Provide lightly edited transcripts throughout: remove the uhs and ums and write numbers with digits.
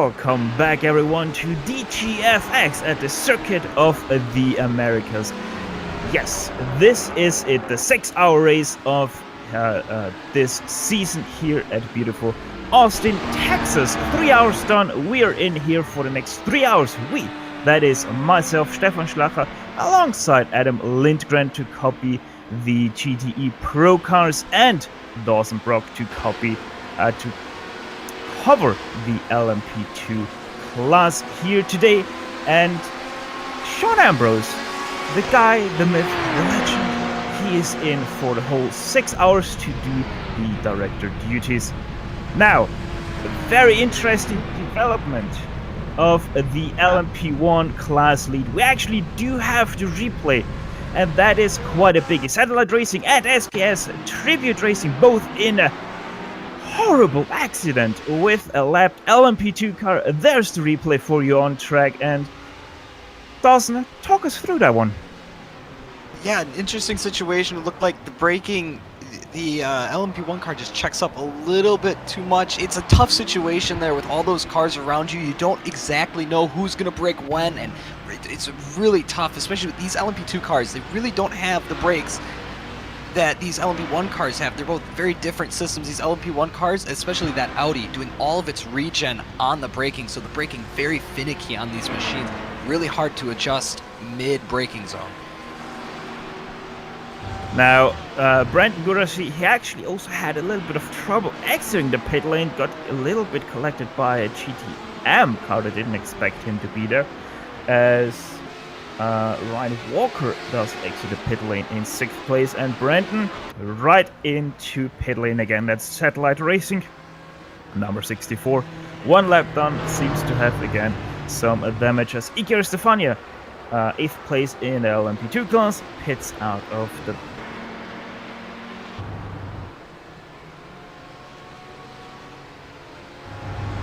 Welcome back everyone to DGFX at the Circuit of the Americas. Yes, this is it, the 6-hour race of this season here at beautiful Austin, Texas. 3 hours done, we're in here for the next 3 hours. That is myself, Stefan Schlacher, alongside Adam Lindgren to copy the GTE Pro cars and Dawson Brock to cover the LMP2 class here today. And Sean Ambrose, the guy, the myth, the legend, he is in for the whole 6 hours to do the director duties. Now, a very interesting development of the LMP1 class lead. We actually do have the replay, and that is quite a biggie. Satellite Racing and SKS Tribute Racing both in a horrible accident with a lapped LMP2 car. There's the replay for you on track. And Dawson, talk us through that one. Yeah, an interesting situation. It looked like the braking, the LMP1 car just checks up a little bit too much. It's a tough situation there with all those cars around you. You don't exactly know who's going to brake when, and it's really tough, especially with these LMP2 cars. They really don't have the brakes that these LMP1 cars have. They're both very different systems. These LMP1 cars, especially that Audi, doing all of its regen on the braking, so the braking very finicky on these machines. Really hard to adjust mid-braking zone. Now, Brandon Gurasi, he actually also had a little bit of trouble exiting the pit lane, got a little bit collected by a GTM car that didn't expect him to be there, as Ryan Walker does exit the pit lane in 6th place, and Brandon right into pit lane again. That's Satellite Racing, number 64. 1 lap done, seems to have again some damage as Iker Stefania, 8th place in the LMP2 class, pits out of the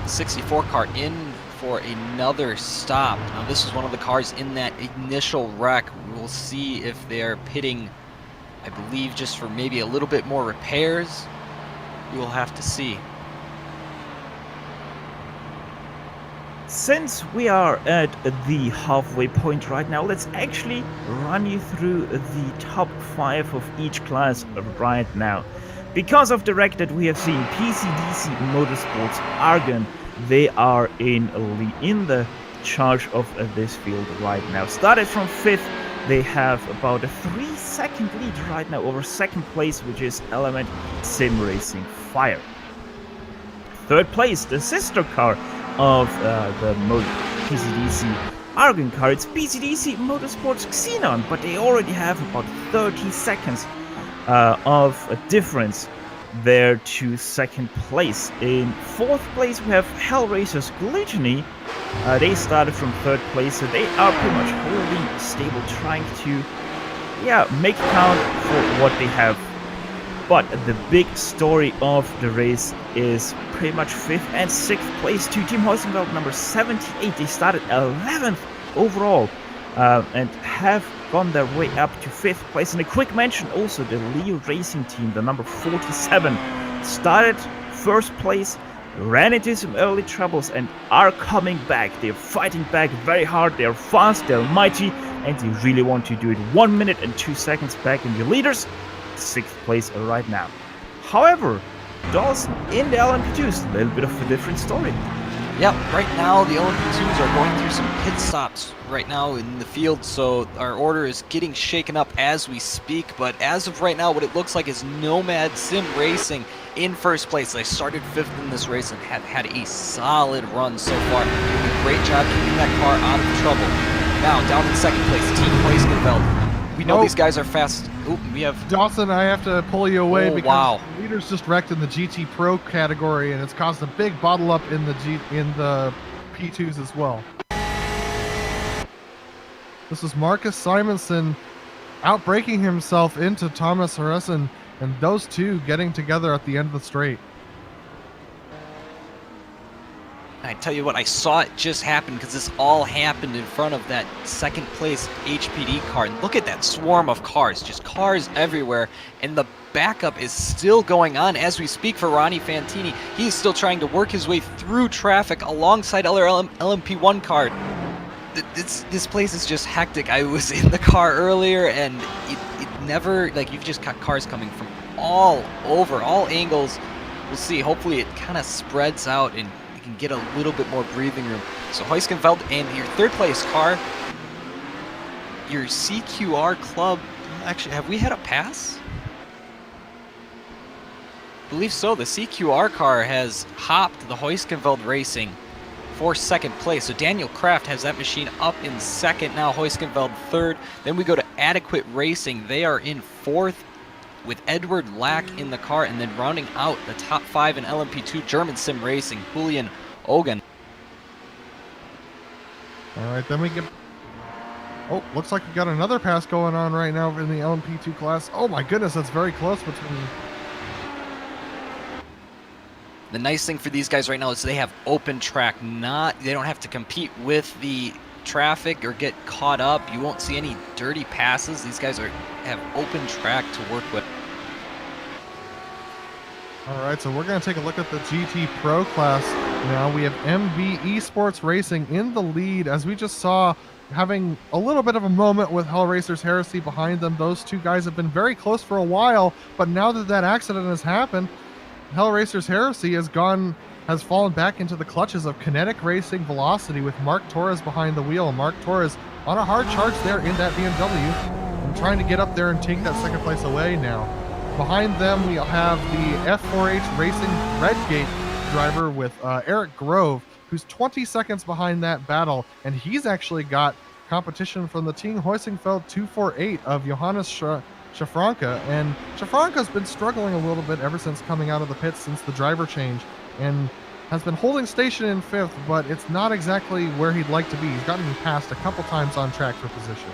64 car in for another stop. Now this is one of the cars in that initial wreck. We'll see if they're pitting, I believe, just for maybe a little bit more repairs. We will have to see. Since we are at the halfway point right now, let's actually run you through the top 5 of each class right now. Because of the wreck that we have seen, PCDC Motorsports Argon, they are in the charge of this field right now. Started from 5th, they have about a 3-second lead right now over 2nd place, which is Element Sim Racing Fire. 3rd place, the sister car of the PCDC Argon car, it's PCDC Motorsports Xenon, but they already have about 30 seconds of a difference there to 2nd place. In 4th place we have Hellraiser's Gluttony. They started from 3rd place, so they are pretty much holding stable, trying to make count for what they have. But the big story of the race is pretty much 5th and 6th place to Team Heusenfeld, number 78. They started 11th overall and have gone their way up to 5th place. And a quick mention also, the Leo Racing team, the number 47, started 1st place, ran into some early troubles and are coming back. They're fighting back very hard, they're fast, they're mighty, and they really want to do it. 1 minute and 2 seconds back in the leaders, 6th place right now. However, Dawson in the LMP2 is a little bit of a different story. Yep, right now the LMP2s are going through some pit stops right now in the field, so our order is getting shaken up as we speak. But as of right now, what it looks like is Nomad Sim Racing in 1st place. They started 5th in this race and have had a solid run so far. Doing a great job keeping that car out of trouble. Now, down in 2nd place, Team Heusenfeld. We know these guys are fast. Ooh, we have Dawson. I have to pull you away because wow. The leaders just wrecked in the GT Pro category, and it's caused a big bottle up in the P2s as well. This is Marcus Simonson outbraking himself into Thomas Harrison, and those two getting together at the end of the straight. I tell you what, I saw it just happen because this all happened in front of that second place HPD car. And look at that swarm of cars, just cars everywhere. And the backup is still going on as we speak for Ronnie Fantini. He's still trying to work his way through traffic alongside other LMP1 car. This place is just hectic. I was in the car earlier and it never, like, you've just got cars coming from all over, all angles. We'll see. Hopefully it kind of spreads out and you can get a little bit more breathing room. So Heuskenfeld and your third place car, your CQR club, actually, have we had a pass? I believe so. The CQR car has hopped the Heuskenfeld Racing for second place. So Daniel Kraft has that machine up in second now, Heuskenfeld third. Then we go to Adequate Racing. They are in fourth with Edward Lack in the car, and then rounding out the top 5 in LMP2 German Sim Racing, Julian Ogan. All right, then we get... Oh, looks like we got another pass going on right now in the LMP2 class. Oh my goodness, that's very close between... The nice thing for these guys right now is they have open track. They don't have to compete with the traffic or get caught up. You won't see any dirty passes. These guys have open track to work with. All right, so we're going to take a look at the GT Pro class now. We have MB Esports Racing in the lead, as we just saw, having a little bit of a moment with Hell Racers Heresy behind them. Those two guys have been very close for a while, but now that that accident has happened, Hell Racers Heresy has fallen back into the clutches of Kinetic Racing Velocity with Mark Torres behind the wheel. Mark Torres on a hard charge there in that BMW and trying to get up there and take that second place away now. Behind them, we have the F4H Racing Redgate driver with Eric Grove, who's 20 seconds behind that battle, and he's actually got competition from the Team Heuskenfeld 248 of Johannes Schafranca, and Schafranca's been struggling a little bit ever since coming out of the pits since the driver change, and has been holding station in 5th, but it's not exactly where he'd like to be. He's gotten passed a couple times on track for position.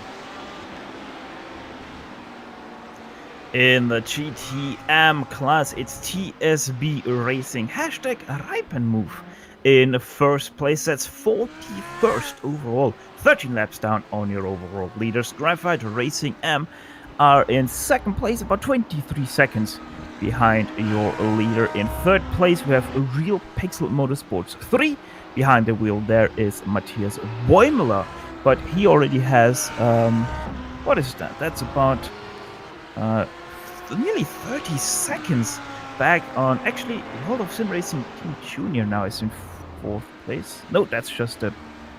In the GTM class, it's TSB Racing, hashtag Reipenmove. In first place, that's 41st overall, 13 laps down on your overall leaders. Graphite Racing M are in second place, about 23 seconds behind your leader. In third place, we have Real Pixel Motorsports 3. Behind the wheel there is Matthias Boimler, but he already has, what is that? That's about nearly 30 seconds back on, actually, World of Sim Racing Team Junior now is in fourth place. No, that's just a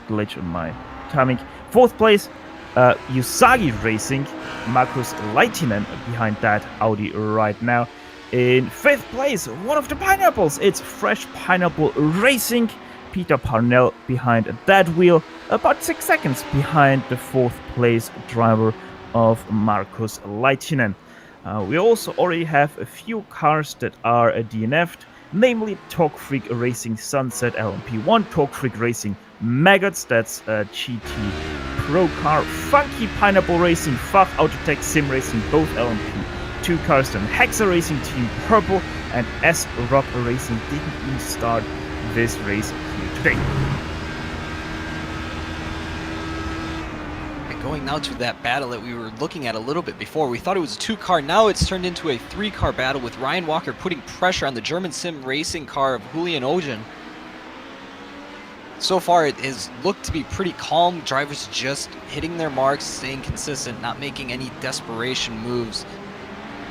glitch on my timing. Fourth place, Usagi Racing, Markus Leitinen behind that Audi right now. In fifth place, one of the Pineapples, it's Fresh Pineapple Racing, Peter Parnell behind that wheel, about 6 seconds behind the fourth place driver of Markus Leitinen. We also already have a few cars that are DNF'd, namely Talk Freak Racing Sunset LMP1, Talk Freak Racing Maggots, that's a GT Pro car, Funky Pineapple Racing, Fach Autotech Sim Racing, both LMP2 cars, then Hexa Racing Team Purple, and S-Rock Racing didn't even start this race here today. Going now to that battle that we were looking at a little bit before. We thought it was a 2-car, now it's turned into a 3-car battle with Ryan Walker putting pressure on the German Sim Racing car of Julian Ogen. So far it has looked to be pretty calm, drivers just hitting their marks, staying consistent, not making any desperation moves.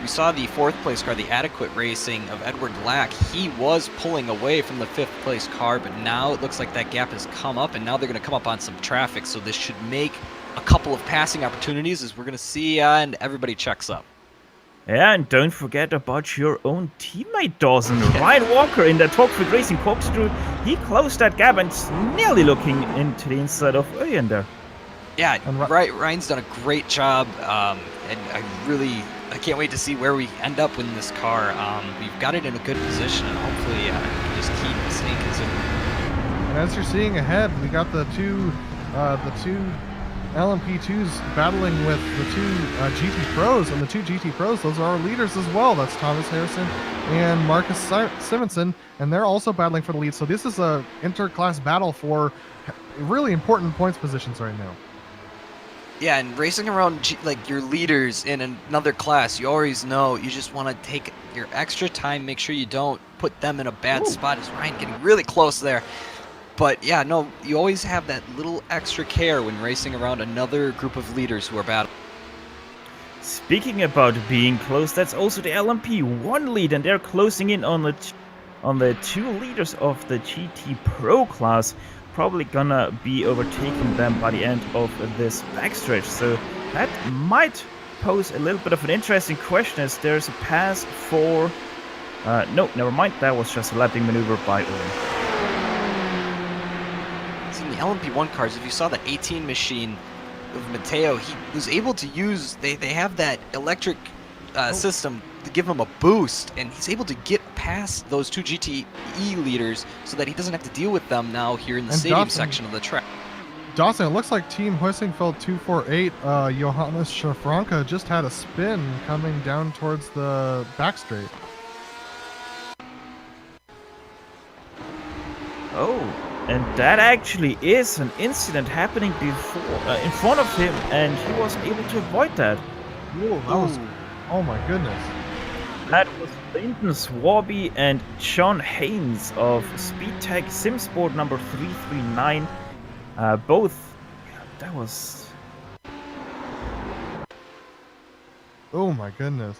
We saw the fourth place car, the Adequate Racing of Edward Lack. He was pulling away from the fifth place car, but now it looks like that gap has come up, and now they're going to come up on some traffic, so this should make a couple of passing opportunities, as we're going to see, and everybody checks up. Yeah, and don't forget about your own teammate, Dawson. Ryan Walker in the Talk Freak Racing corkscrew. He closed that gap and nearly looking into the inside of Oyen there. Yeah, Ryan's done a great job, and I can't wait to see where we end up in this car. We've got it in a good position, and hopefully we can just keep staying consistent. And as you're seeing ahead, we got the two LMP2s battling with the two GT Pros, and the two GT Pros, those are our leaders as well. That's Thomas Harrison and Marcus Simonson, and they're also battling for the lead. So this is a inter-class battle for really important points positions right now. Yeah, and racing around like your leaders in another class, you always know you just want to take your extra time, make sure you don't put them in a bad spot. Is Ryan getting really close there? But yeah, no, you always have that little extra care when racing around another group of leaders who are battling. Speaking about being close, that's also the LMP1 lead, and they're closing in on the two leaders of the GT Pro class. Probably gonna be overtaking them by the end of this backstretch. So that might pose a little bit of an interesting question, as there's a pass for... no, never mind. That was just a lapping maneuver by Owen. In the LMP1 cars, if you saw the 18 machine of Mateo, he was able to use, they have that electric system to give him a boost, and he's able to get past those two GTE leaders so that he doesn't have to deal with them now here in the stadium section of the track. Dawson, it looks like Team Hoisingfeld 248, Johannes Schafranka just had a spin coming down towards the back straight. Oh, and that actually is an incident happening before, in front of him, and he wasn't able to avoid that. Ooh, that was, oh my goodness. That was Lyndon Swarby and John Haynes of SpeedTech SimSport number 339. Both, that was... Oh my goodness.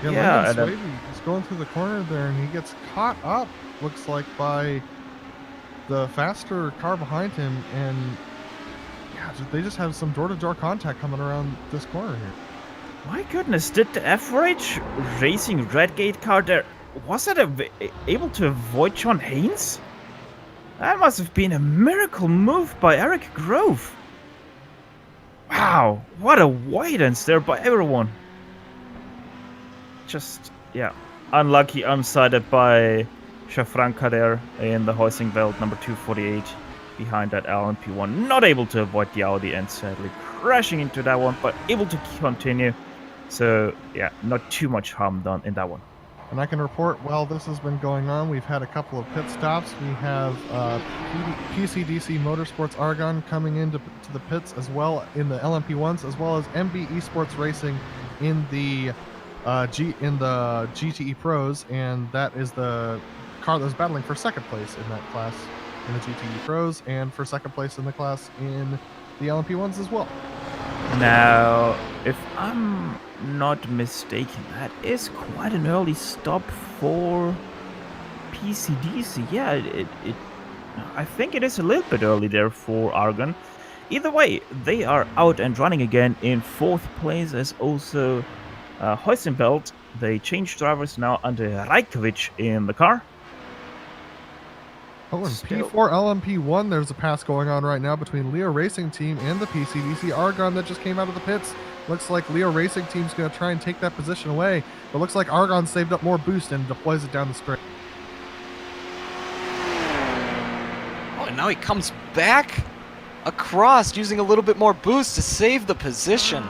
Yeah, Lyndon Swarby is going through the corner there, and he gets caught up, looks like, by the faster car behind him, and yeah, they just have some door-to-door contact coming around this corner here. My goodness, did the average racing Redgate car there, was it able to avoid John Haynes? That must have been a miracle move by Eric Grove. Wow, what a avoidance there by everyone. Just, yeah, unlucky, unsighted by Schafranka there in the Hoisingfeld number 248 behind that LMP1. Not able to avoid the Audi and sadly crashing into that one, but able to continue. So, yeah, not too much harm done in that one. And I can report, while this has been going on, we've had a couple of pit stops. We have PCDC Motorsports Argon coming into the pits as well in the LMP1s, as well as MB Esports Racing in the GTE Pros, and that is the car that was battling for second place in that class in the GTE Pros, and for second place in the class in the LMP1s as well. Now, if I'm not mistaken, that is quite an early stop for PCDC. Yeah, I think it is a little bit early there for Argon. Either way, they are out and running again in fourth place, as also Hoisingfeld. They changed drivers now under Rajkovic in the car. Oh, and P4 LMP1, there's a pass going on right now between Leo Racing Team and the PCDC Argon that just came out of the pits. Looks like Leo Racing Team's going to try and take that position away, but looks like Argon saved up more boost and deploys it down the straight. Oh, and now he comes back across using a little bit more boost to save the position.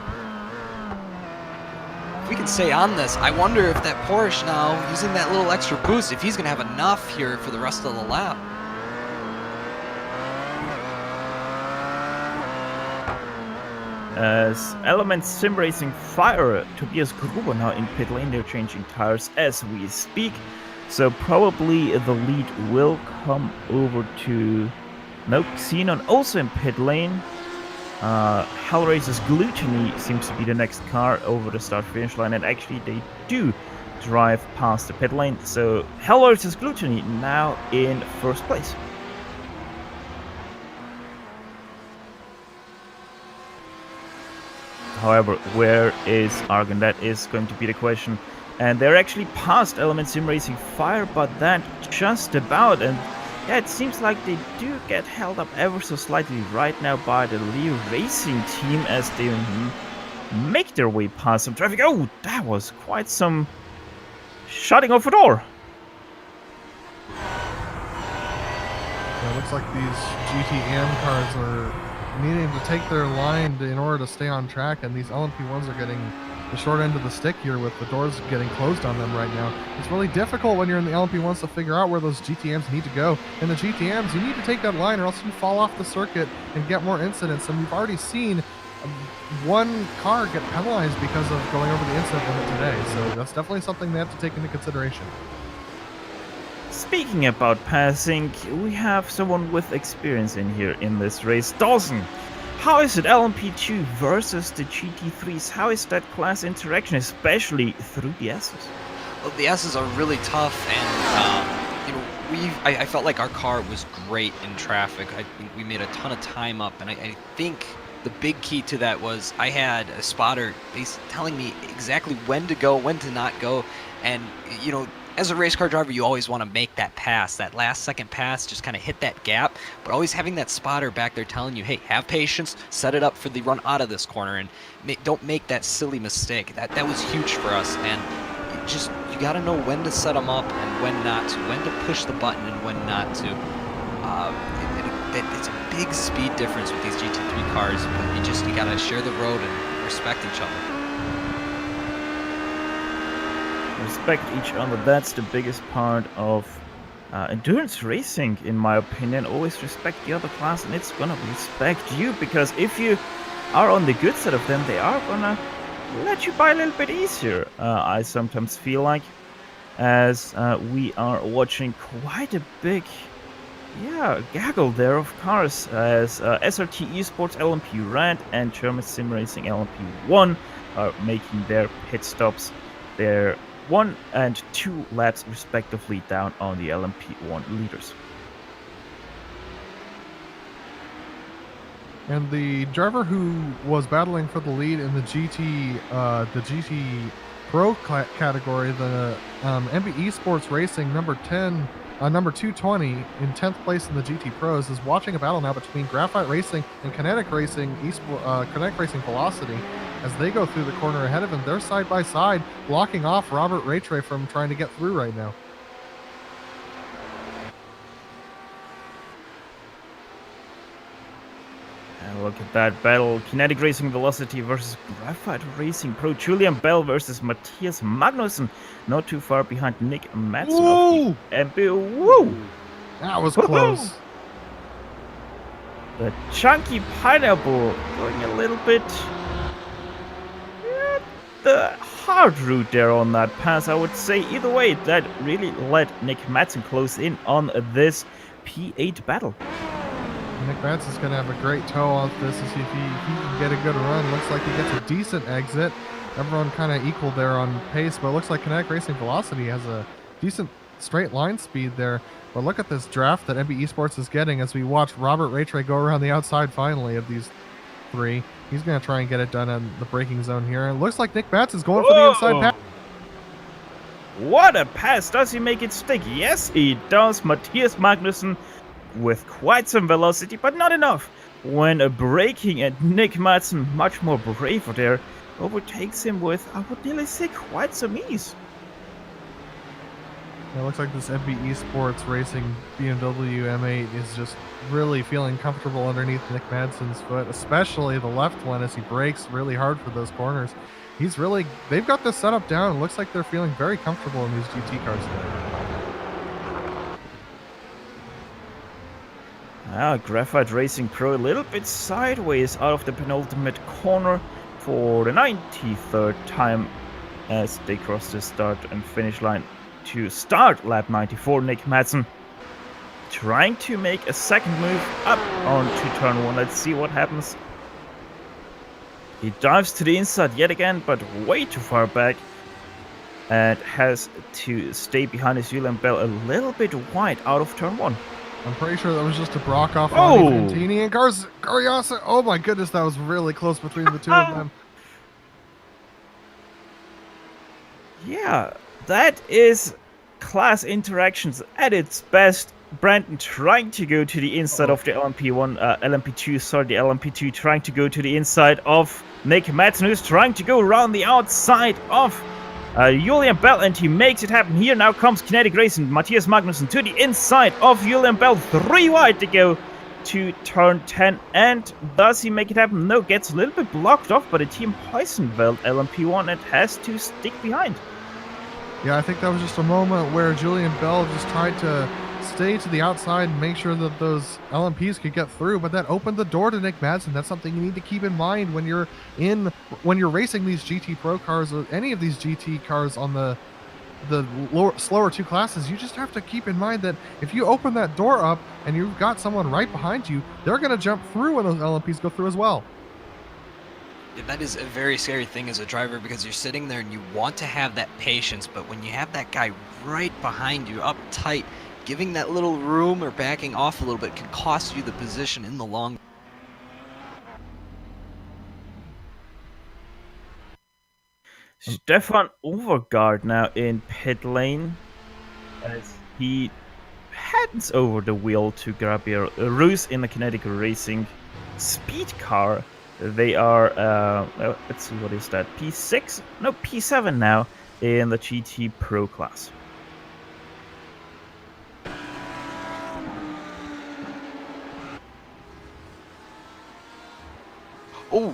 If we can stay on this, I wonder if that Porsche now, using that little extra boost, if he's going to have enough here for the rest of the lap. As Element Sim Racing fire Tobias Gruber now in pit lane, they're changing tires as we speak. So probably the lead will come over to Xenon also in pit lane. Hellraiser's Gluttony seems to be the next car over the start-finish line, and actually they do drive past the pit lane. So Hellraiser's Gluttony now in first place. However, where is Argon? That is going to be the question. And they're actually past Element Sim Racing Fire, but that just about. And yeah, it seems like they do get held up ever so slightly right now by the Leo Racing Team as they make their way past some traffic. Oh, that was quite some shutting off a door. It looks like these GTM cars are needing to take their line in order to stay on track, and these LMP1s are getting the short end of the stick here with the doors getting closed on them right now. It's really difficult when you're in the LMP1s to figure out where those GTMs need to go. In the GTMs, you need to take that line or else you fall off the circuit and get more incidents, and we've already seen one car get penalized because of going over the incident limit today, so that's definitely something they have to take into consideration. Speaking about passing, we have someone with experience in here in this race. Dawson, how is it LMP2 versus the GT3s? How is that class interaction, especially through the S's? Well, the S's are really tough, and I felt like our car was great in traffic. I think we made a ton of time up, and I think the big key to that was I had a spotter telling me exactly when to go, when to not go, and as a race car driver, you always want to make that pass, that last second pass, just kind of hit that gap, but always having that spotter back there telling you, hey, have patience, set it up for the run out of this corner, and don't make that silly mistake. That was huge for us, and you got to know when to set them up and when not to, when to push the button and when not to. It's a big speed difference with these GT3 cars, but you got to share the road and respect each other. Respect each other, that's the biggest part of endurance racing, in my opinion. Always respect the other class, and it's gonna respect you, because if you are on the good side of them, they are gonna let you by a little bit easier. I sometimes feel like, as we are watching quite a big gaggle there of cars, as SRT Esports LMP Red and German Sim Racing LMP1 are making their pit stops. They're 1 and 2 laps respectively down on the LMP1 leaders. And the driver who was battling for the lead in the GT Pro category, the MB Esports Racing number 220 in 10th place in the GT Pros, is watching a battle now between Graphite Racing and Kinetic Racing Velocity. As they go through the corner ahead of him, they're side by side, blocking off Robert Raytray from trying to get through right now. And look at that battle. Kinetic Racing Velocity versus Graphite Racing Pro. Julian Bell versus Matthias Magnussen. Not too far behind Nick Madsen. Woo! That was close. The chunky pineapple going a little bit the hard route there on that pass, I would say. Either way, that really let Nick Madsen close in on this P8 battle. Nick Madsen's going to have a great toe off this to see if he can get a good run. Looks like he gets a decent exit. Everyone kind of equal there on pace, but it looks like Kinetic Racing Velocity has a decent straight line speed there. But look at this draft that MB Esports is getting as we watch Robert Raytray go around the outside finally of these three. He's going to try and get it done in the braking zone here. It looks like Nick Madsen's going for the inside pass. What a pass. Does he make it stick? Yes, he does. Matthias Magnussen with quite some velocity, but not enough. When braking, and Nick Madsen, much more braver there, overtakes him with, I would nearly say, quite some ease. It looks like this MB Esports Racing BMW M8 is just really feeling comfortable underneath Nick Madsen's foot, especially the left one as he brakes really hard for those corners. They've got this setup down. It looks like they're feeling very comfortable in these GT cars today. Graphite Racing Pro a little bit sideways out of the penultimate corner for the 93rd time as they cross the start and finish line to start lap 94. Nick Madsen trying to make a second move up onto turn 1. Let's see what happens. He dives to the inside yet again, but way too far back, and has to stay behind his Julian Bell a little bit wide out of turn 1. I'm pretty sure that was just a Brock off Ronnie Fantini and Garyasa. Oh my goodness, that was really close between the two of them. Yeah, that is class interactions at its best. Brandon trying to go to the inside of the LMP2 trying to go to the inside of Nick Madsen, who's trying to go around the outside of Julian Bell, and he makes it happen. Here now comes Kinetic Racing. Matthias Magnussen to the inside of Julian Bell. 3 wide to go to turn 10. And does he make it happen? No, gets a little bit blocked off by the Team Heisenfeld LMP1 and has to stick behind. Yeah, I think that was just a moment where Julian Bell just tried to stay to the outside and make sure that those LMPs could get through, but that opened the door to Nick Madsen. That's something you need to keep in mind when you're racing these GT Pro cars or any of these GT cars on the slower 2 classes. You just have to keep in mind that if you open that door up and you've got someone right behind you, they're going to jump through when those LMPs go through as well. That is a very scary thing as a driver, because you're sitting there and you want to have that patience, but when you have that guy right behind you, up tight, giving that little room or backing off a little bit can cost you the position in the long. Stefan Overgaard now in pit lane as he hands over the wheel to Gabriel Roos in the Kinetic Racing speed car. They are, let's see, what is that? P6? No, P7 now in the GT Pro class. Oh,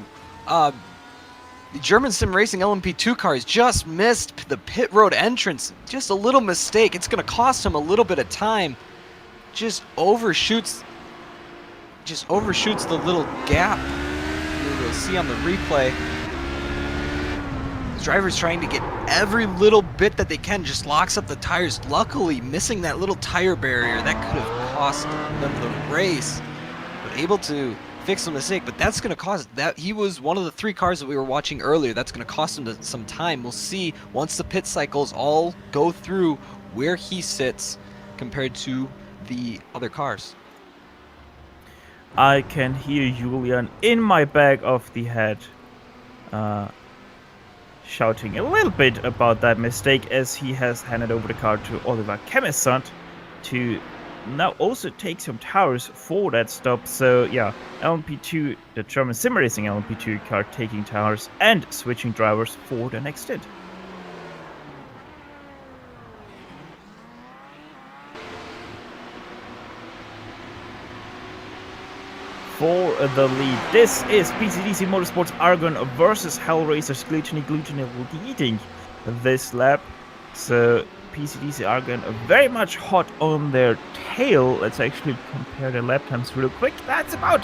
the German Sim Racing LMP2 cars just missed the pit road entrance. Just a little mistake. It's going to cost him a little bit of time. Just overshoots the little gap. You'll see on the replay. The driver's trying to get every little bit that they can, just locks up the tires. Luckily, missing that little tire barrier, that could have cost them the race. But able to fix the mistake, but that's going to cost that. He was one of the 3 cars that we were watching earlier. That's going to cost him some time. We'll see once the pit cycles all go through where he sits compared to the other cars. I can hear Julian in my back of the head shouting a little bit about that mistake as he has handed over the car to Oliver Kemesant to now also take some towers for that stop. So yeah, LMP2, the German Sim Racing LMP2 car taking towers and switching drivers for the next stint. For the lead, this is PCDC Motorsports Argon versus Hellraisers Gluttony leading this lap. So PCDC Argon very much hot on their tail. Let's actually compare the lap times real quick. That's about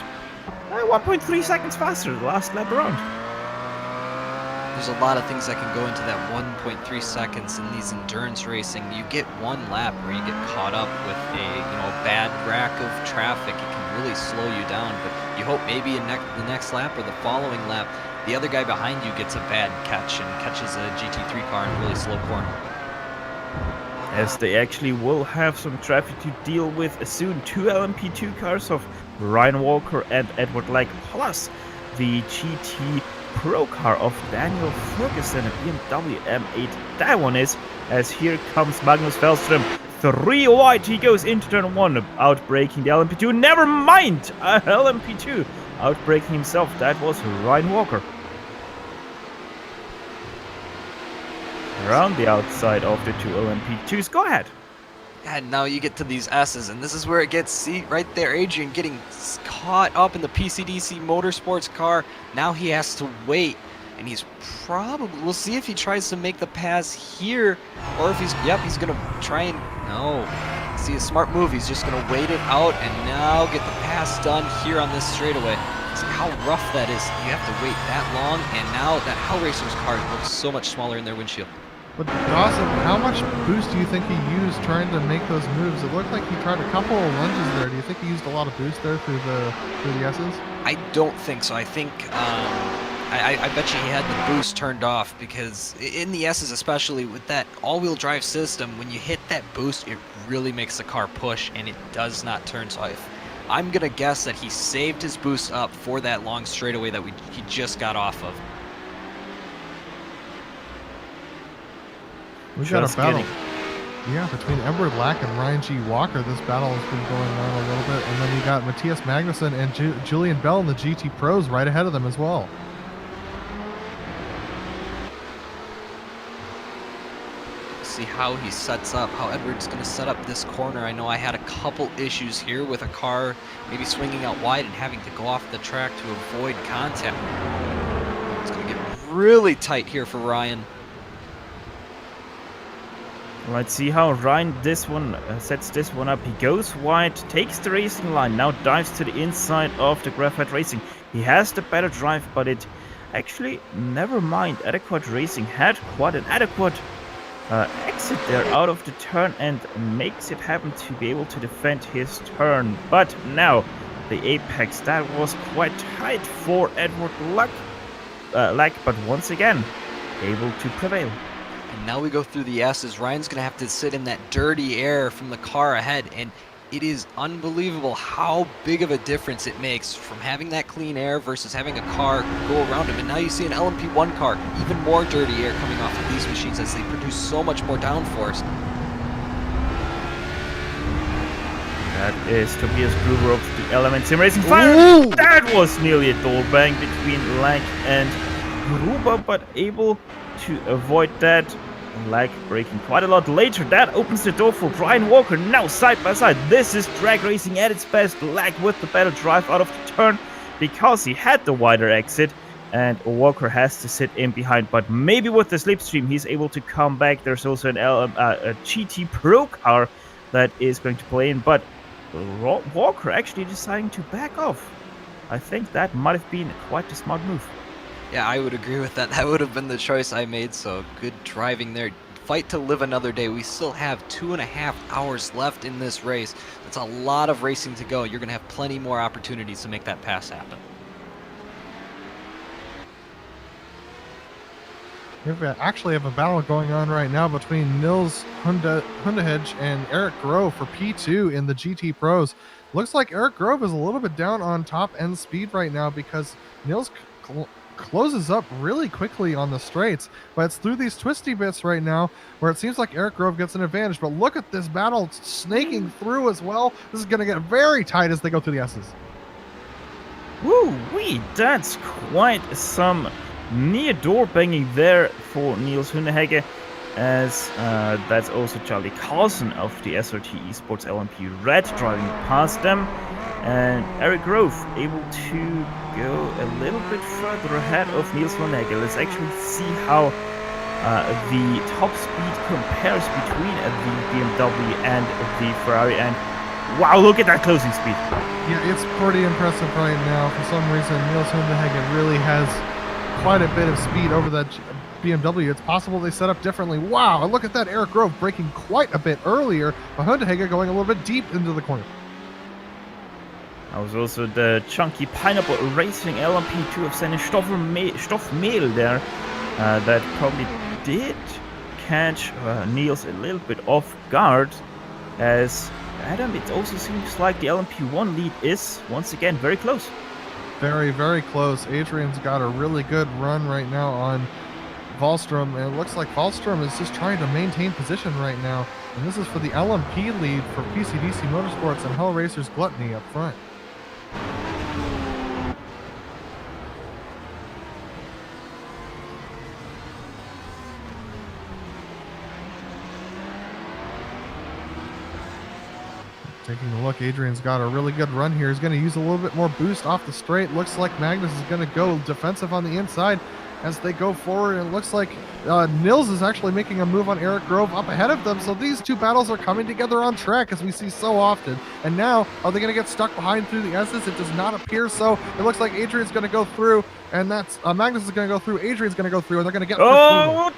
1.3 seconds faster the last lap around. There's a lot of things that can go into that 1.3 seconds in these endurance racing. You get one lap where you get caught up with a bad rack of traffic. It can really slow you down, but you hope maybe in the next lap or the following lap, the other guy behind you gets a bad catch and catches a GT3 car in a really slow corner. As they actually will have some traffic to deal with soon. 2 LMP2 cars of Ryan Walker and Edward Lake, plus the GT Pro car of Daniel Ferguson, a BMW M8. That one is, as here comes Magnus Fellström. 3 wide, he goes into turn 1, outbraking the LMP2. Never mind, LMP2 outbraking himself. That was Ryan Walker. Around the outside of the 2 LMP2s. Go ahead. And now you get to these S's, and this is where it gets, see, right there, Adrian getting caught up in the PCDC Motorsports car. Now he has to wait, and he's probably, we'll see if he tries to make the pass here, or if he's going to try and, no. See, a smart move, he's just going to wait it out, and now get the pass done here on this straightaway. See how rough that is. You have to wait that long, and now that Hellraiser's car looks so much smaller in their windshield. But Dawson, how much boost do you think he used trying to make those moves? It looked like he tried a couple of lunges there. Do you think he used a lot of boost there through the S's? I don't think so. I think I bet you he had the boost turned off, because in the S's, especially with that all-wheel drive system, when you hit that boost, it really makes the car push, and it does not turn. So I'm gonna guess that he saved his boost up for that long straightaway that he just got off of. We got a battle. Yeah, between Edward Lack and Ryan G. Walker, this battle has been going on a little bit. And then you got Matthias Magnussen and Julian Bell in the GT Pros right ahead of them as well. see how he sets up, how Edward's going to set up this corner. I know I had a couple issues here with a car maybe swinging out wide and having to go off the track to avoid contact. It's going to get really tight here for Ryan. Let's see how Ryan sets this one up. He goes wide, takes the racing line, now dives to the inside of the Graphite Racing. He has the better drive, but it actually, never mind. Adequate Racing had quite an adequate exit there out of the turn and makes it happen to be able to defend his turn. But now the apex, that was quite tight for Edward Lack, but once again able to prevail. And now we go through the S's. Ryan's going to have to sit in that dirty air from the car ahead, and it is unbelievable how big of a difference it makes from having that clean air versus having a car go around him. And now you see an LMP1 car, even more dirty air coming off of these machines as they produce so much more downforce. That is Tobias Gruber of the Element Sim Racing Fire. That was nearly a door bang between Lack and Gruber, but able to avoid that. Lack braking quite a lot later. That opens the door for Brian Walker. Now side by side. This is drag racing at its best. Lack with the better drive out of the turn because he had the wider exit, and Walker has to sit in behind. But maybe with the slipstream he's able to come back. There's also a GT Pro car that is going to play in, but Walker actually deciding to back off. I think that might have been quite a smart move. Yeah, I would agree with that. That would have been the choice I made, so good driving there. Fight to live another day. We still have 2.5 hours left in this race. That's a lot of racing to go. You're going to have plenty more opportunities to make that pass happen. We actually have a battle going on right now between Nils Hundehedge and Eric Grove for P2 in the GT Pros. Looks like Eric Grove is a little bit down on top end speed right now because Nils closes up really quickly on the straights, but it's through these twisty bits right now where it seems like Eric Grove gets an advantage. But look at this battle snaking through as well. This is going to get very tight as they go through the S's. Woo-wee, that's quite some near door banging there for Niels Hundehegge, as that's also Charlie Carlson of the SRT Esports LMP Red driving past them, and Eric Grove able to go a little bit further ahead of Niels Hundehegge. Let's actually see how the top speed compares between the BMW and the Ferrari, and wow, look at that closing speed. Yeah, it's pretty impressive right now. For some reason, Niels Hundehegge really has quite a bit of speed over that BMW. It's possible they set up differently. Wow, and look at that, Eric Grove braking quite a bit earlier, but Hundehegge going a little bit deep into the corner. That was also the chunky Pineapple Racing LMP2 of seine Stoffmehl there. That probably did catch Niels a little bit off guard, as Adam, it also seems like the LMP1 lead is once again very close. Very, very close. Adrian's got a really good run right now on Wallstrom, and it looks like Wallstrom is just trying to maintain position right now. And this is for the LMP lead for PCDC Motorsports and Hell Racers Gluttony up front. Taking a look, Adrian's got a really good run here. He's going to use a little bit more boost off the straight. Looks like Magnus is going to go defensive on the inside as they go forward. And it looks like Nils is actually making a move on Eric Grove up ahead of them. So these two battles are coming together on track, as we see so often. And now, are they going to get stuck behind through the S's? It does not appear so. It looks like Adrian's going to go through, and that's Magnus is going to go through, Adrian's going to go through, and they're going to get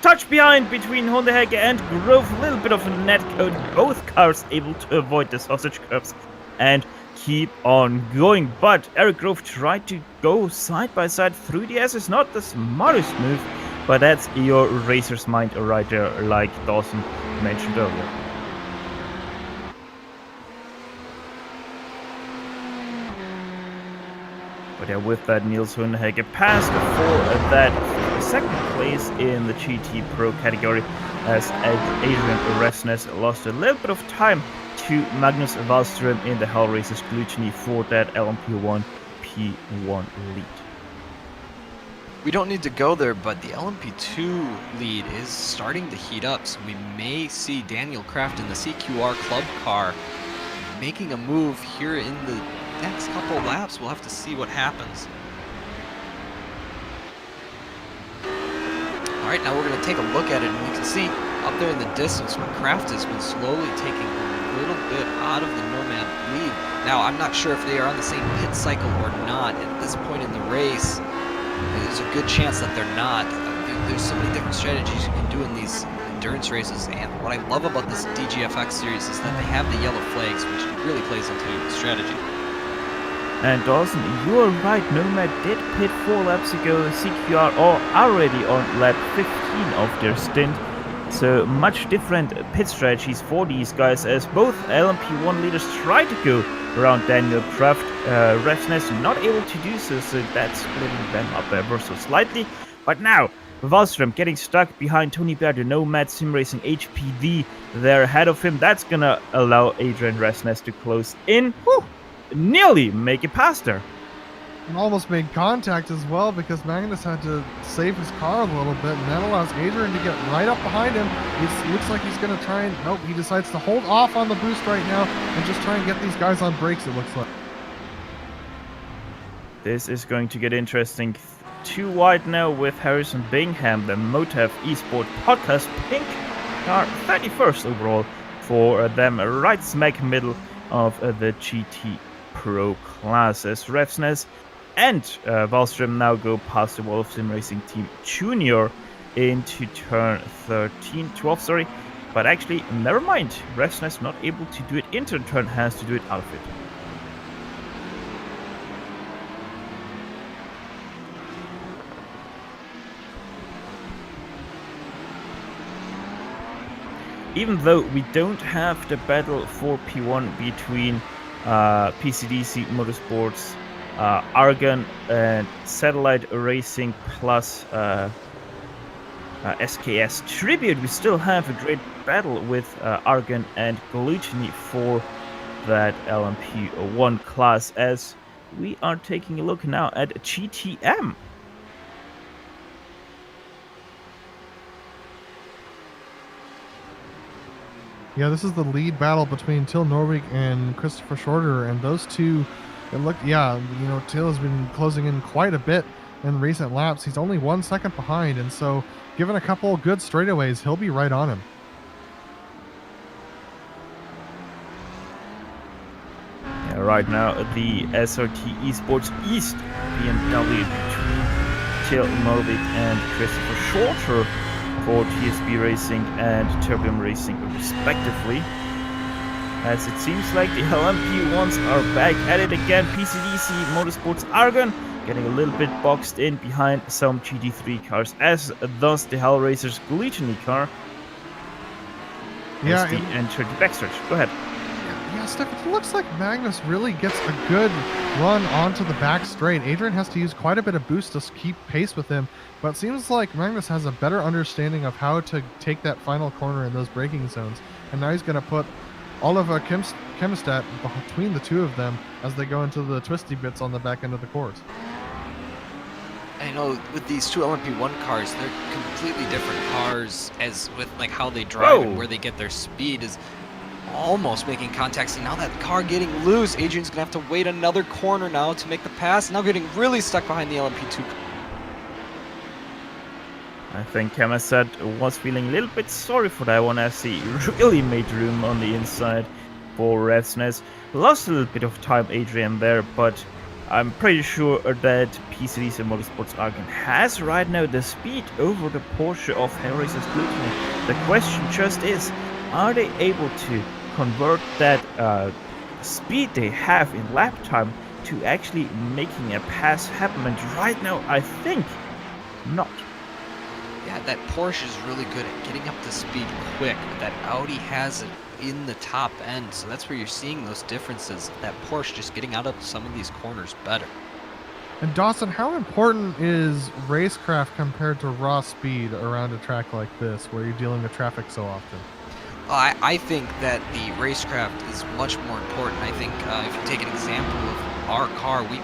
touch behind between Hundehegge and Grove. A little bit of a net code. Both cars able to avoid the sausage curbs and keep on going. But Eric Grove tried to go side by side through the S's. Not the smartest move, but that's your racer's mind right there, like Dawson mentioned earlier. But yeah, with that, Niels Hundehegge passed for that second place in the GT Pro category, as Adrian Resnes lost a little bit of time to Magnus Wallström in the Hell Racers Gluttony for that LMP1 P1 lead. We don't need to go there, but the LMP2 lead is starting to heat up, so we may see Daniel Kraft in the CQR Club car making a move here in the next couple laps. We'll have to see what happens. All right, now we're going to take a look at it, and you can see up there in the distance where Kraft has been slowly taking a little bit out of the Nomad lead. Now, I'm not sure if they are on the same pit cycle or not at this point in the race. There's a good chance that they're not. There's so many different strategies you can do in these endurance races, and what I love about this DGFX series is that they have the yellow flags, which really plays into the strategy. And Dawson, you are right, Nomad did pit 4 laps ago. CQR are already on lap 15 of their stint. So much different pit strategies for these guys, as both LMP1 leaders try to go around Daniel Kraft. Refsness not able to do so, so that's splitting them up ever so slightly. But now, Wallström getting stuck behind Tony Bear, the Nomad Sim Racing HPD there ahead of him. That's gonna allow Adrian Refsness to close in. Whew, nearly make it past her. And almost made contact as well, because Magnus had to save his car a little bit, and that allows Adrian to get right up behind him. It looks like he's going to try and... Nope, he decides to hold off on the boost right now and just try and get these guys on brakes, it looks like. This is going to get interesting. Too wide now with Harrison Bingham, the Motav Esport Podcast Pink car, 31st overall for them, right smack middle of the GT Pro class, as Refsness and Wallström now go past the Wall of Sim Racing Team Junior into turn 12, sorry. But actually, never mind. Refsness not able to do it into the turn, has to do it out of it. Even though we don't have the battle for P1 between PCDC Motorsports, Argon and Satellite Racing plus SKS Tribute, we still have a great battle with Argon and Gluttony for that LMP1 class, as we are taking a look now at GTM. Yeah, this is the lead battle between Till Norvig and Christopher Shorter, and those two, it looked, yeah, you know, Till has been closing in quite a bit in recent laps. He's only 1 second behind, and so given a couple good straightaways, he'll be right on him. Yeah, right now, the SRT Esports East BMW between Till Norvig and Christopher Shorter for TSB Racing and Turbium Racing respectively, as it seems like the LMP1s are back at it again. PCDC Motorsports Argon getting a little bit boxed in behind some GT3 cars, as does the Hellraisers Gluttony car. Yeah, as they enter the backstretch. Go ahead. Yeah, Steph, it looks like Magnus really gets a good run onto the back straight. Adrian has to use quite a bit of boost to keep pace with him, but it seems like Magnus has a better understanding of how to take that final corner in those braking zones. And now he's going to put Oliver Chemistat between the two of them as they go into the twisty bits on the back end of the course. I know with these two LMP1 cars, they're completely different cars, as with like how they drive and where they get their speed is almost making contact. See, now that car getting loose, Adrian's gonna have to wait another corner now to make the pass. Now getting really stuck behind the LMP2. I think Chemistat was feeling a little bit sorry for that one, as he really made room on the inside for Refsness. Lost a little bit of time, Adrian, there, but I'm pretty sure that PCDC Motorsports Argon has right now the speed over the Porsche of Hellraisers Gluttony. The question just is, are they able to convert that speed they have in lap time to actually making a pass happen? And right now, I think not. Yeah, that Porsche is really good at getting up to speed quick, but that Audi has it in the top end, so that's where you're seeing those differences. That Porsche just getting out of some of these corners better. And Dawson, how important is racecraft compared to raw speed around a track like this, where you're dealing with traffic so often? I think that the racecraft is much more important. I think if you take an example of our car, we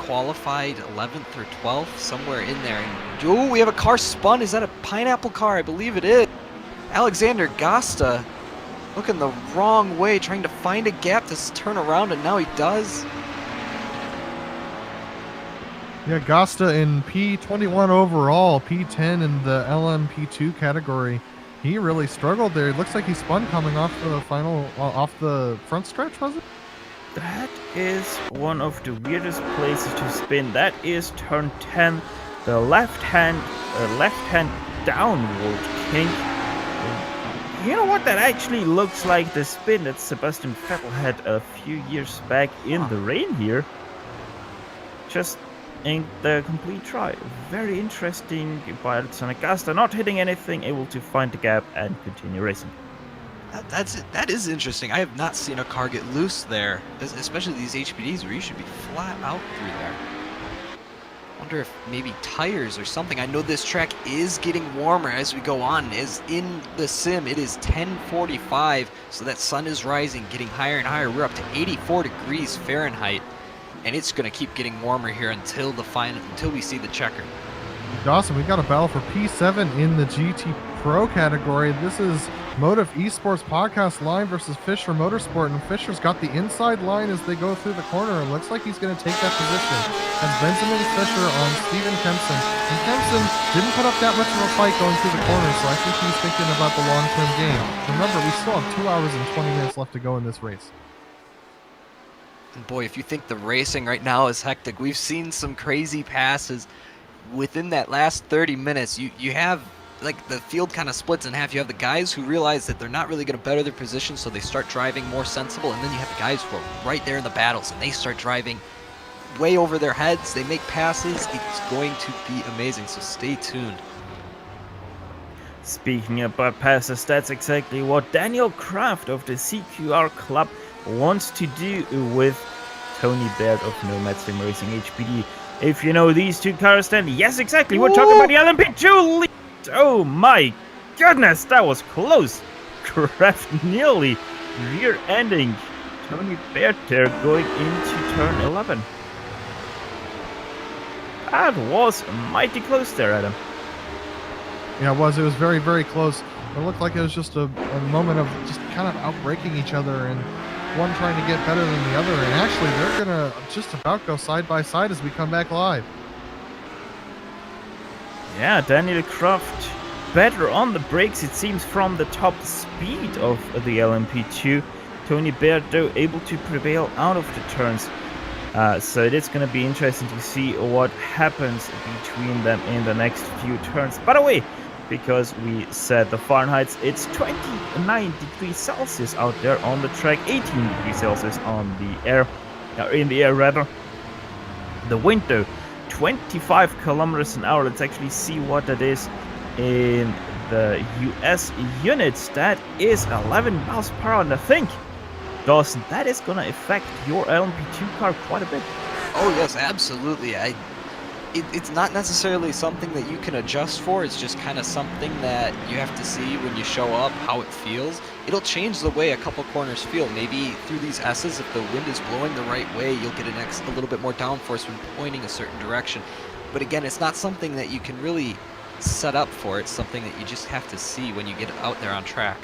qualified 11th or 12th, somewhere in there. And ooh, we have a car spun. Is that a pineapple car? I believe it is. Alexander Gasta looking the wrong way, trying to find a gap to turn around, and now he does. Yeah, Gasta in P21 overall, P10 in the LMP2 category. He really struggled there. It looks like he spun coming off the front stretch, was it? That is one of the weirdest places to spin. That is turn 10, the left hand downward kink. You know what? That actually looks like the spin that Sebastian Vettel had a few years back in the rain here. Just ain't the complete try. Very interesting by Alexander Gasta, not hitting anything, able to find the gap and continue racing. That is interesting. I have not seen a car get loose there, especially these HPDs where you should be flat out through there. Wonder if maybe tires or something. I know this track is getting warmer as we go on. As in the sim, it is 10:45, so that sun is rising, getting higher and higher. We're up to 84 degrees Fahrenheit, and it's going to keep getting warmer here until we see the checker. Awesome. We got a battle for P7 in the GT Pro category. This is Motive Esports Podcast Line versus Fisher Motorsport, and Fisher's got the inside line as they go through the corner. It looks like he's going to take that position. As Benjamin Fisher on Steven Kempson. And Kempson didn't put up that much of a fight going through the corner, so I think he's thinking about the long-term game. Remember, we still have 2 hours and 20 minutes left to go in this race. And boy, if you think the racing right now is hectic, we've seen some crazy passes within that last 30 minutes. You have, like, the field kind of splits in half. You have the guys who realize that they're not really going to better their position, so they start driving more sensible, and then you have the guys who are right there in the battles, and they start driving way over their heads. They make passes. It's going to be amazing, so stay tuned. Speaking about passes, that's exactly what Daniel Kraft of the CQR Club wants to do with Tony Baird of Nomad Sim Racing HPD. If you know these two cars, then yes, exactly. We're talking about the LMP2 lead. Oh my goodness, that was close. Kraft nearly rear-ending Tony Baird there going into turn 11. That was mighty close there, Adam. Yeah, it was. It was very, very close. It looked like it was just a moment of just kind of outbreaking each other and one trying to get better than the other. And actually, they're going to just about go side by side as we come back live. Yeah, Daniel Kraft better on the brakes, it seems, from the top speed of the LMP2. Tony Baird, though, able to prevail out of the turns. So it is going to be interesting to see what happens between them in the next few turns. By the way, because we said the Fahrenheit, it's 29 degrees Celsius out there on the track, 18 degrees Celsius on the air, in the air rather. The wind, though, 25 kilometers an hour. Let's actually see what that is in the US units. That is 11 miles per hour, and I think, Dawson, that is going to affect your LMP2 car quite a bit. Oh yes, absolutely. It's not necessarily something that you can adjust for. It's just kind of something that you have to see when you show up, how it feels. It'll change the way a couple corners feel. Maybe through these S's, if the wind is blowing the right way, you'll get a little bit more downforce when pointing a certain direction. But again, it's not something that you can really set up for. It's something that you just have to see when you get out there on track.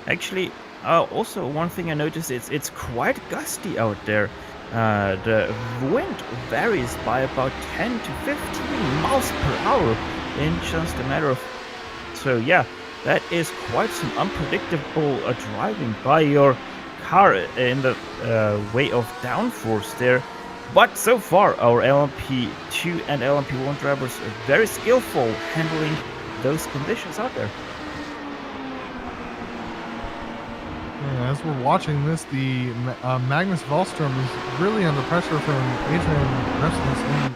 Actually, also one thing I noticed, it's quite gusty out there. The wind varies by about 10 to 15 miles per hour in just a matter of... So yeah, that is quite some unpredictable driving by your car in the way of downforce there. But so far, our LMP2 and LMP1 drivers are very skillful handling those conditions out there. As we're watching this, the Magnus Wallström is really under pressure from Adrian Resmus. And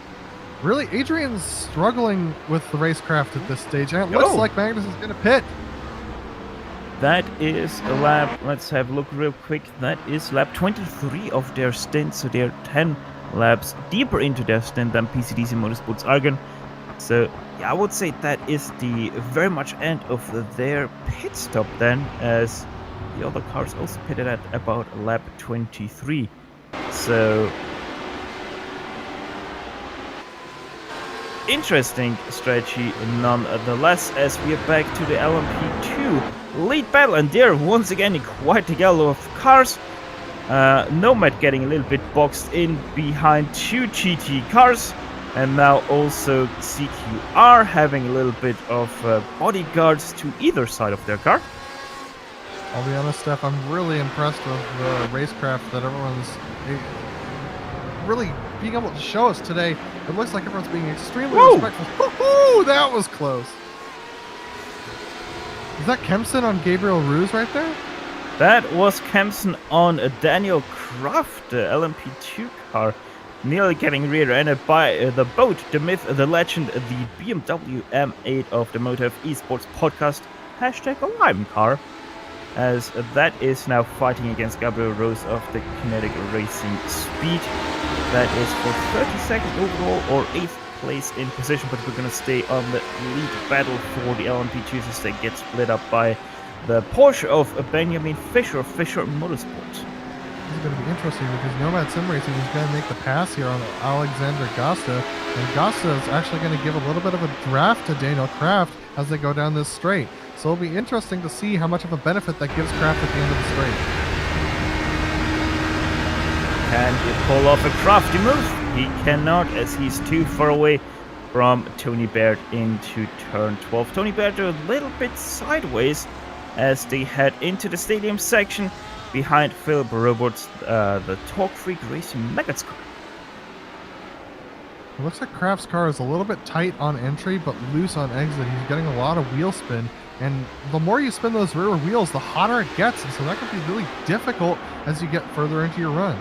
really, Adrian's struggling with the racecraft at this stage. And it looks like Magnus is going to pit. That is a lap, let's have a look real quick. That is lap 23 of their stint. So they're 10 laps deeper into their stint than PCDC Motorsports Argon. So yeah, I would say that is the very much end of their pit stop then, as the other cars also pitted at about lap 23. So interesting strategy nonetheless, as we are back to the LMP2 lead battle, and there once again quite a gallop of cars. Nomad getting a little bit boxed in behind 2 GT cars, and now also CQR having a little bit of bodyguards to either side of their car. I'll be honest, Steph, I'm really impressed with the racecraft that everyone's really being able to show us today. It looks like everyone's being extremely respectful. Woo-hoo! That was close. Is that Kempson on Gabriel Ruse right there? That was Kempson on Daniel Kraft, the LMP2 car, nearly getting rear-ended by the boat, the myth, the legend, the BMW M8 of the Motiv Esports podcast, #Lime car, as that is now fighting against Gabriel Rose of the Kinetic Racing Speed. That is for 32nd overall or 8th place in position, but we're going to stay on the lead battle for the LMP2s as they get split up by the Porsche of Benjamin Fischer, Fischer Motorsport. This is going to be interesting because Nomad Sim Racing is going to make the pass here on Alexander Gasta, and Gasta is actually going to give a little bit of a draft to Daniel Kraft as they go down this straight. So it'll be interesting to see how much of a benefit that gives Kraft at the end of the straight. Can he pull off a crafty move? He cannot, as he's too far away from Tony Baird into turn 12. Tony Baird a little bit sideways as they head into the stadium section behind Philip Roberts, the Talk Freak Racing Mega's car. It looks like Kraft's car is a little bit tight on entry, but loose on exit. He's getting a lot of wheel spin, and the more you spin those rear wheels, the hotter it gets, and so that could be really difficult as you get further into your run.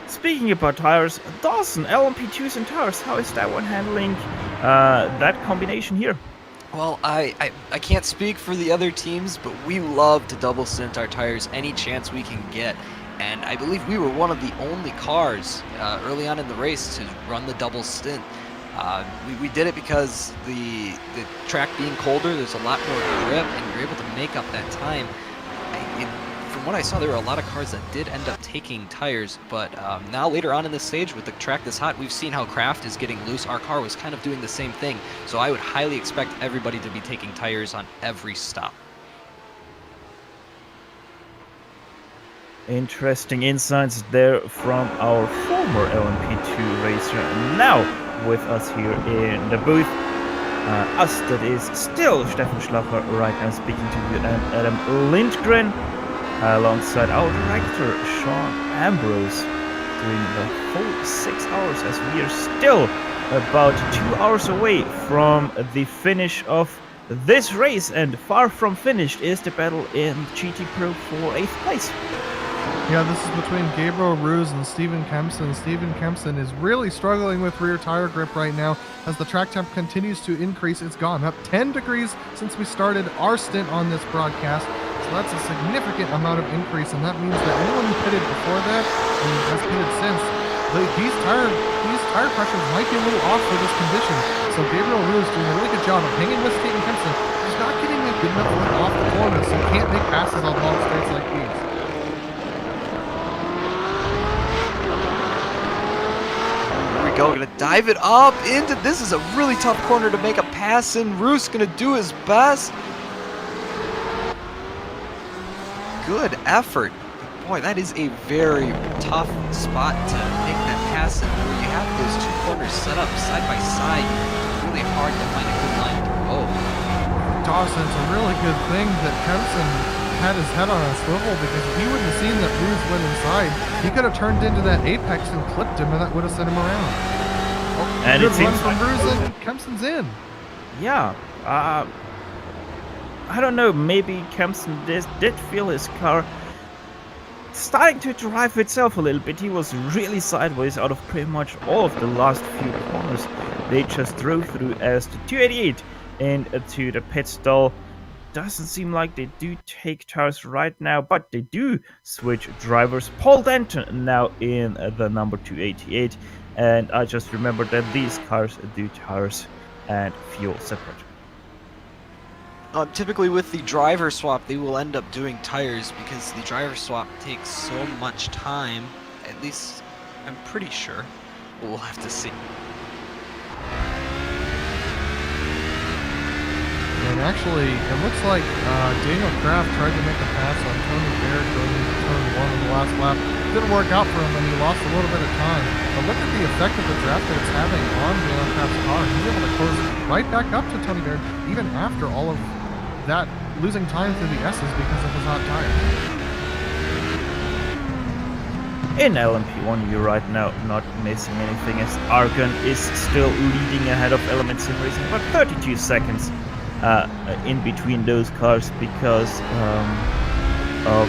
Speaking about tires, Dawson, LMP2s and tires, how is that one handling that combination here? Well, I can't speak for the other teams, but we love to double stint our tires any chance we can get. And I believe we were one of the only cars early on in the race to run the double stint. We did it because the track being colder, there's a lot more grip, and you're able to make up that time. From what I saw, there were a lot of cars that did end up taking tires, but now later on in this stage with the track this hot, we've seen how Kraft is getting loose. Our car was kind of doing the same thing, so I would highly expect everybody to be taking tires on every stop. Interesting insights there from our former LMP2 racer, now with us here in the booth. Us, that is still Stefan Schlaffer right now speaking to you, and Adam Lindgren alongside our director Sean Ambrose doing the whole 6 hours, as we are still about 2 hours away from the finish of this race, and far from finished is the battle in GT Pro for 8th place. Yeah, this is between Gabriel Ruse and Steven Kempson. Steven Kempson is really struggling with rear tire grip right now as the track temp continues to increase. It's gone up 10 degrees since we started our stint on this broadcast. So that's a significant amount of increase, and that means that anyone who pitted before that and has pitted since, these tire pressures might be a little off for this condition. So Gabriel Ruse doing a really good job of hanging with Steven Kempson. He's not getting a good enough lift off the corner, so he can't make passes on long straights like these. Gonna dive it up into this. Is a really tough corner to make a pass in. Roos gonna do his best. Good effort. Boy, that is a very tough spot to make that pass in, where you have those two corners set up side by side. It's really hard to find a good line to go. Dawson, it's a really good thing that Kempson had his head on a swivel, because if he wouldn't have seen that Ruse went inside, he could have turned into that apex and clipped him, and that would have sent him around. Oh, And good it seems run from Ruse, and Kempson's in. Yeah, I don't know, maybe Kempson did feel his car starting to drive itself a little bit. He was really sideways out of pretty much all of the last few corners they just drove through, as the 288 into the pit stall. Doesn't seem like they do take tires right now, but they do switch drivers. Paul Denton now in the number 288, and I just remembered that these cars do tires and fuel separate. Typically with the driver swap, they will end up doing tires, because the driver swap takes so much time. At least I'm pretty sure. We'll have to see. And actually, it looks like Daniel Kraft tried to make a pass on Tony Baird going into turn 1 of the last lap. Didn't work out for him, and he lost a little bit of time. But look at the effect of the draft that it's having on Daniel Kraft's car. He's able to close right back up to Tony Baird, even after all of that losing time through the S's because of his hot tire. In LMP1, you're right now not missing anything as Argon is still leading ahead of Element Sim Racing, about 32 seconds in between those cars because of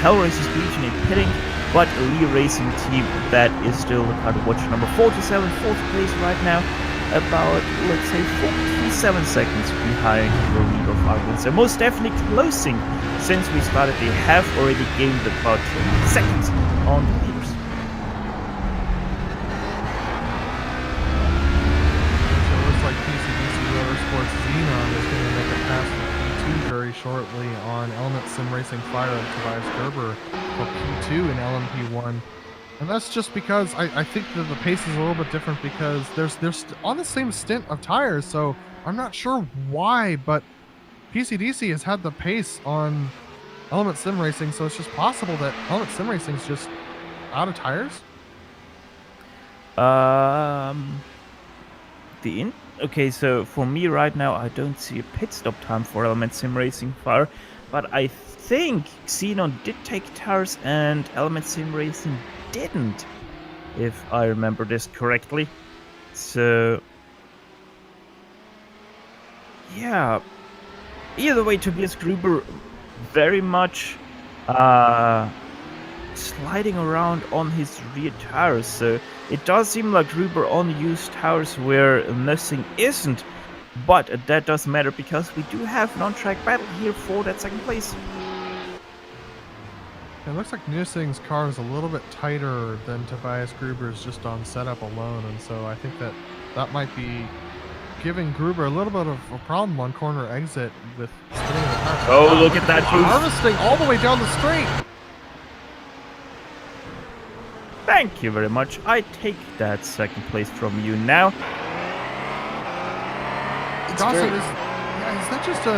Hellraiser's region in pitting, but Lee Racing Team, that is still the car to watch, number 47, fourth place right now, about, let's say, 47 seconds behind the lead of Argon. So most definitely closing. Since we started, they have already gained about 20 seconds on the leaders. So it looks like PCDC Motorsports Xenon is going to make a pass for P2 very shortly on Element Sim Racing Fire and Tobias Gerber for P2 in LMP1. And that's just because I think that the pace is a little bit different because they're on the same stint of tires, so I'm not sure why, but PCDC has had the pace on Element Sim Racing, so it's just possible that Element Sim Racing is just out of tires. Okay, so for me right now, I don't see a pit stop time for Element Sim Racing Fire, but I think Xenon did take tires and Element Sim Racing didn't, if I remember this correctly. So yeah, either way, Tobias Gruber very much sliding around on his rear tires, so it does seem like Gruber only used tires where nothing isn't, but that doesn't matter because we do have an on-track battle here for that second place. It looks like Nusing's car is a little bit tighter than Tobias Gruber's just on setup alone, and so I think that might be giving Gruber a little bit of a problem on corner exit with spinning the tire. Oh, look at that boost. Harvesting all the way down the straight. Thank you very much. I take that second place from you now. Dawson, is that just a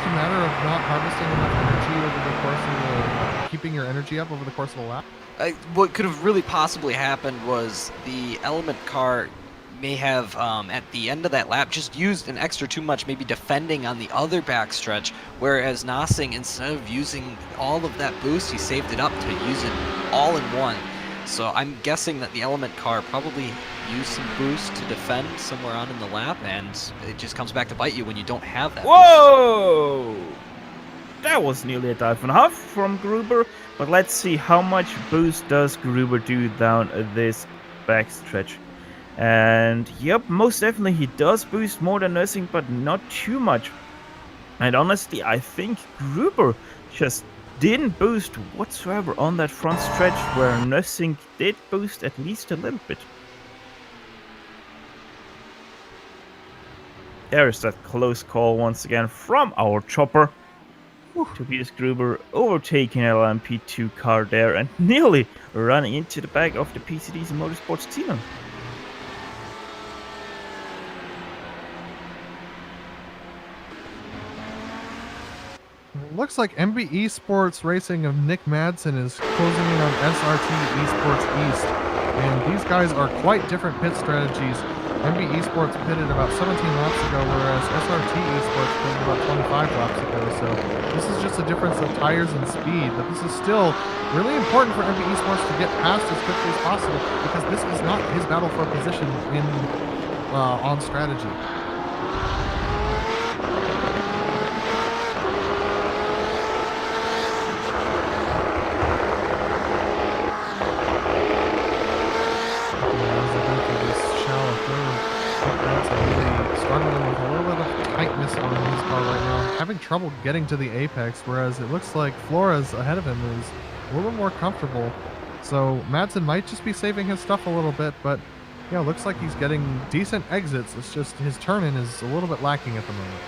matter of not harvesting enough energy over the course of the keeping your energy up over the course of the lap? What could have really possibly happened was the Element car may have, at the end of that lap, just used an extra too much, maybe defending on the other backstretch, whereas Nossing, instead of using all of that boost, he saved it up to use it all in one. So I'm guessing that the Element car probably used some boost to defend somewhere on in the lap, and it just comes back to bite you when you don't have that Whoa! Boost. That was nearly a dive and a half from Gruber, but let's see how much boost does Gruber do down this backstretch. And yep, most definitely he does boost more than Nursing, but not too much. And honestly, I think Gruber just didn't boost whatsoever on that front stretch, where Nursing did boost at least a little bit. There's that close call once again from our chopper. Tobias Gruber overtaking LMP2 car there and nearly running into the back of the PCDC Motorsports Xenon. Looks like MB Esports Racing of Nick Madsen is closing in on SRT Esports East, and these guys are quite different pit strategies. MB Esports pitted about 17 laps ago, whereas SRT Esports pitted about 25 laps ago, so this is just a difference of tires and speed, but this is still really important for MB Esports to get past as quickly as possible, because this is not his battle for position in on strategy. Struggling with a little bit of tightness on his car right now, having trouble getting to the apex, whereas it looks like Flores ahead of him is a little more comfortable. So Madsen might just be saving his stuff a little bit, but yeah, looks like he's getting decent exits. It's just his turn-in is a little bit lacking at the moment.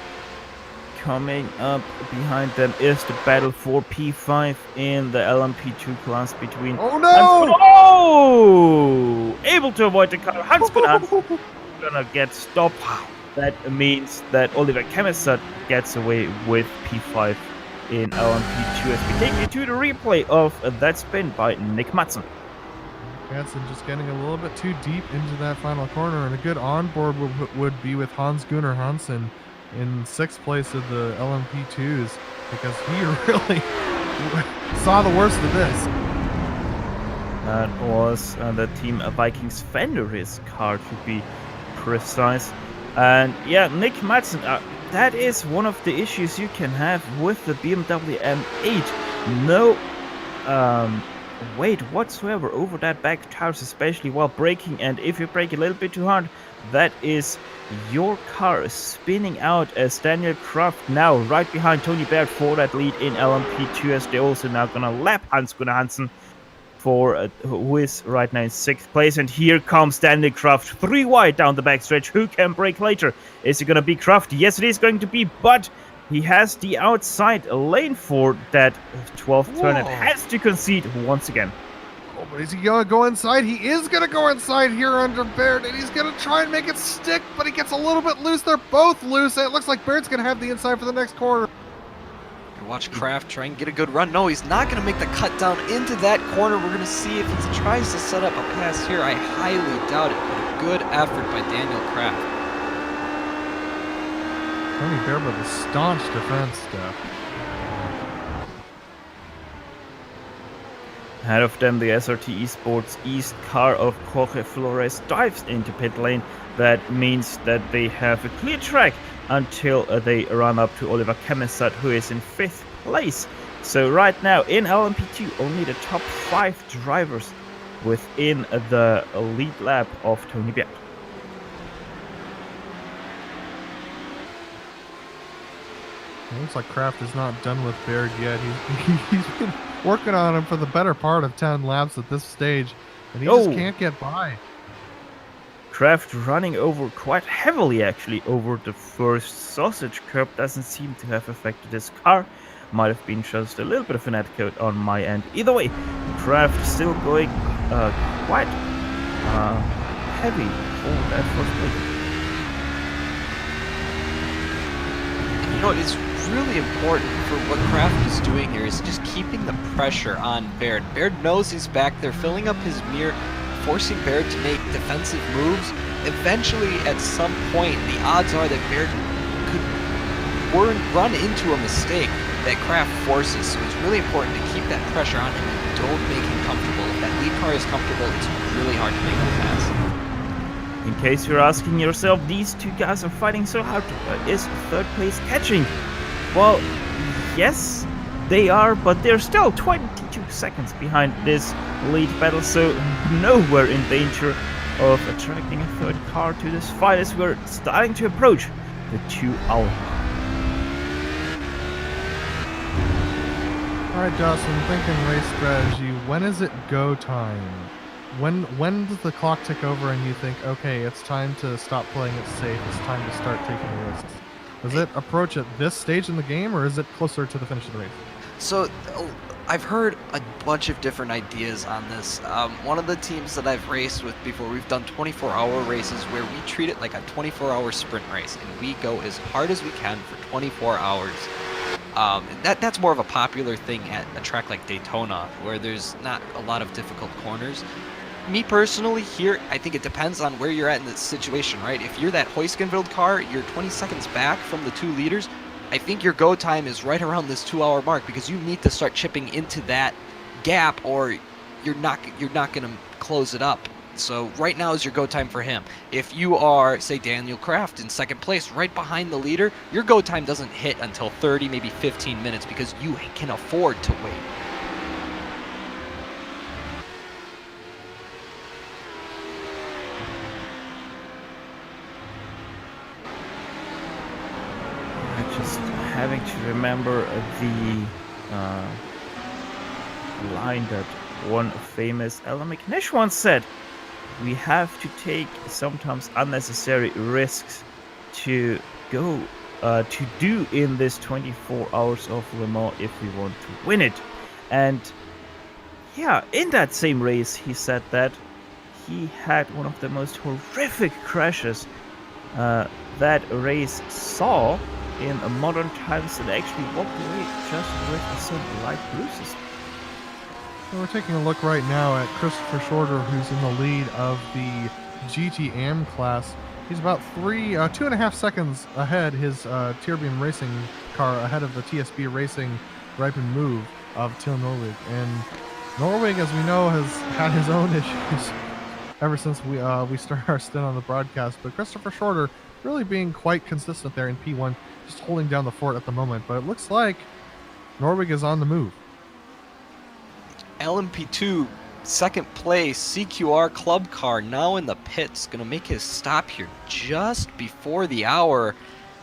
Coming up behind them is the battle for P5 in the LMP2 class between... Oh no! Oh! Able to avoid the car. Hans gonna get stopped. That means that Oliver Kemesat gets away with P5 in LMP2 as we take you to the replay of that spin by Nick Madsen. Madsen just getting a little bit too deep into that final corner, and a good onboard would be with Hans Gunnar Hansen in 6th place of the LMP2s, because he really saw the worst of this. That was the Team Vikings Fender, his car to be precise. And yeah, Nick Madsen, that is one of the issues you can have with the BMW M8. No weight whatsoever over that back tires, especially while braking, and if you brake a little bit too hard, that is your car spinning out as Daniel Kraft now right behind Tony Baird for that lead in LMP2, as they're also now gonna lap Hans Gunnar Hansen for who is right now in 6th place. And here comes Daniel Kraft, 3 wide down the backstretch. Who can brake later? Is it gonna be Kraft? Yes, it is going to be, but he has the outside lane for that 12th turn and has to concede once again. Oh, but is he gonna go inside? He is gonna go inside here under Baird, and he's gonna try and make it stick, but he gets a little bit loose. They're both loose, and it looks like Baird's gonna have the inside for the next corner. Watch Kraft try and get a good run. No, he's not going to make the cut down into that corner. We're going to see if he tries to set up a pass here. I highly doubt it, but a good effort by Daniel Kraft. Tony Baird with a staunch defense, Steph. Ahead of them, the SRT Esports East car of Jorge Flores dives into pit lane. That means that they have a clear track until they run up to Oliver Kemesat, who is in 5th place. So right now in LMP2, only the top 5 drivers within the lead lap of Tony Baird. It looks like Kraft is not done with Baird yet. He's been working on him for the better part of 10 laps at this stage, and he just can't get by. Kraft running over quite heavily actually over the first sausage curb. Doesn't seem to have affected his car. Might have been just a little bit of an netcode on my end. Either way, Kraft still going quite heavy for that first place. You know, it's really important for what Kraft is doing here is just keeping the pressure on Baird. Baird knows he's back there, filling up his mirror, forcing Baird to make defensive moves. Eventually, at some point, the odds are that Baird could run into a mistake that Kraft forces. So it's really important to keep that pressure on him and don't make him comfortable. If that lead car is comfortable, it's really hard to make that pass. In case you're asking yourself, these two guys are fighting so hard. Is 3rd place catching? Well, yes, they are, but they're still 22 seconds behind this lead battle, so nowhere in danger of attracting a 3rd car to this fight as we're starting to approach the 2-hour mark. All right, Dawson, thinking race strategy. When is it go time? When does the clock tick over and you think, okay, it's time to stop playing it safe, it's time to start taking risks? Does it approach at this stage in the game, or is it closer to the finish of the race? So I've heard a bunch of different ideas on this. One of the teams that I've raced with before, we've done 24-hour races where we treat it like a 24-hour sprint race, and we go as hard as we can for 24 hours. That's more of a popular thing at a track like Daytona, where there's not a lot of difficult corners. Me personally, here, I think it depends on where you're at in the situation, right? If you're that Heuskenveld car, you're 20 seconds back from the 2 leaders, I think your go time is right around this 2-hour mark, because you need to start chipping into that gap, or you're not going to close it up. So right now is your go time for him. If you are, say, Daniel Kraft in 2nd place, right behind the leader, your go time doesn't hit until 30, maybe 15 minutes, because you can afford to wait. Just having to remember the line that one famous Alan McNish once said: we have to take sometimes unnecessary risks to go to do in this 24 hours of Le Mans if we want to win it. And yeah, in that same race he said that he had one of the most horrific crashes that race saw in modern times and actually walked away just with some light bruises. So we're taking a look right now at Christopher Shorter, who's in the lead of the GT Am class. He's about 2.5 seconds ahead, his Terbium Racing car ahead of the TSB Racing Ripen Move of Til Norwig. And Norwig, as we know, has had his own issues ever since we started our stint on the broadcast. But Christopher Shorter really being quite consistent there in P1, just holding down the fort at the moment. But it looks like Norwig is on the move. LMP2, second place, CQR club car now in the pits, going to make his stop here just before the hour.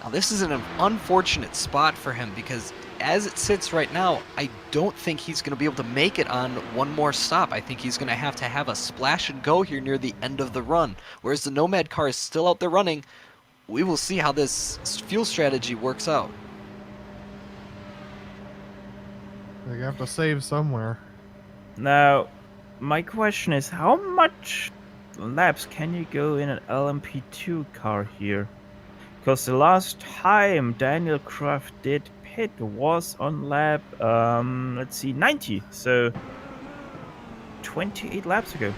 Now this is an unfortunate spot for him because as it sits right now, I don't think he's going to be able to make it on one more stop. I think he's going to have a splash and go here near the end of the run. Whereas the Nomad car is still out there running. We will see how this fuel strategy works out. They have to save somewhere. Now, my question is, how much laps can you go in an LMP2 car here? Because the last time Daniel Kraft did pit was on lap, let's see, 90. So, 28 laps ago.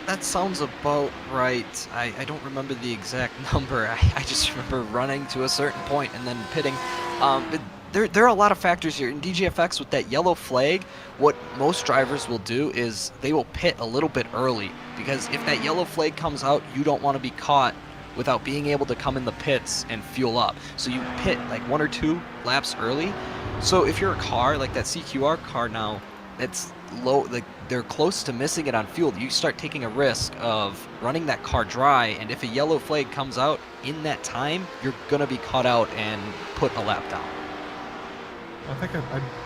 That sounds about right. I don't remember the exact number. I just remember running to a certain point and then pitting. But there are a lot of factors here. In DGFX with that yellow flag, what most drivers will do is they will pit a little bit early. Because if that yellow flag comes out, you don't want to be caught without being able to come in the pits and fuel up. So you pit like 1 or 2 laps early. So if you're a car, like that CQR car now, that's low, like they're close to missing it on fuel, you start taking a risk of running that car dry, and if a yellow flag comes out in that time, you're gonna be caught out and put a lap down. I think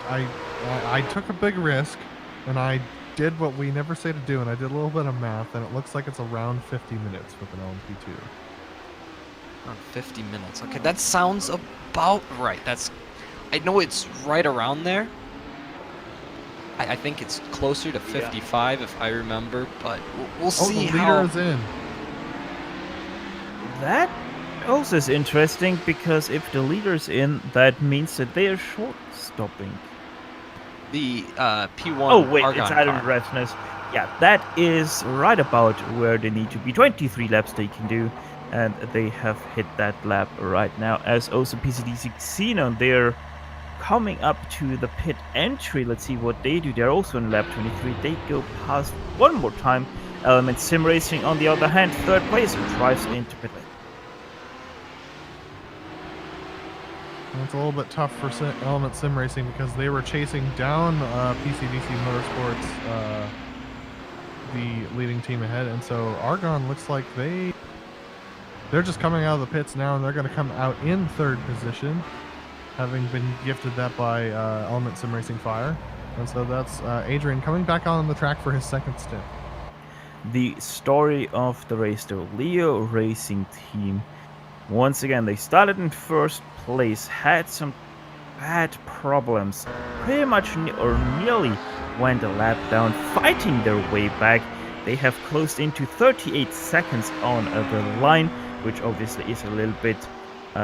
I took a big risk, and I did what we never say to do, and I did a little bit of math, and it looks like it's around 50 minutes with an LMP2. Around 50 minutes. Okay, that sounds about right. I know it's right around there. I think it's closer to 55 if I remember, but we'll see how. The leader is in. That also is interesting because if the leader's in, that means that they are short stopping. The P1 Oh wait, Argon it's Iron car. Rasmus. Yeah, that is right about where they need to be. 23 laps they can do, and they have hit that lap right now. As also PCD Xenon, they're coming up to the pit entry. Let's see what they do. They're also in lap 23. They go past one more time. Element Sim Racing, on the other hand, third place, drives into pit lane. And it's a little bit tough for Element Sim Racing because they were chasing down PCDC Motorsports, the leading team ahead, and so Argon looks like they're just coming out of the pits now, and they're going to come out in third position, having been gifted that by Element Sim Racing Fire. And so that's Adrian coming back on the track for his second stint. The story of the race, the Leo Racing team. Once again, they started in first place, had some bad problems, pretty much or nearly went a lap down, fighting their way back. They have closed into 38 seconds on the line, which obviously is a little bit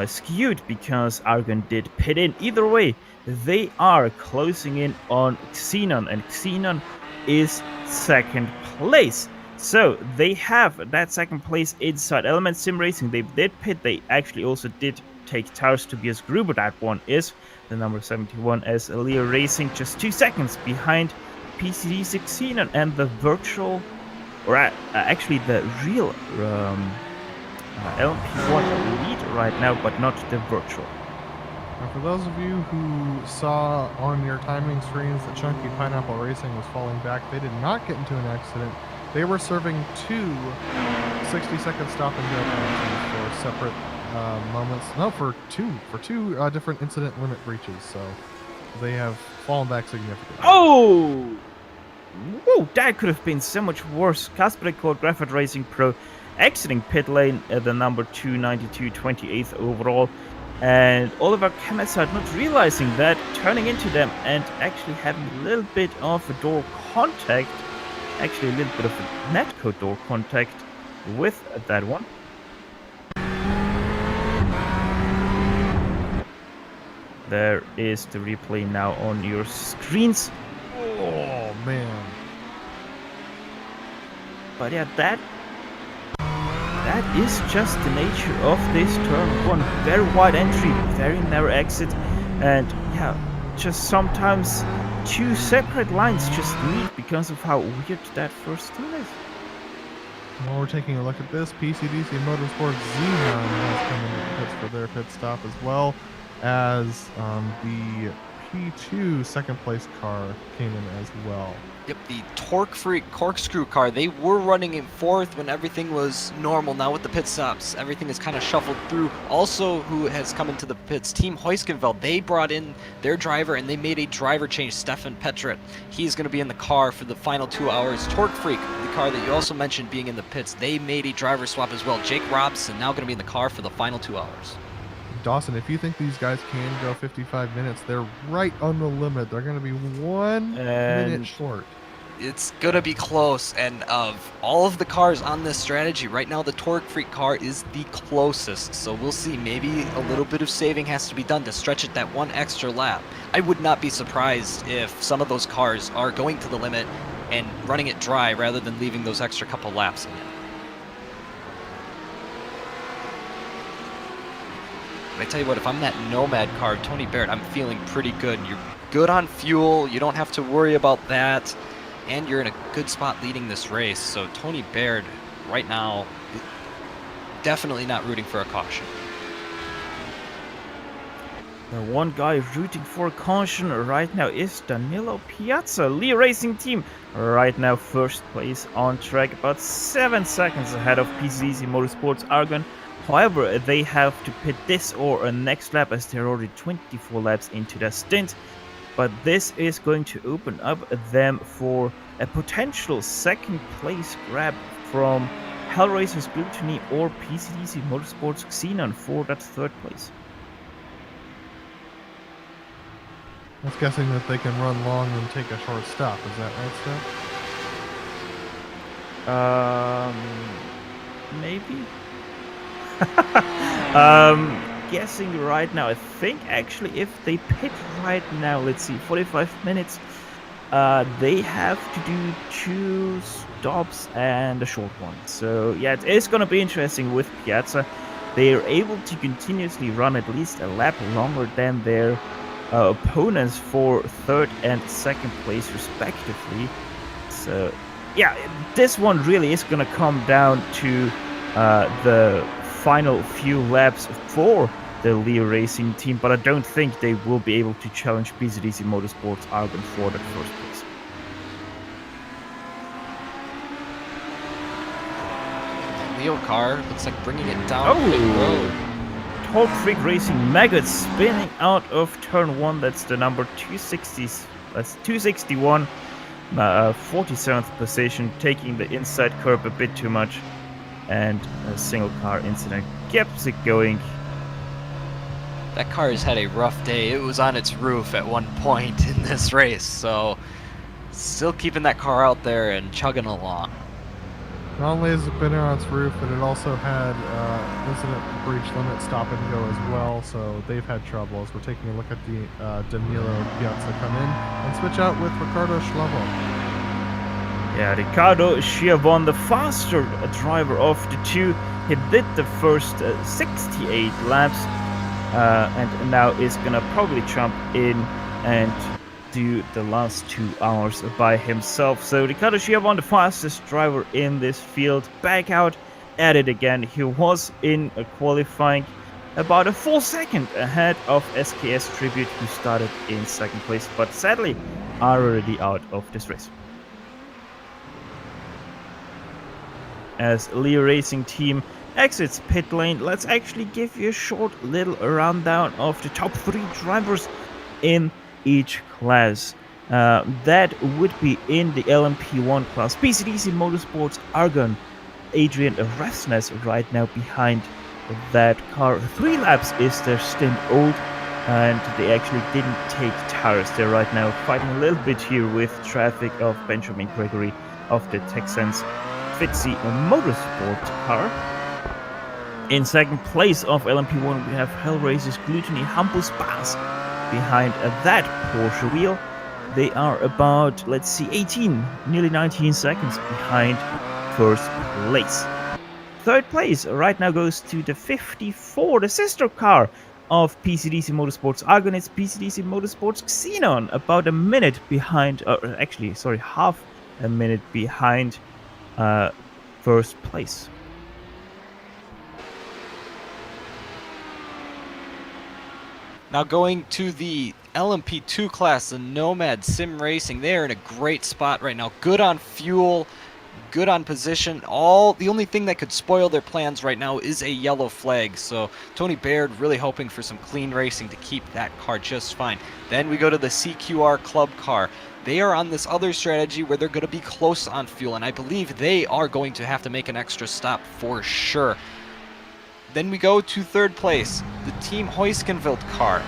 skewed because Argon did pit in. Either way, they are closing in on Xenon, and Xenon is second place. So they have that second place inside Element Sim Racing. They did pit. They actually also did take Taurus Tobias Gruber. That one is the number 71 as Leo Racing, just 2 seconds behind PCD6 Xenon and the virtual, or actually the real LMP1 lead right now, but not the virtual. Now, for those of you who saw on your timing screens that Chunky Pineapple Racing was falling back, they did not get into an accident. They were serving 2 60-second stop and go penalties for separate moments. No, for two different incident limit breaches. So they have fallen back significantly. Oh! Whoa, that could have been so much worse. Casper Record Graphite Racing Pro exiting pit lane at the number 292, 28th overall. And Oliver Camisard not realizing that, turning into them and actually having a little bit of a door contact, actually a little bit of a netcode door contact with that one. There is the replay now on your screens. Oh, man. But yeah, that is just the nature of this turn 1. Very wide entry, very narrow exit, and yeah, just sometimes two separate lines just meet because of how weird that first turn is. While we're taking a look at this, PCDC Motorsports Xenon has come into the pits for their pit stop, as well as the P2 second place car came in as well. Yep, the Torque Freak Corkscrew car, they were running in fourth when everything was normal. Now with the pit stops, everything is kind of shuffled through. Also, who has come into the pits, Team Heuskenfeld, they brought in their driver and they made a driver change, Stefan Petrit. He's going to be in the car for the final 2 hours. Torque Freak, the car that you also mentioned being in the pits, they made a driver swap as well. Jake Robson now going to be in the car for the final 2 hours. Dawson, if you think these guys can go 55 minutes, they're right on the limit. They're going to be 1 minute short. It's going to be close, and of all of the cars on this strategy, right now the Torque Freak car is the closest, so we'll see. Maybe a little bit of saving has to be done to stretch it that 1 extra lap. I would not be surprised if some of those cars are going to the limit and running it dry rather than leaving those extra couple laps in it. I tell you what, if I'm that Nomad car, Tony Barrett, I'm feeling pretty good. You're good on fuel, you don't have to worry about that, and you're in a good spot leading this race. So Tony Baird, right now, definitely not rooting for a caution. The one guy rooting for a caution right now is Danilo Piazza, Lee Racing Team. Right now, first place on track, about 7 seconds ahead of PCDC Motorsports Argon. However, they have to pit this or a next lap as they're already 24 laps into their stint. But this is going to open up them for a potential second place grab from Hellraiser's Gluttony or PCDC Motorsports Xenon for that third place. That's guessing that they can run long and take a short stop. Is that right, Steph? Maybe. Guessing right now, I think actually if they pit right now, let's see, 45 minutes, they have to do 2 stops and a short one. So yeah, it is going to be interesting with Piazza. They are able to continuously run at least a lap longer than their opponents for third and second place respectively. So yeah, this one really is going to come down to the final few laps for the Leo Racing Team, but I don't think they will be able to challenge PCDC Motorsports Argon for that first place. Leo car looks like bringing it down the road. Torque Freak Racing Maggot spinning out of turn 1. That's the number 260s. That's 261. 47th position, taking the inside curb a bit too much. And a single car incident keeps it going. That car has had a rough day. It was on its roof at one point in this race, so still keeping that car out there and chugging along. Not only has it been on its roof, but it also had incident breach limit stop and go as well, so they've had trouble. As we're taking a look at the Danilo Piazza come in and switch out with Ricardo Schlabo. Yeah, Ricardo Schiavon, the faster driver of the two. He did the first 68 laps and now is gonna probably jump in and do the last 2 hours by himself. So Ricardo Schiavon, the fastest driver in this field, back out at it again. He was in a qualifying about a full second ahead of SKS Tribute, who started in second place, but sadly are already out of this race. As Leo Racing Team exits pit lane, let's actually give you a short little rundown of the top 3 drivers in each class. That would be in the LMP1 class. PCDC Motorsports Argon, Adrian Rasnes right now behind that car. 3 laps is their stint old, and they actually didn't take tires. They're right now fighting a little bit here with traffic of Benjamin Gregory of the Texans Fitzy Motorsport car. In second place of LMP1, we have Hellraiser's Gluttony Hampus Bass behind that Porsche wheel. They are about, let's see, 18, nearly 19 seconds behind first place. Third place right now goes to the 54, the sister car of PCDC Motorsports Argon. It's PCDC Motorsports Xenon, about a minute behind, actually, sorry, half a minute behind first place. Now going to the LMP2 class, the Nomad Sim Racing, they're in a great spot right now. Good on fuel, good on position. The only thing that could spoil their plans right now is a yellow flag. So Tony Baird really hoping for some clean racing to keep that car just fine. Then we go to the CQR Club car. They are on this other strategy where they're going to be close on fuel, and I believe they are going to have to make an extra stop for sure. Then we go to third place, the Team Heuskenveld car.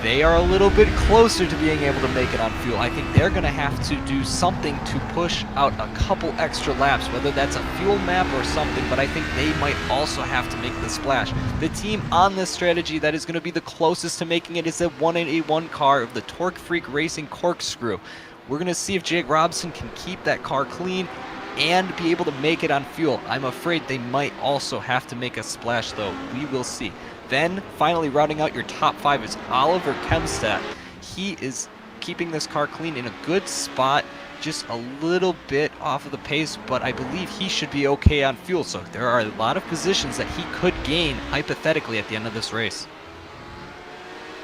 They are a little bit closer to being able to make it on fuel. I think they're going to have to do something to push out a couple extra laps, whether that's a fuel map or something, but I think they might also have to make the splash. The team on this strategy that is going to be the closest to making it is the 181 car of the Torque Freak Racing Corkscrew. We're going to see if Jake Robson can keep that car clean and be able to make it on fuel. I'm afraid they might also have to make a splash, though. We will see. Then, finally rounding out your top 5 is Oliver Kempstad. He is keeping this car clean in a good spot, just a little bit off of the pace, but I believe he should be okay on fuel. So there are a lot of positions that he could gain, hypothetically, at the end of this race.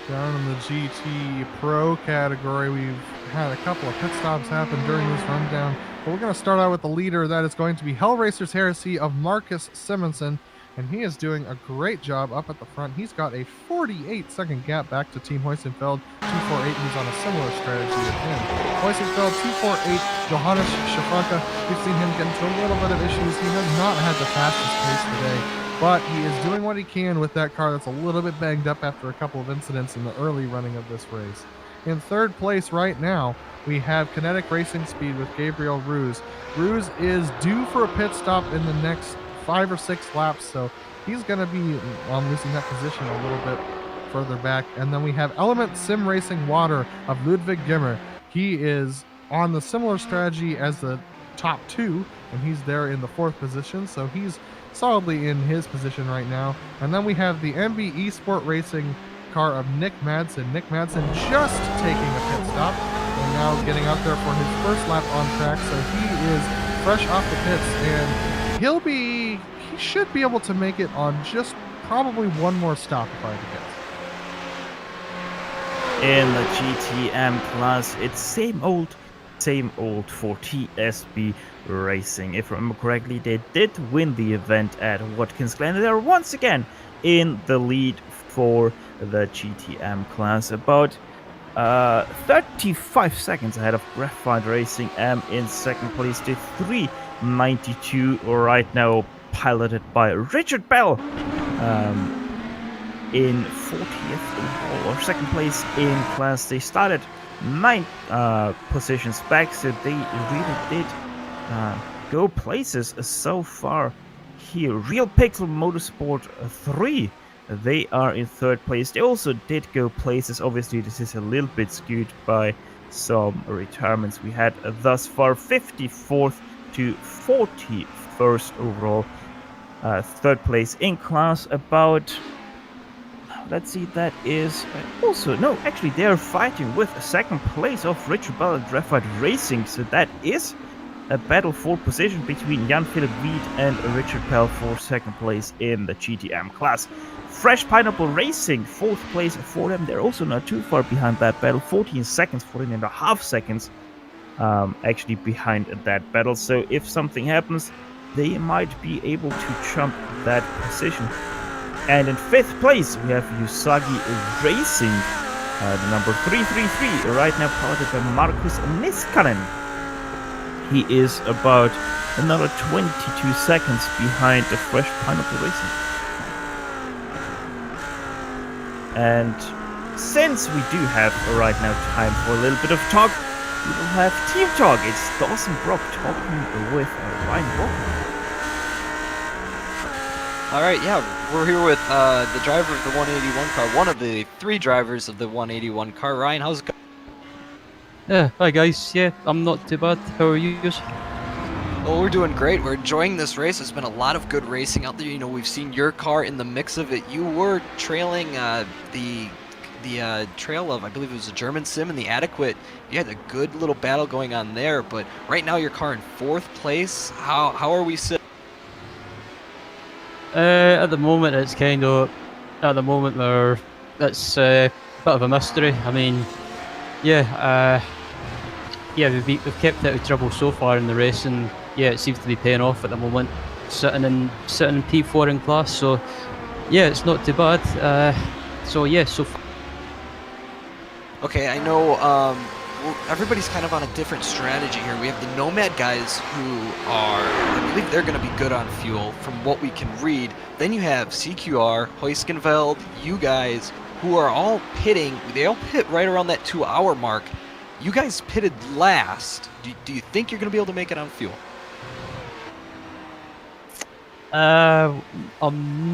Down in the GT Pro category, we've had a couple of pit stops happen during this rundown. But we're going to start out with the leader. That is going to be Hellraiser's Heresy of Marcus Simonson. And he is doing a great job up at the front. He's got a 48-second gap back to Team Heuskenfeld 248, who's on a similar strategy as him. Heuskenfeld 248, Johannes Schafranka. We've seen him get into a little bit of issues. He has not had the fastest pace today, but he is doing what he can with that car that's a little bit banged up after a couple of incidents in the early running of this race. In third place right now, we have Kinetic Racing Speed with Gabriel Ruse. Ruse is due for a pit stop in the next 5 or 6 laps, so he's going to be losing that position a little bit further back. And then we have Element Sim Racing Water of Ludwig Gimmer. He is on the similar strategy as the top 2, and he's there in the 4th position, so he's solidly in his position right now. And then we have the MB Esport Racing car of Nick Madsen. Nick Madsen just taking a pit stop and now getting out there for his first lap on track, so he is fresh off the pits, and he should be able to make it on just probably one more stop if I had to guess. In the GTM class, it's same old for TSB Racing. If I remember correctly, they did win the event at Watkins Glen. They are once again in the lead for the GTM class, about 35 seconds ahead of Graphite Racing M in second place to 392 right now, piloted by Richard Bell in 40th or second place in class. They started 9 positions back, so they really did go places so far here. Real Pixel Motorsport 3, they are in third place. They also did go places. Obviously, this is a little bit skewed by some retirements we had thus far. 54th to 41st overall. Third place in class, about, let's see, that is also, no, actually they are fighting with a second place of Richard Bell and Graphite Racing, so that is a battle for position between Jan-Philipp Wied and Richard Bell for second place in the GTM class. Fresh Pineapple Racing, 4th place for them. They're also not too far behind that battle, 14 seconds, 14.5 seconds actually behind that battle. So if something happens, they might be able to jump that position. And in 5th place, we have Usagi Racing, the number 333, right now piloted by Markus Niskanen. He is about another 22 seconds behind the Fresh Pineapple Racing. And since we do have right now time for a little bit of talk, we will have team talk. It's Dawson Brock talking with Ryan Walker. All right, yeah, we're here with the driver of the 181 car, one of the 3 drivers of the 181 car. Ryan, how's it going? Yeah, hi guys. Yeah, I'm not too bad. How are you? Oh, we're doing great. We're enjoying this race. There's been a lot of good racing out there. You know, we've seen your car in the mix of it. You were trailing the trail of, I believe it was a German sim and the Adequate. You had a good little battle going on there, but right now your car in 4th place. How are we sitting? At the moment, it's kind of it's a bit of a mystery. I mean, yeah, we've kept out of trouble so far in the race, and yeah, it seems to be paying off at the moment. Sitting in P4 in class, so yeah, it's not too bad. So yeah, so far. Okay, I know well, everybody's kind of on a different strategy here. We have the Nomad guys who are, I believe they're going to be good on fuel from what we can read. Then you have CQR, Heuskenveld, you guys, who are all pitting. They all pit right around that 2-hour mark. You guys pitted last. Do you think you're going to be able to make it on fuel? I'm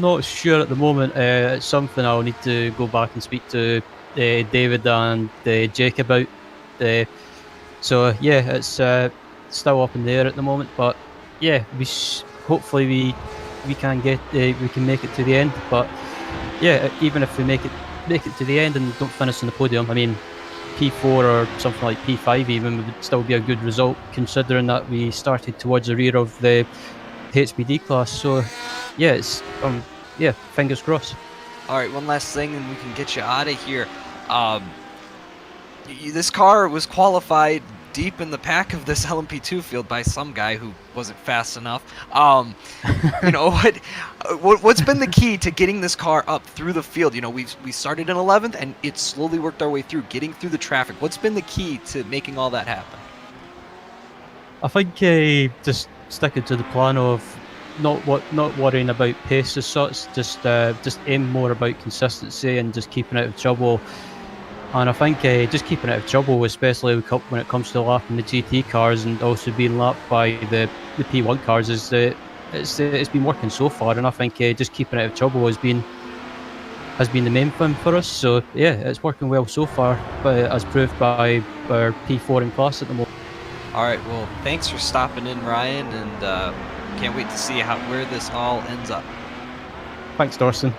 not sure at the moment. It's something I'll need to go back and speak to David and Jake about. So yeah, it's still up in the air at the moment. But yeah, hopefully we can make it to the end. But yeah, even if we make it to the end and don't finish in the podium, I mean, P4 or something like P5 even would still be a good result, considering that we started towards the rear of the HBD class. So yeah, it's fingers crossed. All right, one last thing, and we can get you out of here. This car was qualified deep in the pack of this LMP2 field by some guy who wasn't fast enough. You know what's been the key to getting this car up through the field? You know, we started in 11th, and it slowly worked our way through, getting through the traffic. What's been the key to making all that happen? I think just sticking to the plan of not worrying about pace as such, just aim more about consistency and just keeping out of trouble. And I think just keeping out of trouble, especially when it comes to lapping the GT cars and also being lapped by the P1 cars, it's been working so far. And I think just keeping out of trouble has been the main thing for us. So yeah, it's working well so far, but as proved by our P4 in class at the moment. All right, well, thanks for stopping in, Ryan, and can't wait to see where this all ends up. Thanks, Dawson.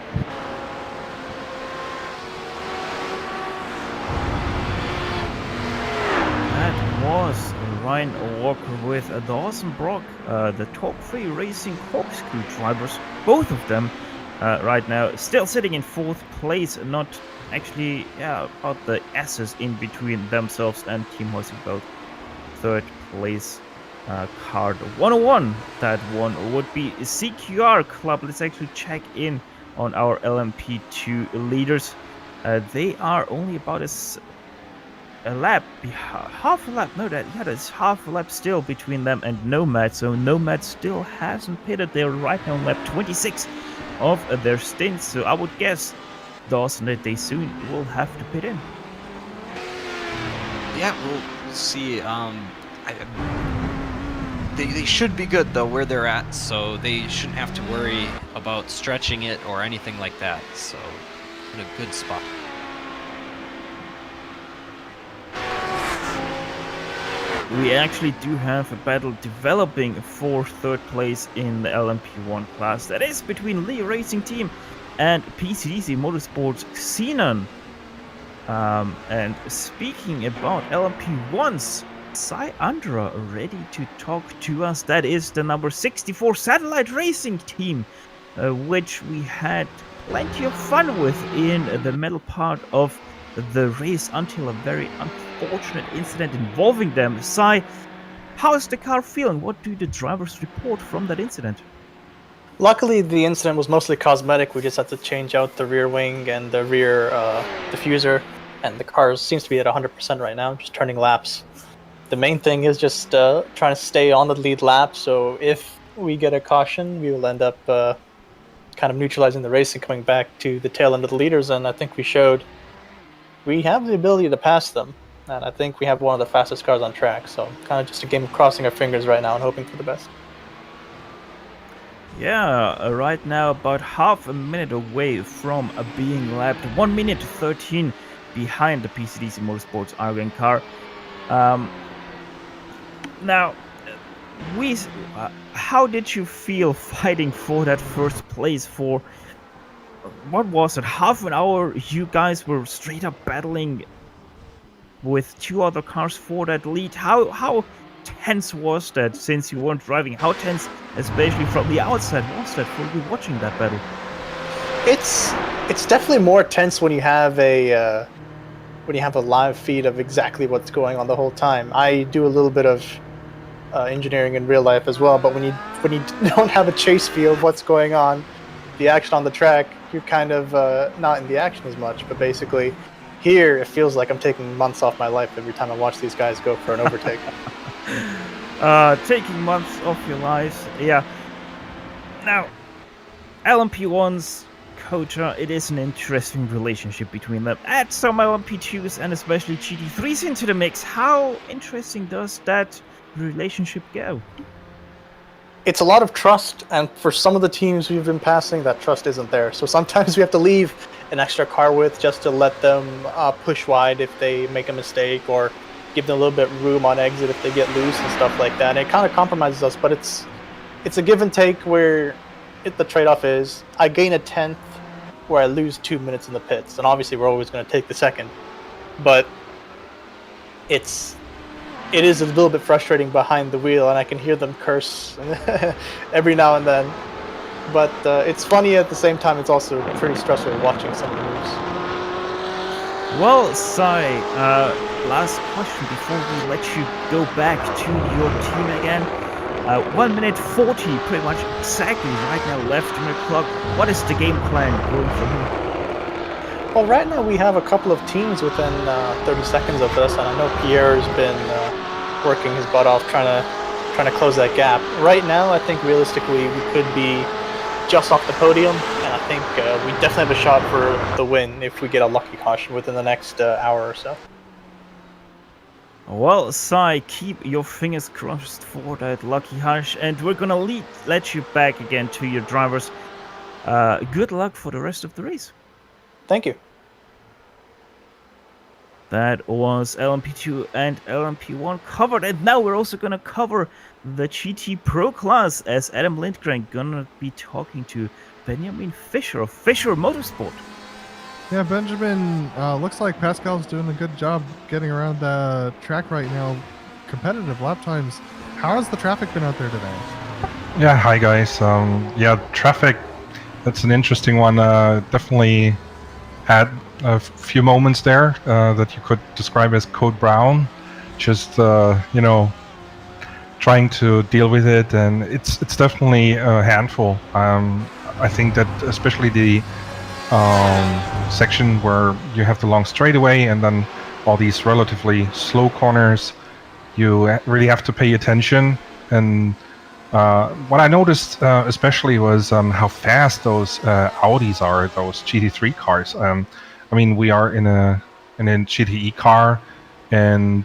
That was Ryan Walker with Dawson Brock, the top 3 racing corkscrew drivers, both of them right now still sitting in 4th place, not actually about the S's in between themselves and Team Heuskenveld. 3rd place card 101. That one would be CQR Club. Let's actually check in on our LMP2 leaders. They are only about a lap, half a lap. No, that's half a lap still between them and Nomad. So Nomad still hasn't pitted. They're right now on lap 26 of their stint. So I would guess, Dawson, that they soon will have to pit in. Yeah, we'll see. They should be good though where they're at, so they shouldn't have to worry about stretching it or anything like that. So in a good spot. We actually do have a battle developing for 3rd place in the LMP1 class. That is between Lee Racing Team and PCDC Motorsports Xenon. And speaking about LMP1s, Sai Andra ready to talk to us. That is the number 64 Satellite Racing Team, which we had plenty of fun with in the middle part of the race until a very unfortunate incident involving them. Sai, how is the car feeling? What do the drivers report from that incident? Luckily, the incident was mostly cosmetic. We just had to change out the rear wing and the rear diffuser, and the car seems to be at 100% right now, just turning laps. The main thing is just trying to stay on the lead lap, so if we get a caution, we will end up kind of neutralizing the race and coming back to the tail end of the leaders, and I think we showed we have the ability to pass them, and I think we have one of the fastest cars on track, so kind of just a game of crossing our fingers right now and hoping for the best. Yeah, right now about half a minute away from being lapped. 1 minute 13 behind the PCDC Motorsports Argon car. Now, how did you feel fighting for that first place for what was it? Half an hour? You guys were straight up battling with two other cars for that lead. How tense was that since you weren't driving? How tense, especially from the outside, was that for you watching that battle? It's definitely more tense when you have a live feed of exactly what's going on the whole time. I do a little bit of engineering in real life as well, but when you don't have a chase view of what's going on, the action on the track, you're kind of not in the action as much. But basically, here it feels like I'm taking months off my life every time I watch these guys go for an overtake. Taking months off your lives, yeah. Now, LMP1's Koja, it is an interesting relationship between them. Add some LMP2s and especially GT3s into the mix. How interesting does that relationship go? It's a lot of trust, and for some of the teams we've been passing, that trust isn't there. So sometimes we have to leave an extra car width just to let them push wide if they make a mistake, or give them a little bit room on exit if they get loose and stuff like that. And it kind of compromises us, but it's a give and take where the trade-off is I gain a 10th where I lose 2 minutes in the pits, and obviously we're always going to take the second, but it is a little bit frustrating behind the wheel, and I can hear them curse every now and then. But it's funny at the same time. It's also pretty stressful watching some of the moves. Well, Sai, last question before we let you go back to your team again. 1 minute 40, pretty much exactly right now left on the clock. What is the game plan going from here? Well, right now we have a couple of teams within 30 seconds of us, and I know Pierre's been working his butt off trying to close that gap. Right now, I think realistically we could be just off the podium, and I think we definitely have a shot for the win if we get a lucky caution within the next hour or so. Well, Sai, keep your fingers crossed for that lucky hush, and we're gonna let you back again to your drivers. Good luck for the rest of the race. Thank you. That was LMP2 and LMP1 covered, and now we're also gonna cover the GT Pro class as Adam Lindgren gonna be talking to Benjamin Fischer of Fischer Motorsport. Yeah, Benjamin, looks like Pascal's doing a good job getting around the track right now. Competitive lap times. How has the traffic been out there today? Yeah, hi guys. Yeah, traffic, that's an interesting one. Definitely had a few moments there that you could describe as code brown. Just, trying to deal with it, and it's definitely a handful. I think that especially the section where you have the long straightaway and then all these relatively slow corners, you really have to pay attention. And what I noticed especially was how fast those Audis are, those GT3 cars. I mean, we are in a GTE car, and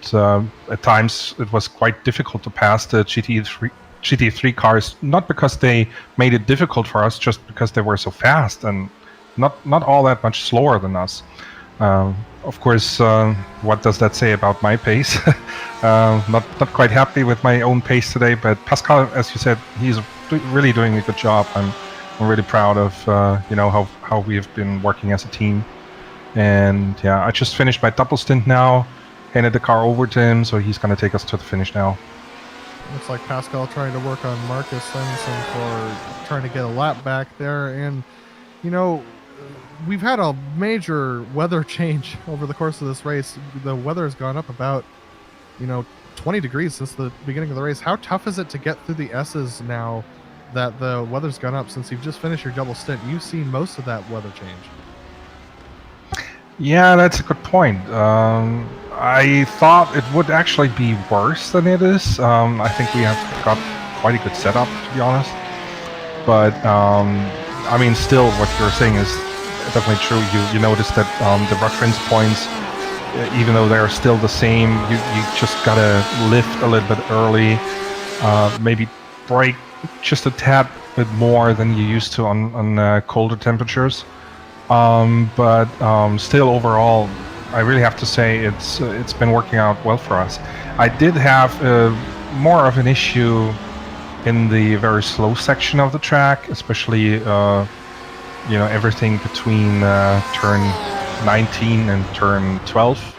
at times it was quite difficult to pass the GT3 cars, not because they made it difficult for us, just because they were so fast and not all that much slower than us. Of course, what does that say about my pace? Not quite happy with my own pace today, but Pascal, as you said, he's really doing a good job. I'm really proud of how we have been working as a team. And yeah, I just finished my double stint now, handed the car over to him, so he's going to take us to the finish now. Looks like Pascal trying to work on Marcus Svensson for trying to get a lap back there. And, we've had a major weather change over the course of this race. The weather has gone up about, 20 degrees since the beginning of the race. How tough is it to get through the S's now that the weather's gone up? Since you've just finished your double stint, you've seen most of that weather change. Yeah, that's a good point. I thought it would actually be worse than it is. I think we have got quite a good setup, to be honest. But, I mean, still, what you're saying is definitely true. You notice that the reference points, even though they're still the same, you just gotta lift a little bit early, maybe brake just a tad bit more than you used to on colder temperatures. But still, overall, I really have to say it's been working out well for us. I did have more of an issue in the very slow section of the track, especially everything between turn 19 and turn 12.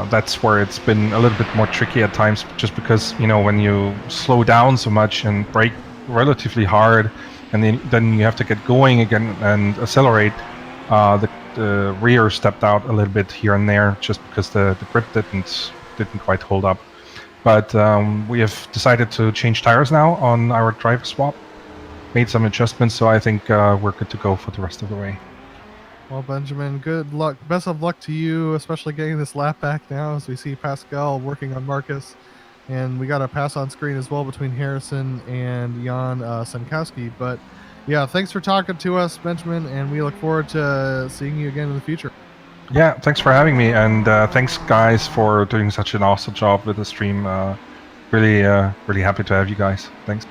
That's where it's been a little bit more tricky at times, just because when you slow down so much and brake relatively hard, and then you have to get going again and accelerate. The rear stepped out a little bit here and there, just because the grip didn't quite hold up. But we have decided to change tires now on our driver swap. Made some adjustments, so I think we're good to go for the rest of the way. Well, Benjamin, good luck. Best of luck to you, especially getting this lap back now as we see Pascal working on Marcus. And we got a pass on screen as well between Harrison and Jan Sankowski. But yeah, thanks for talking to us, Benjamin, and we look forward to seeing you again in the future. Yeah, thanks for having me, and thanks guys for doing such an awesome job with the stream. Really happy to have you guys. Thanks.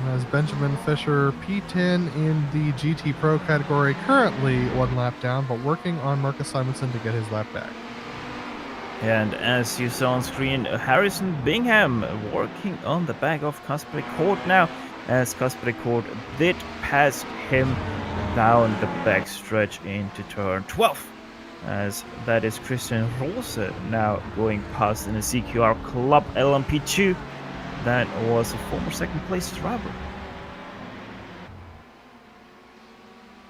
And as Benjamin Fisher, P10 in the GT Pro category, currently 1 lap down, but working on Marcus Simonson to get his lap back. And as you saw on screen, Harrison Bingham working on the back of Kasper Court now, as Kasper Court did pass him down the backstretch into turn 12. As that is Christian Rose now going past in a CQR Club LMP2. That was a former second place driver.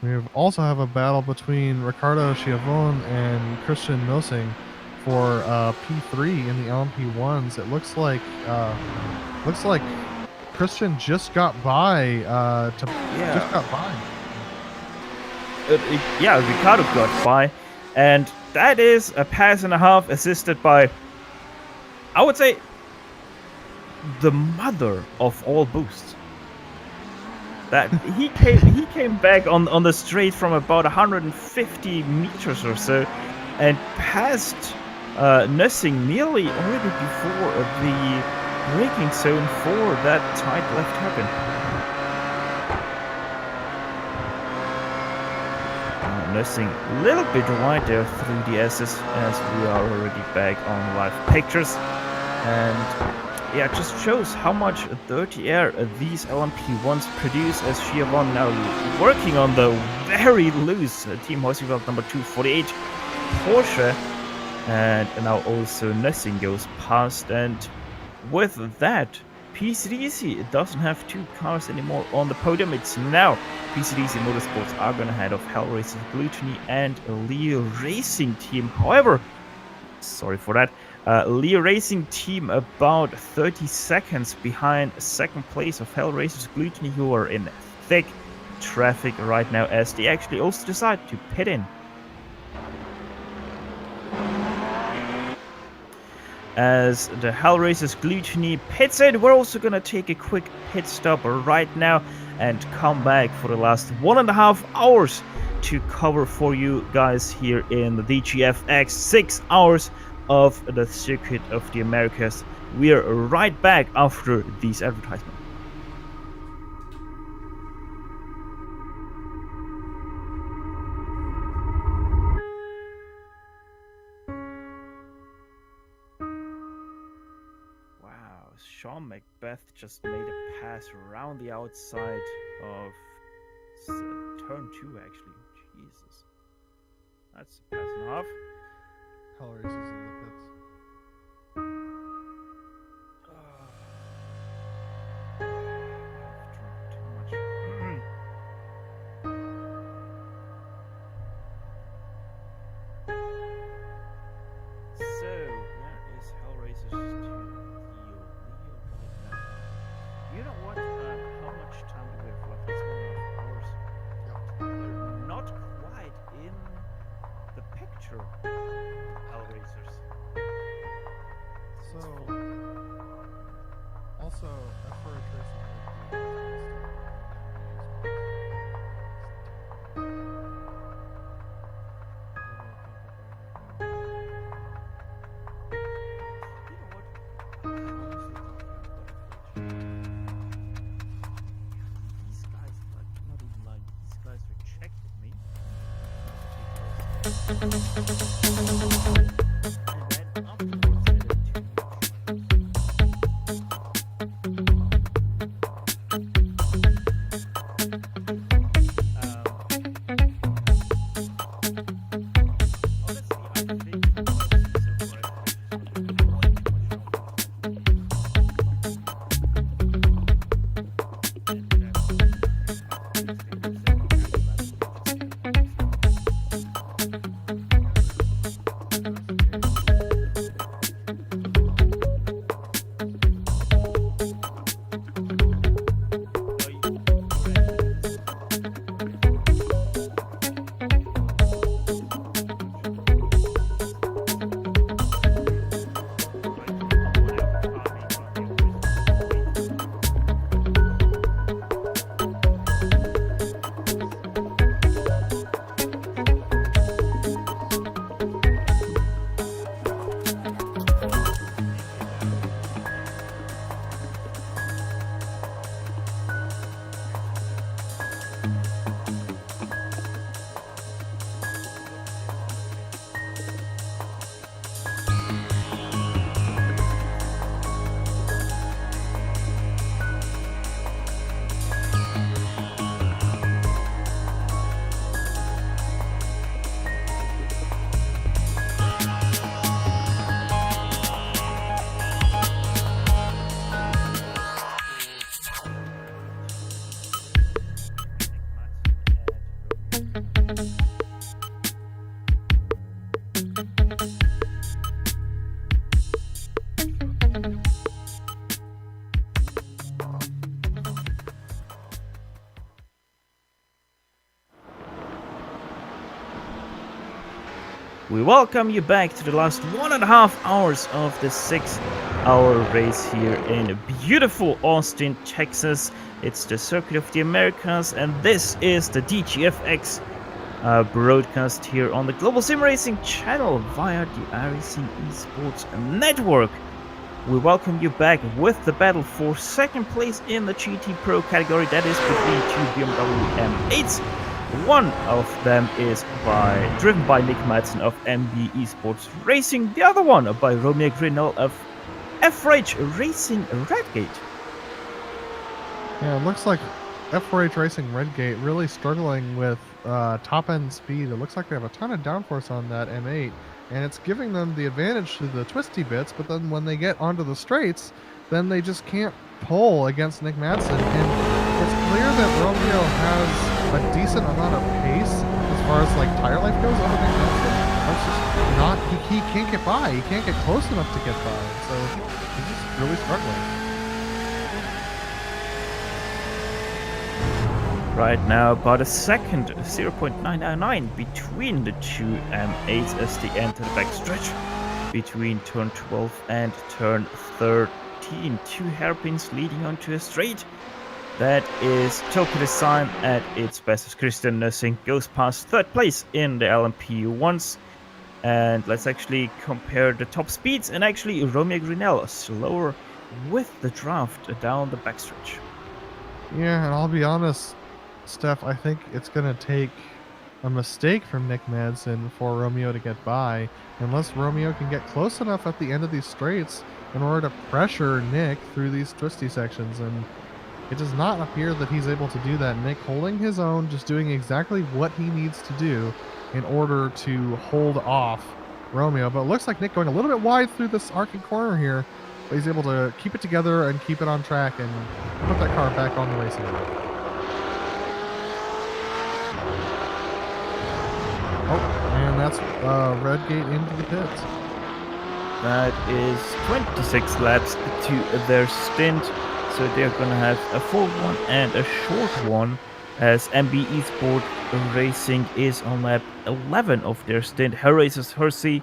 We also have a battle between Ricardo Schiavone and Christian Nosing for P3 in the LMP1s. It looks like Christian just got by. Just got by. Ricardo got by, and that is a pass and a half assisted by, I would say, the mother of all boosts. That he came back on the straight from about 150 meters or so, and passed Nussing nearly already before the braking zone for that tight left hairpin. Nussing a little bit right there through the S's, as we are already back on live pictures, and yeah, it just shows how much dirty air these LMP1s produce, as Schiavone now working on the very loose Team Horsefeld number 248 Porsche, and now also Nussing goes past, and with that, PCDC doesn't have 2 cars anymore on the podium. It's now PCDC Motorsports are gonna head off Hellraiser Gluttony and Leo Racing Team. However, sorry for that. Leo Racing Team about 30 seconds behind second place of Hellraiser's Gluttony, who are in thick traffic right now, as they actually also decide to pit in. As the Hellraiser's Gluttony pits in, we're also gonna take a quick pit stop right now and come back for the last 1.5 hours to cover for you guys here in the DGFX 6 hours of the Circuit of the Americas. We are right back after these advertisements. Wow, Sean Macbeth just made a pass around the outside of turn 2 actually. Jesus. That's a pass and a half. Hellraiser's in the pits. So, where is Hellraiser's team? Leo right now. You know what? How much time do we have left? It's 1.5 hours. They're not quite in the picture. Hellraisers. So, also, F4 Racing. You know what? I honestly don't care about the fridge. We welcome you back to the last 1.5 hours of the 6-hour race here in beautiful Austin, Texas. It's the Circuit of the Americas, and this is the DGFX broadcast here on the Global Sim Racing channel via the iRacing Esports Network. We welcome you back with the battle for second place in the GT Pro category. That is between two BMW M8s. One of them is driven by Nick Madsen of MB Esports Racing. The other one by Romeo Grinnell of F-Rage Racing Redgate. Yeah, it looks like F4H Racing Redgate really struggling with top-end speed. It looks like they have a ton of downforce on that M8, and it's giving them the advantage to the twisty bits, but then when they get onto the straights, then they just can't pull against Nick Madsen. And it's clear that Romeo has a decent amount of pace as far as like tire life goes over Nick Madsen. That's just not, he can't get by. He can't get close enough to get by. So he's just really struggling. Right now, about a second, 0.999 between the two M8s as they enter the backstretch between turn 12 and turn 13. Two hairpins leading onto a straight. That is Tokyo Design at its best as Christian Nussing goes past third place in the LMP1s. And let's actually compare the top speeds, and actually Romeo Grinnell slower with the draft down the backstretch. Yeah, and I'll be honest, Steph, I think it's going to take a mistake from Nick Madsen for Romeo to get by, unless Romeo can get close enough at the end of these straights in order to pressure Nick through these twisty sections, and it does not appear that he's able to do that. Nick holding his own, just doing exactly what he needs to do in order to hold off Romeo, but it looks like Nick going a little bit wide through this arcing corner here, but he's able to keep it together and keep it on track and put that car back on the racing road. Oh, and that's Redgate into the pits. That is 26 laps to their stint, so they're gonna have a full one and a short one, as MB Esports Racing is on lap 11 of their stint. Hellraiser's Hersey,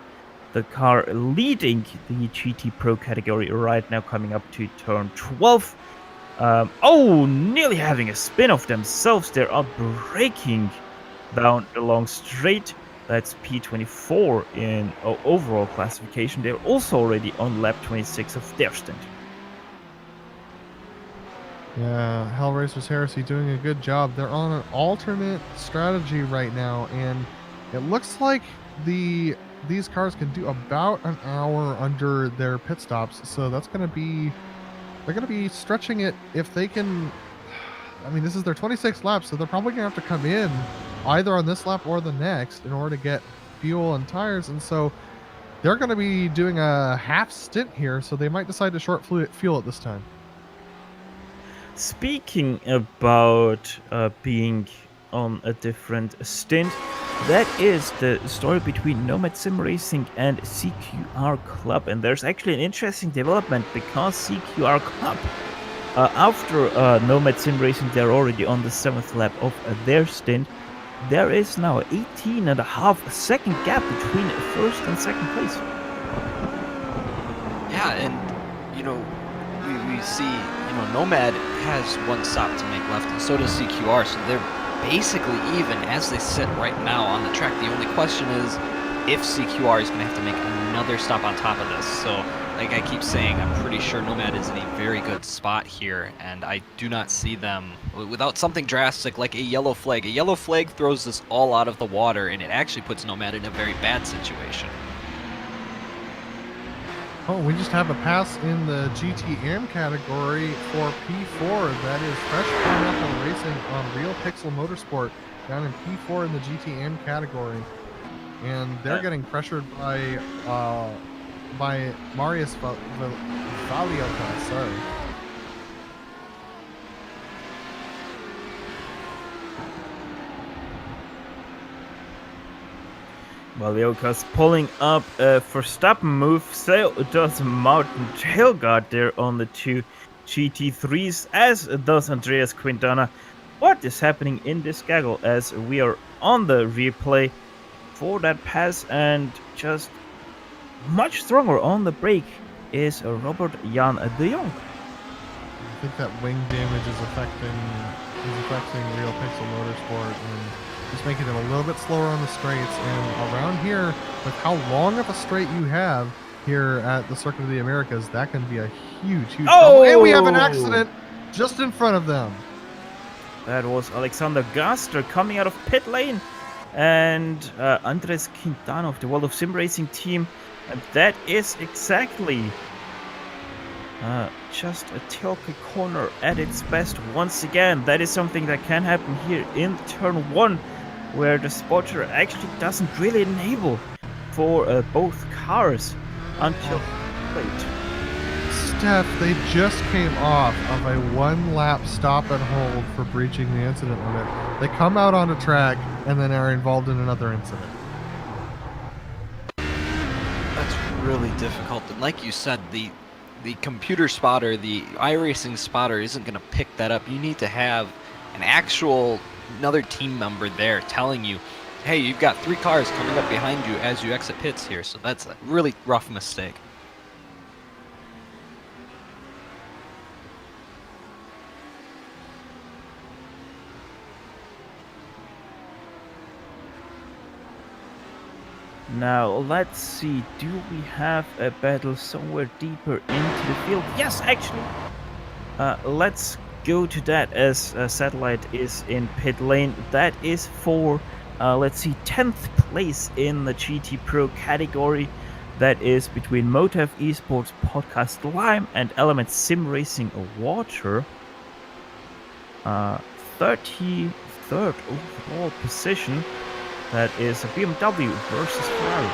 the car leading the GT Pro category right now, coming up to turn 12. Nearly having a spin of themselves. They're out braking down the long straight. That's P24 in overall classification. They're also already on lap 26 of their stint. Yeah, Hellraiser's Heresy doing a good job. They're on an alternate strategy right now, and it looks like these cars can do about an hour under their pit stops, so that's going to be they're going to be stretching it if they can. I mean, this is their 26th lap, so they're probably going to have to come in either on this lap or the next in order to get fuel and tires, and so they're going to be doing a half stint here, so they might decide to short fuel at this time. Speaking about being on a different stint, that is the story between Nomad Sim Racing and CQR Club, and there's actually an interesting development because CQR Club, after Nomad Sim Racing, they're already on the 7th lap of their stint. There is now 18.5 second gap between first and second place. Yeah, and you know, we see, Nomad has one stop to make left, and so does CQR, so they're basically even as they sit right now on the track. The only question is if CQR is going to have to make another stop on top of this. So, like I keep saying, I'm pretty sure Nomad is in a very good spot here, and I do not see them without something drastic like a yellow flag. A yellow flag throws this all out of the water, and it actually puts Nomad in a very bad situation. Oh, we just have a pass in the GTM category for P4. That is Fresh Pineapple Racing on Real Pixel Motorsport down in P4 in the GTM category. And they're getting pressured by Marius Valiota, sorry. Valioka's pulling up a Verstappen move, so does Martin Tailgard there on the two GT3s, as does Andreas Quintana. What is happening in this gaggle as we are on the replay for that pass, and just much stronger on the brake is Robert Jan de Jong. I think that wing damage is affecting Real Pixel Motorsport and just making it a little bit slower on the straights. And around here, with how long of a straight you have here at the Circuit of the Americas, that can be a huge problem. And we have an accident just in front of them. That was Alexander Gaster coming out of pit lane, and Andres Quintana of the World of Sim Racing team. And that is exactly just a tailgate corner at its best once again. That is something that can happen here in turn 1, where the spotter actually doesn't really enable for both cars until late. Steph, they just came off of a 1-lap stop and hold for breaching the incident limit. They come out on a track and then are involved in another incident. That's really difficult. And like you said, the computer spotter, the iRacing spotter isn't going to pick that up. You need to have another team member there telling you, hey, you've got 3 cars coming up behind you as you exit pits here. So that's a really rough mistake. Now, let's see, do we have a battle somewhere deeper into the field? Yes, actually! Let's go to that, as Satellite is in pit lane. That is for, let's see, 10th place in the GT Pro category. That is between Motev Esports Podcast Lime and Element Sim Racing Water. 33rd overall position. That is a BMW versus Ferrari.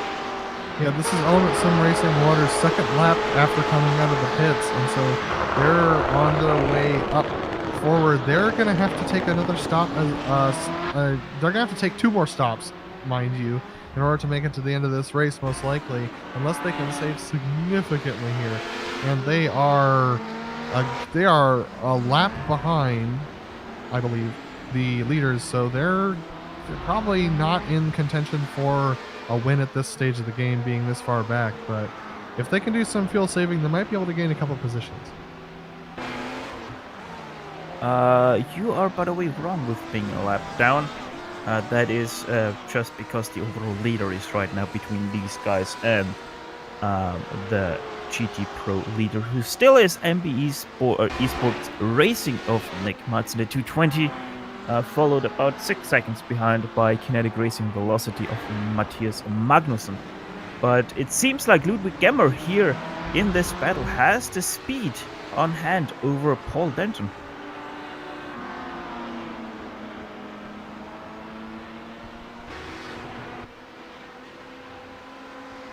Yeah, this is Element Sim Racing Water's second lap after coming out of the pits, and so they're on their way up forward. They're going to have to take another stop. They're going to have to take 2 more stops, mind you, in order to make it to the end of this race, most likely, unless they can save significantly here. And they are a lap behind, I believe, the leaders, so they're probably not in contention for a win at this stage of the game, being this far back, but if they can do some fuel saving, they might be able to gain a couple positions. You are, by the way, wrong with being a lap down. That is just because the overall leader is right now between these guys and the GT Pro leader, who still is MB Esports Racing of Nick Matz in the 220. followed about 6 seconds behind by kinetic racing velocity of Matthias Magnussen. But it seems like Ludwig Gemmer here in this battle has the speed on hand over Paul Denton.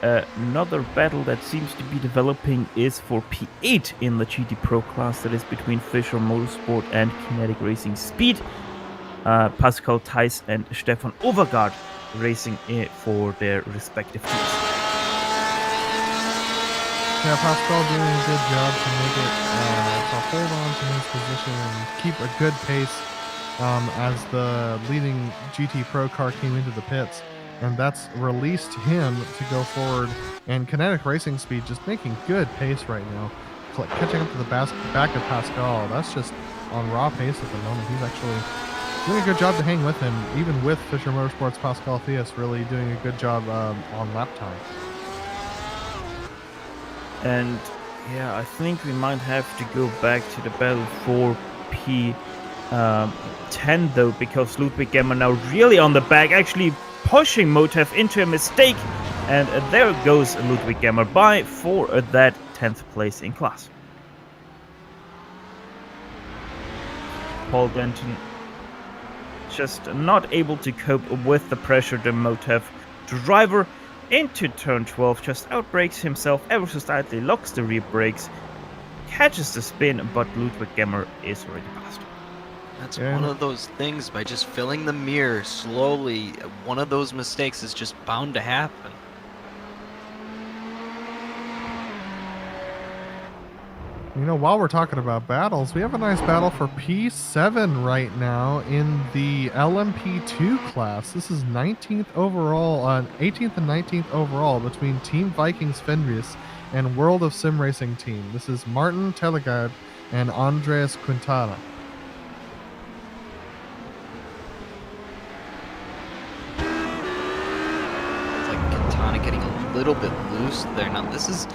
Another battle that seems to be developing is for P8 in the GT Pro class, that is between Fischer Motorsport and Kinetic Racing Speed. Pascal Theis and Stefan Overgaard racing for their respective teams. Yeah, Pascal doing a good job to make it to hold on to his position and keep a good pace as the leading GT Pro car came into the pits. And that's released him to go forward. And Kinetic Racing Speed just making good pace right now. Catching up to the back of Pascal. That's just on raw pace at the moment. He's actually doing a good job to hang with him, even with Fischer Motorsports' Pascal Theis really doing a good job on lap time. And yeah, I think we might have to go back to the battle for P10 though, because Ludwig Gemmer now really on the back, actually pushing Motev into a mistake, and there goes Ludwig Gemmer by for that 10th place in class. Paul Denton just not able to cope with the pressure. The Motev driver into turn 12 just outbrakes himself ever so slightly, locks the rear brakes, catches the spin, but Ludwig Gemmer is already past. That's one of those things, by just filling the mirror slowly, one of those mistakes is just bound to happen. You know, while we're talking about battles, we have a nice battle for P7 right now in the LMP2 class. This is 19th overall, 18th and 19th overall between Team Vikings Fenris and World of Sim Racing Team. This is Martin Tellegard and Andreas Quintana. Getting a little bit loose there. Now this is a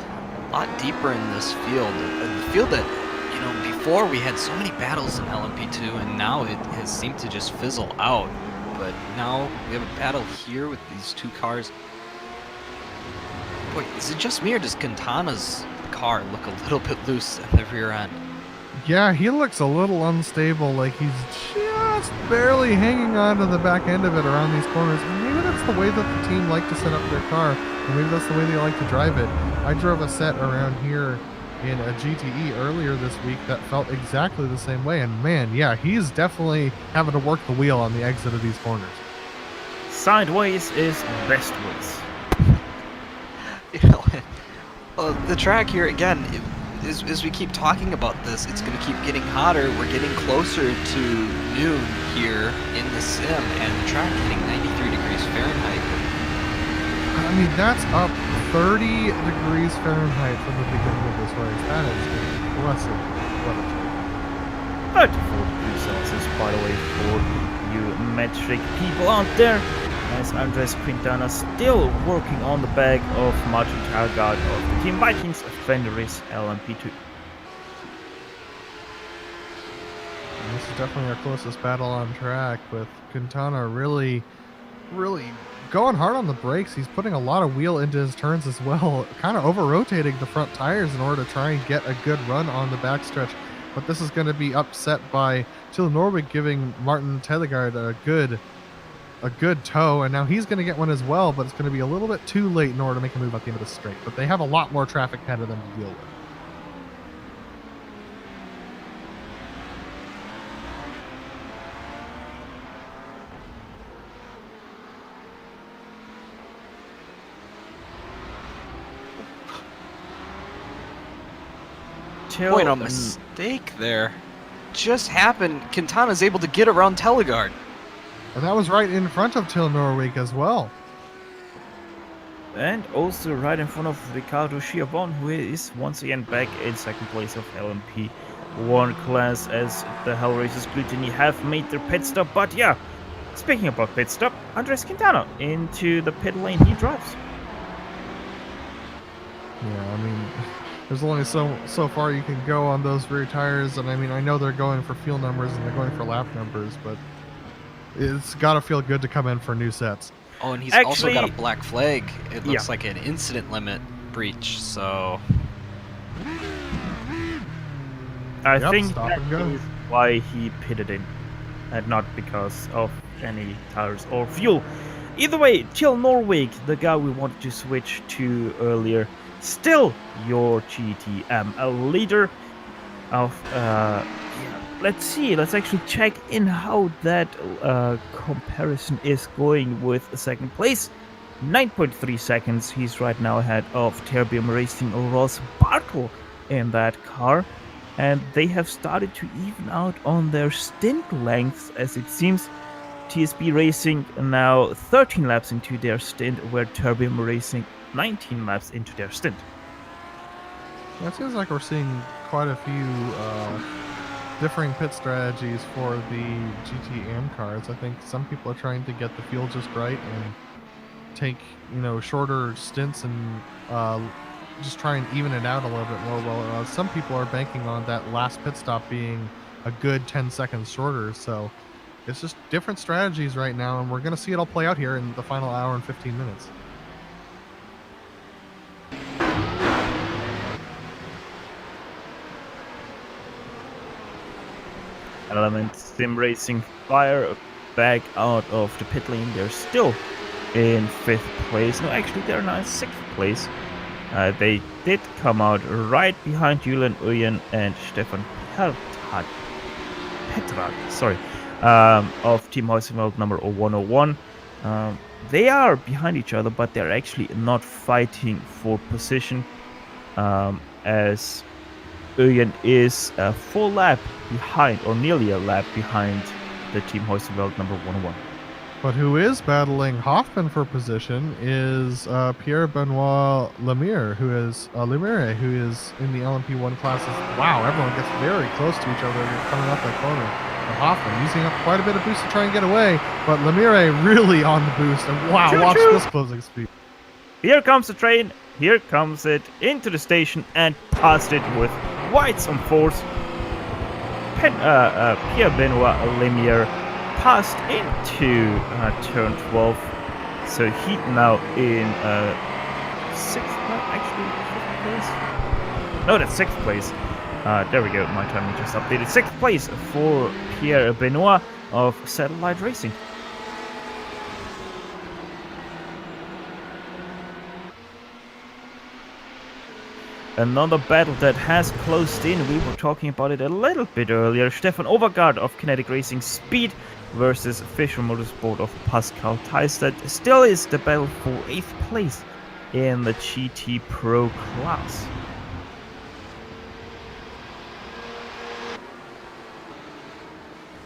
lot deeper in this field. The field that, you know, before we had so many battles in LMP2 and now it has seemed to just fizzle out. But now we have a battle here with these two cars. Boy, is it just me or does Quintana's car look a little bit loose at the rear end? Yeah, he looks a little unstable, like he's just barely hanging on to the back end of it around these corners. And maybe that's the way that the team like to set up their car, or maybe that's the way they like to drive it. I drove a set around here in a GTE earlier this week that felt exactly the same way, and man, yeah, he's definitely having to work the wheel on the exit of these corners. Sideways is best ways. You know, the track here again, as we keep talking about this, it's going to keep getting hotter. We're getting closer to noon here in the sim, and the track hitting 93 degrees Fahrenheit. I mean, that's up 30 degrees Fahrenheit from the beginning of this race. That is impressive. What a track. 34 degrees Celsius, by the way, for you metric people out there. As Andres Quintana still working on the back of Martin Tellegard of the Team Vikings Fenris LMP2. And this is definitely our closest battle on track, with Quintana really going hard on the brakes. He's putting a lot of wheel into his turns as well, kind of over-rotating the front tires in order to try and get a good run on the backstretch. But this is going to be upset by Till Norwig giving Martin Tellegard a good tow, and now he's going to get one as well, but it's going to be a little bit too late in order to make a move at the end of the straight. But they have a lot more traffic ahead of them to deal with. Boy, no mistake there. Just happened. Quintana's able to get around Tellegard. And that was right in front of Till Norwig as well. And also right in front of Ricardo Schiavon, who is once again back in second place of LMP1 class, as the Hellraisers Glutini have made their pit stop. But yeah, speaking about pit stop, Andres Quintana into the pit lane he drives. Yeah, I mean, there's only so far you can go on those rear tires, and I mean, I know they're going for fuel numbers and they're going for lap numbers, but It's got to feel good to come in for new sets. Oh, and he's also got a Actually- black flag. It looks Yeah. like an incident limit breach, so... I Yep, think stop that and go. is why he pitted in, and not because of any tires or fuel. Either way, Till Norwig, the guy we wanted to switch to earlier, still your GTM, a leader of. Let's see. Let's actually check in how that comparison is going with second place. 9.3 seconds. He's right now ahead of Terbium Racing Ross Bartel in that car. And they have started to even out on their stint lengths, as it seems. TSB Racing now 13 laps into their stint, where Terbium Racing 19 laps into their stint. Yeah, it seems like we're seeing quite a few differing pit strategies for the GTM cars. I think some people are trying to get the fuel just right and take, shorter stints and just try and even it out a little bit more. Well, some people are banking on that last pit stop being a good 10 seconds shorter. So it's just different strategies right now, and we're going to see it all play out here in the final hour and 15 minutes. Element Sim Racing fire back out of the pit lane. They're still in 5th place. No, actually, they're now in 6th place. They did come out right behind Julian Uyen and Stefan Petrad, of Team Heusenfeld number 101. They are behind each other, but they're actually not fighting for position, as Uyen is a full lap behind, or nearly a lap behind, the Team Heusenfeld number 101. But who is battling Hoffman for position is Pierre-Benoit Lemire, who is in the LMP1 classes. Wow, everyone gets very close to each other coming up that corner. And Hoffman using up quite a bit of boost to try and get away, but Lemire really on the boost. And wow, watch this closing speed. Here comes the train, here comes it into the station and past it with quite some force. Pierre-Benoit Lemire passed into turn 12, so he now in 6th, actually 5th place. No, that's 6th place. There we go, my timing just updated. 6th place for Pierre-Benoit of Satellite Racing. Another battle that has closed in. We were talking about it a little bit earlier. Stefan Overgaard of Kinetic Racing Speed versus Fischer Motorsport of Pascal Theis. That still is the battle for 8th place in the GT Pro class.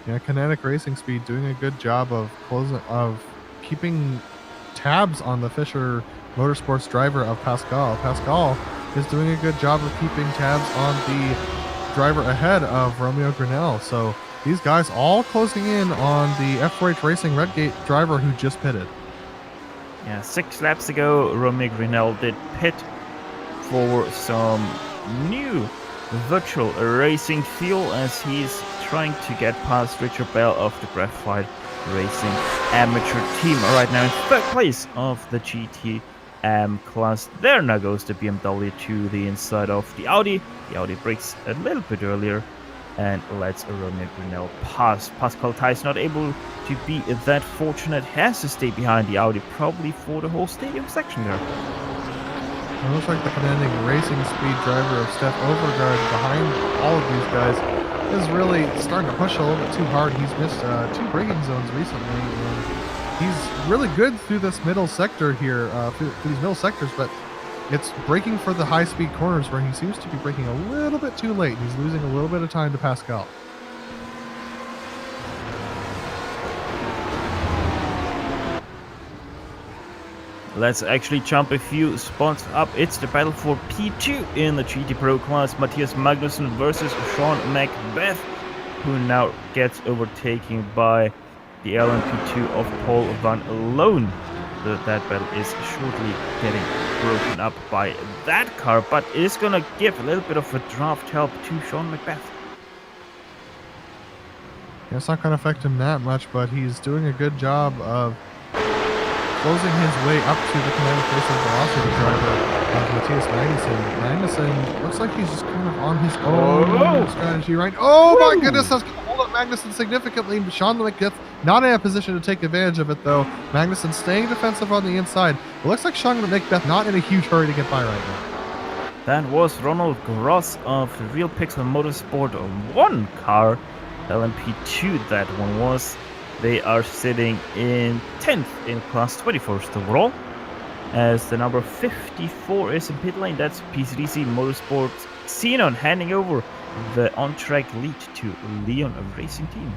Yeah, Kinetic Racing Speed doing a good job of keeping tabs on the Fischer Motorsports driver of Pascal. Pascal is doing a good job of keeping tabs on the driver ahead of Romeo Grinnell. So these guys all closing in on the F4H Racing Redgate driver who just pitted. Yeah, 6 laps ago, Romeo Grinnell did pit for some new virtual racing fuel, as he's trying to get past Richard Bell of the Graphite Racing amateur team. Right now in 3rd place of the GT class. There now goes the BMW to the inside of the Audi. The Audi brakes a little bit earlier and lets Romeo Grinnell pass. Pascal Theis not able to be that fortunate, has to stay behind the Audi probably for the whole stadium section there. It looks like the Kinetic Racing Speed driver of Steph Overgaard behind all of these guys is really starting to push a little bit too hard. He's missed 2 braking zones recently, and he's really good through this middle sector here, through these middle sectors, but it's braking for the high-speed corners where he seems to be braking a little bit too late. He's losing a little bit of time to Pascal. Let's actually jump a few spots up. It's the battle for P2 in the GT Pro class. Matthias Magnussen versus Sean Macbeth, who now gets overtaken by the LMP2 of Paul Van Loon. That battle is shortly getting broken up by that car, but it is going to give a little bit of a draft help to Sean Macbeth. Yeah, it's not going to affect him that much, but he's doing a good job of closing his way up to the Kinetic Racing Velocity driver, Matthias Magnussen. Magnussen looks like he's just kind of on his own strategy right. Oh my goodness, that's going to hold up Magnussen significantly. Sean McGiff not in a position to take advantage of it though. Magnussen staying defensive on the inside. It looks like Sean McBeth not in a huge hurry to get by right now. That was Ronald Gross of the Real Pixel Motorsport 1 car. LMP2 that one was. They are sitting in 10th in class 21st overall. As the number 54 is in pit lane, that's PCDC Motorsports Xenon handing over the on-track lead to Leon Racing Team.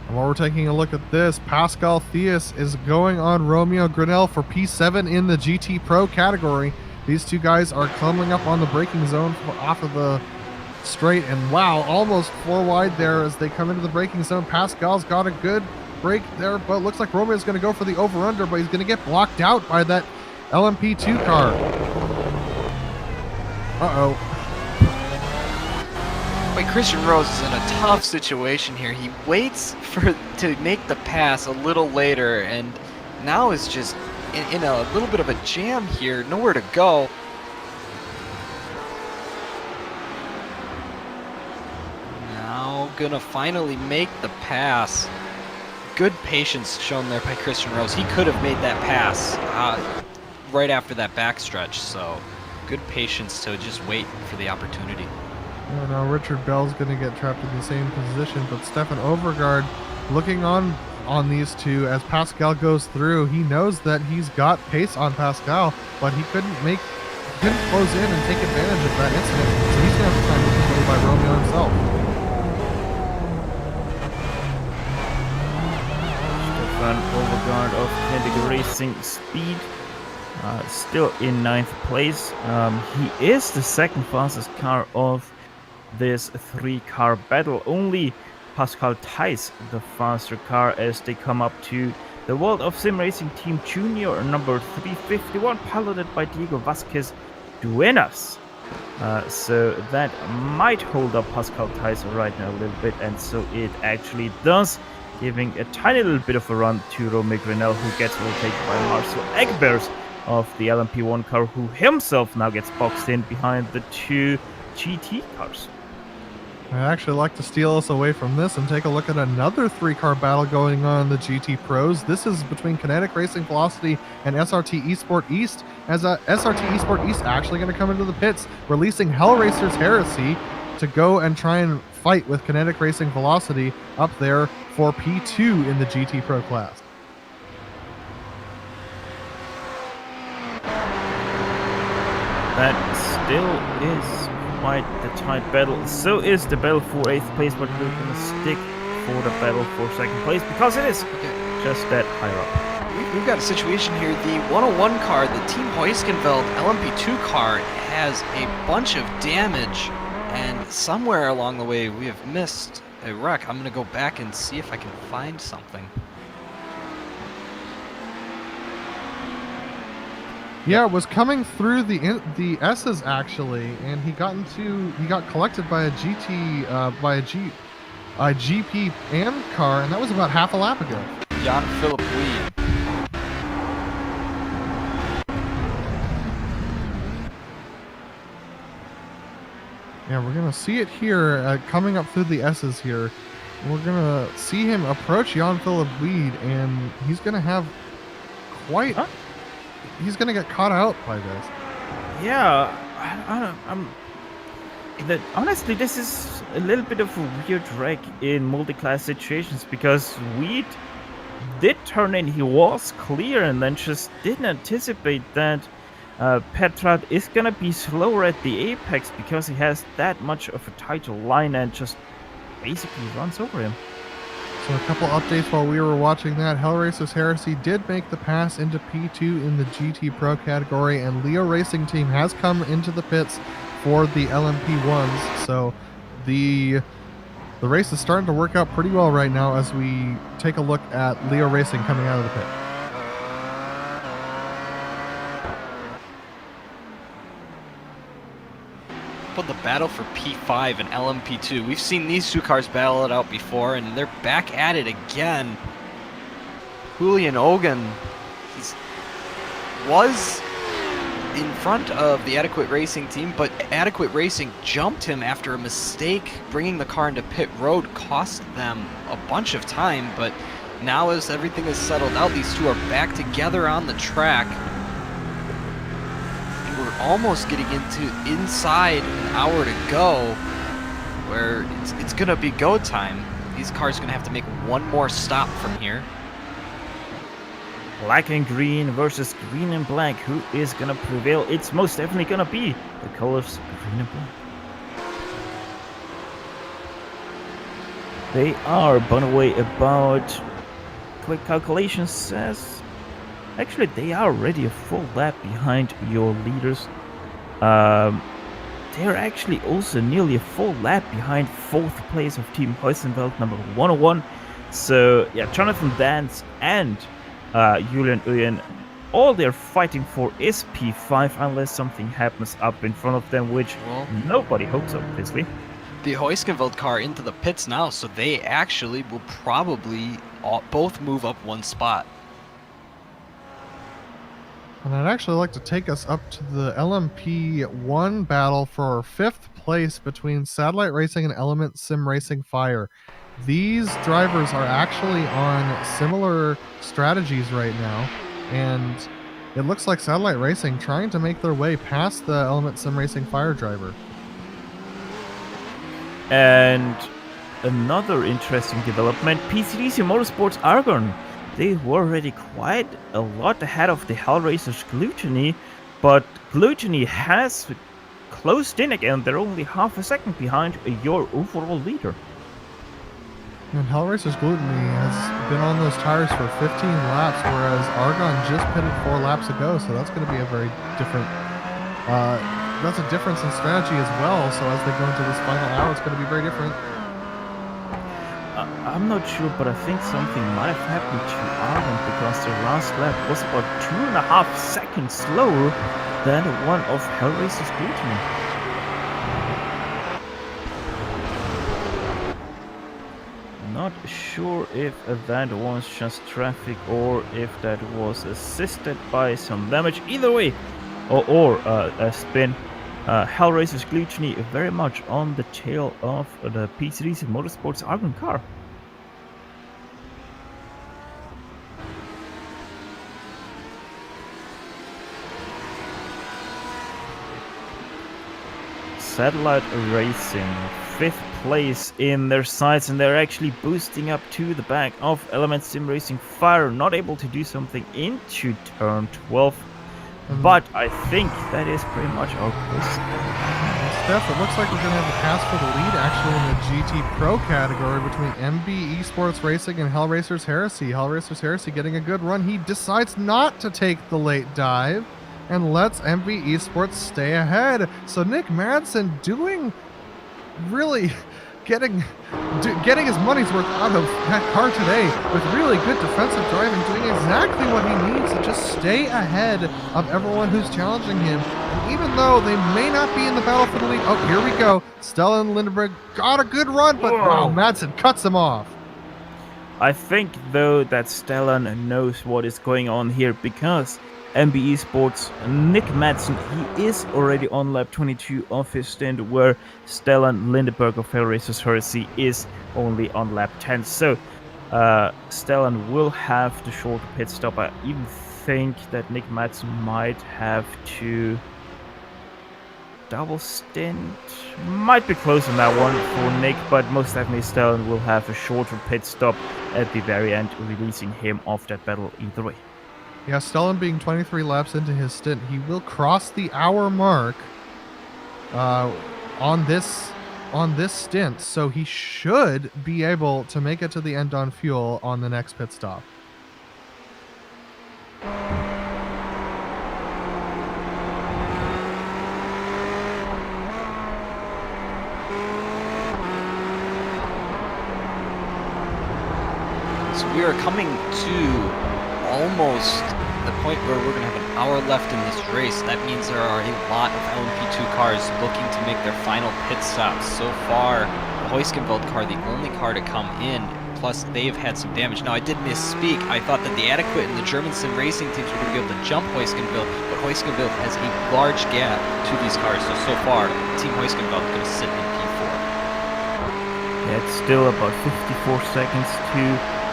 And while we're taking a look at this, Pascal Theus is going on Romeo Grinnell for P7 in the GT Pro category. These two guys are coming up on the braking zone off of the straight, and wow, almost 4 wide there as they come into the braking zone. Pascal's got a good break there, but looks like Romeo's going to go for the over-under, but he's going to get blocked out by that LMP2 car. Uh-oh. Wait, Christian Rose is in a tough situation here. He waits to make the pass a little later, and now is just in a little bit of a jam here, nowhere to go. Now gonna finally make the pass. Good patience shown there by Christian Rose. He could have made that pass right after that backstretch, so good patience to just wait for the opportunity. Now Richard Bell's going to get trapped in the same position, but Stefan Overgaard looking on these two as Pascal goes through. He knows that he's got pace on Pascal, but he couldn't close in and take advantage of that incident, so he's going to have to try and move away by Romeo himself. Overguard of Kinetic Racing Speed, still in 9th place. He is the second fastest car of this 3-car battle. Only Pascal Theis the faster car as they come up to the World of Sim Racing Team Junior number 351, piloted by Diego Vasquez Duenas. So that might hold up Pascal Theis right now a little bit, and so it actually does, giving a tiny little bit of a run to Romeo Grinnell, who gets overtaken by Marcel Egbers of the LMP1 car, who himself now gets boxed in behind the 2 GT cars. I'd actually like to steal us away from this and take a look at another 3-car battle going on in the GT Pros. This is between Kinetic Racing Velocity and SRT Esport East, as SRT Esport East actually going to come into the pits, releasing Hellraiser's Heresy to go and try and fight with Kinetic Racing Velocity up there for P2 in the GT Pro class. That still is quite the tight battle. So is the battle for 8th place, but we're going to stick for the battle for 2nd place because it is just that higher up. We've got a situation here. The 101 car, the Team Heuskenveld LMP2 car, has a bunch of damage, and somewhere along the way we have missed a wreck. I'm going to go back and see if I can find something. Yeah, it was coming through the S's actually, and he got collected by a GP AM car, and that was about half a lap ago. Jan-Philipp Weed. Yeah, we're gonna see it here coming up through the S's here. We're gonna see him approach Jan-Philipp Weed, and he's gonna have quite. Huh? He's gonna get caught out by this. Yeah, honestly, this is a little bit of a weird wreck in multi-class situations because Weed did turn in. He was clear and then just didn't anticipate that Petrat is gonna be slower at the apex because he has that much of a tighter line and just basically runs over him. So a couple updates while we were watching that. Hellraiser's Heresy did make the pass into P2 in the GT Pro category, and Leo Racing Team has come into the pits for the LMP1s. So the race is starting to work out pretty well right now as we take a look at Leo Racing coming out of the pit. But the battle for P5 and LMP2. We've seen these two cars battle it out before, and they're back at it again. Julian Ogan was in front of the Adequate Racing team, but Adequate Racing jumped him after a mistake. Bringing the car into pit road cost them a bunch of time, but now as everything is settled out, these two are back together on the track. And we're almost getting into inside an hour to go, where it's gonna be go time. These cars are gonna have to make one more stop from here. Black and green versus green and black. Who is gonna prevail? It's most definitely gonna be the colors green and black. They are, by the way, about, quick calculation says, actually they are already a full lap behind your leaders. They're actually also nearly a full lap behind 4th place of Team Heusenfeld, number 101. So yeah, Jonathan Dance and Julian Uyen, all they're fighting for is P5 unless something happens up in front of them, which nobody hopes, obviously. The Heusenfeld car into the pits now, so they actually will probably both move up one spot. And I'd actually like to take us up to the LMP1 battle for 5th place between Satellite Racing and Element Sim Racing Fire. These drivers are actually on similar strategies right now, and it looks like Satellite Racing trying to make their way past the Element Sim Racing Fire driver. And another interesting development, PCDC Motorsports Argon. They were already quite a lot ahead of the Hellraisers Gluttony, but Gluttony has closed in again. They're only half a second behind your overall leader. And Hellraiser's Gluttony has been on those tires for 15 laps, whereas Argon just pitted 4 laps ago, so that's going to be a very different, that's a difference in strategy as well, so as they go into this final hour, it's going to be very different. I'm not sure, but I think something might have happened to Argon because their last lap was about 2.5 seconds slower than the one of Hellraiser's Gluttony. Not sure if that was just traffic or if that was assisted by some damage. Either way, or a spin. Hellraiser's Gluttony very much on the tail of the PCDC Motorsports Argon car. Satellite Racing, 5th place in their sights, and they're actually boosting up to the back of Element Sim Racing Fire, not able to do something into turn 12. But I think that is pretty much our course. Steph, it looks like we're going to have a pass for the lead actually in the GT Pro category between MB Esports Racing and Hellraiser's Heresy. Hellraiser's Heresy getting a good run. He decides not to take the late dive and lets MB Esports stay ahead. So Nick Madsen doing really getting his money's worth out of that car today with really good defensive driving, doing exactly what he needs to just stay ahead of everyone who's challenging him. And even though they may not be in the battle for the lead, oh, here we go. Stellan Lindenberg got a good run, but wow, Madsen cuts him off. I think, though, that Stellan knows what is going on here because MB Esports, Nick Madsen, he is already on lap 22 of his stint, where Stellan Lindenberg of Hellraiser's Heresy is only on lap 10. So Stellan will have the shorter pit stop. I even think that Nick Madsen might have to double stint. Might be close on that one for Nick, but most definitely Stellan will have a shorter pit stop at the very end, releasing him off that battle either way. Yeah, Stellan being 23 laps into his stint, he will cross the hour mark on this stint, so he should be able to make it to the end on fuel on the next pit stop. So we are coming to almost the point where we're going to have an hour left in this race. That means there are a lot of LMP2 cars looking to make their final pit stops. So far, the Heuskenfeld car, the only car to come in, plus they've had some damage. Now, I did misspeak. I thought that the Adequate and the German sim racing teams were going to be able to jump Heuskenfeld, but Heuskenfeld has a large gap to these cars. So far, Team Heuskenfeld is going to sit in P4. Yeah, it's still about 54 seconds to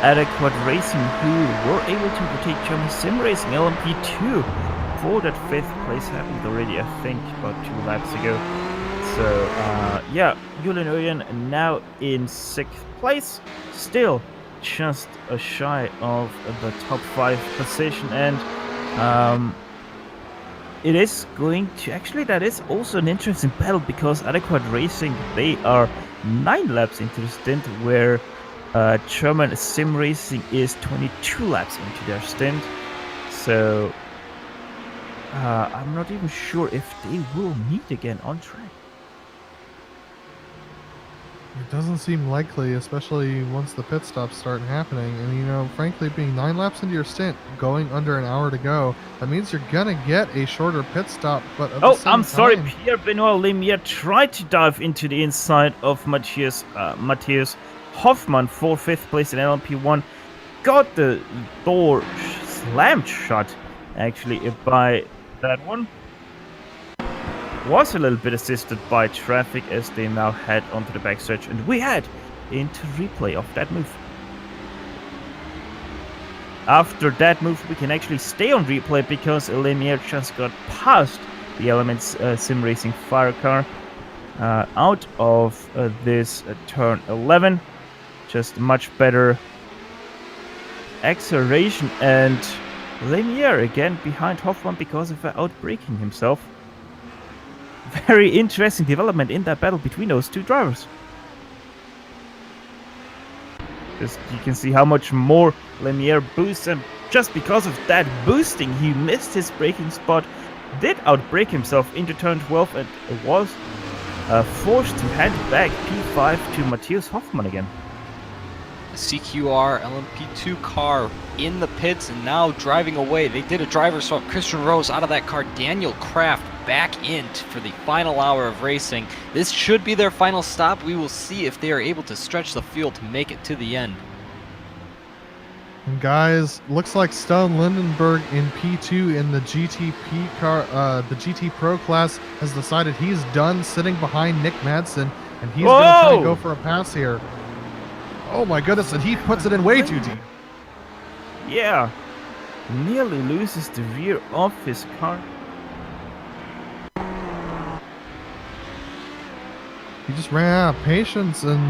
Adequate Racing, who were able to overtake German Sim Racing LMP2 for that 5th place. Happened already, I think, about 2 laps ago. So, yeah, Julian Oyen now in 6th place, still just shy of the top 5 position, and it is going to, actually that is also an interesting battle, because Adequate Racing, they are 9 laps into the stint, where German Sim Racing is 22 laps into their stint. So I'm not even sure if they will meet again on track. It doesn't seem likely, especially once the pit stops start happening. And, you know, frankly, being 9 laps into your stint, going under an hour to go, that means you're going to get a shorter pit stop. But at the same I'm sorry, time, Pierre-Benoit Lemieux tried to dive into the inside of Matthias Hoffmann for 5th place in LMP1. Got the door slammed shut, actually, by that one. Was a little bit assisted by traffic as they now head onto the backstretch, and we head into replay of that move. After that move, we can actually stay on replay, because Lemieux just got past the Elements Sim Racing fire car out of this turn 11. Just much better acceleration, and Lemieux again behind Hoffmann because of outbraking himself. Very interesting development in that battle between those two drivers. Just you can see how much more Lemieux boosts, and just because of that boosting, he missed his braking spot, did outbrake himself into turn 12, and was forced to head back P5 to Matthias Hoffmann again. The CQR LMP2 car in the pits and now driving away. They did a driver swap. Christian Rose out of that car. Daniel Kraft back in for the final hour of racing. This should be their final stop. We will see if they are able to stretch the field to make it to the end. and guys, looks like Stone Lindenberg in P2 in the GTP car, the GT Pro class, has decided he's done sitting behind Nick Madsen, and he's going to try and go for a pass here. Oh my goodness, and he puts it in way too deep. Yeah, nearly loses the rear of his car. He just ran out of patience, and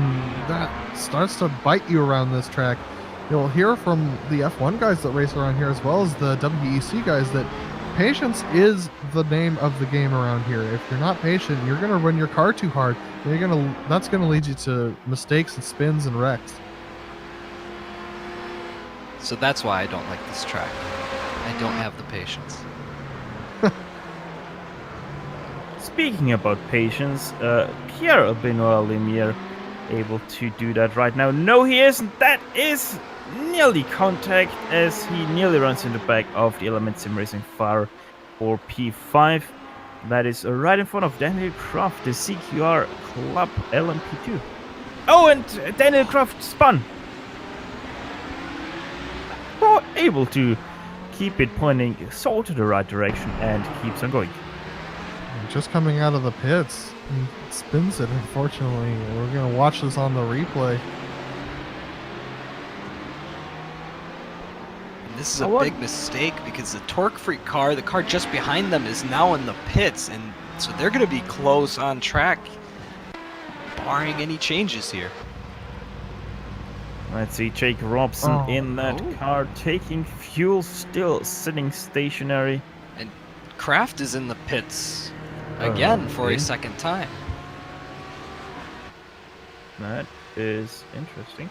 that starts to bite you around this track. You'll hear from the F1 guys that race around here, as well as the WEC guys, that patience is the name of the game around here. If you're not patient, you're going to run your car too hard. That's going to lead you to mistakes and spins and wrecks. So that's why I don't like this track. I don't have the patience. Speaking about patience, Pierre-Benoit Lemieux able to do that right now. No, he isn't. That is nearly contact, as he nearly runs in the back of the Element Sim Racing Fire for P5. That is right in front of Daniel Croft, the CQR Club LMP2. Oh, and Daniel Croft spun. Well, able to keep it pointing so to the right direction and keeps on going. Just coming out of the pits, he spins it, unfortunately. We're going to watch this on the replay. And this is a big mistake, because the Torque Freak car, the car just behind them, is now in the pits, and so they're going to be close on track, barring any changes here. Let's see, Jake Robson in that car, taking fuel, still sitting stationary. And Kraft is in the pits again for a second time. That is interesting.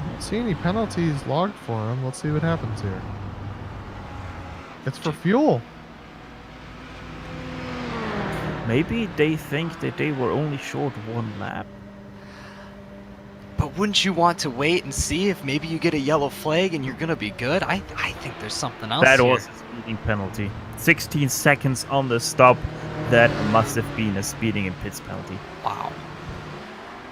Don't see any penalties logged for him. Let's see what happens here. It's for fuel. Maybe they think that they were only short one lap. But but wouldn't you want to wait and see if maybe you get a yellow flag and you're going to be good? I think there's something else That here. was a speeding penalty. 16 seconds on the stop. That must have been a speeding in pits penalty. Wow.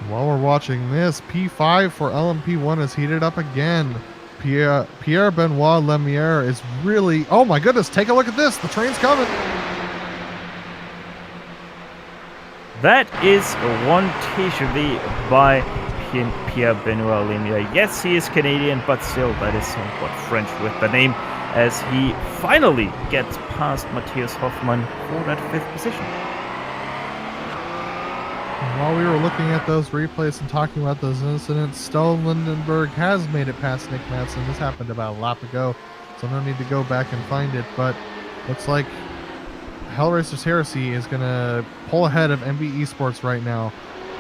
While we're watching this, P5 for LMP1 is heated up again. Pierre Benoit Lemieux is really... Oh my goodness, take a look at this. The train's coming. That is one TGV by Pierre Benoit Lemieux. Yes, he is Canadian, but still that is somewhat French with the name, as he finally gets past Matthias Hoffmann for that 5th position. While we were looking at those replays and talking about those incidents, Stone Lindenberg has made it past Nick Madsen. This happened about a lap ago, so no need to go back and find it, but looks like Hellraiser's Heresy is going to pull ahead of MB Esports right now.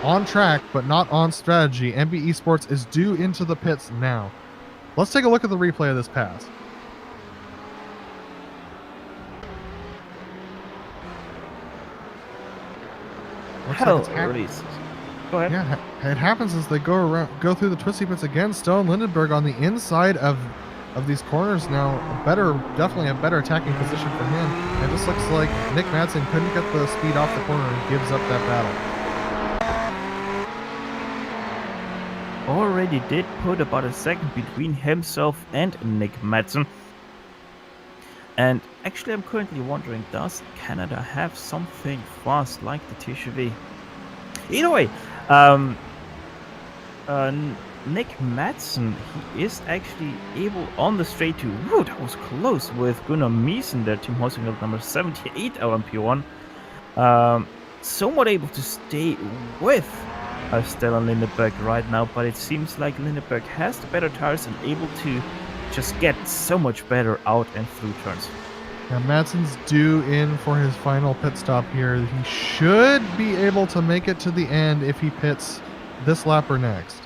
On track, but not on strategy. MB Esports is due into the pits now. Let's take a look at the replay of this pass. Release. Go ahead. Yeah, it happens as they go through the twisty bits again. Stone Lindenberg on the inside of these corners now. Definitely a better attacking position for him. It just looks like Nick Madsen couldn't get the speed off the corner and gives up that battle. Already did put about a second between himself and Nick Madsen. And actually, I'm currently wondering, does Canada have something fast like the TGV? Either way, Nick Madsen, he is actually able on the straight to... Whoa, that was close with Gunnar Miesen there, Team Horsingfield number 78 LMP1. Somewhat able to stay with Stellan Lindenberg right now, but it seems like Lindenberg has the better tires and able to just get so much better out and through turns. Now Madsen's due in for his final pit stop here. He should be able to make it to the end if he pits this lap or next.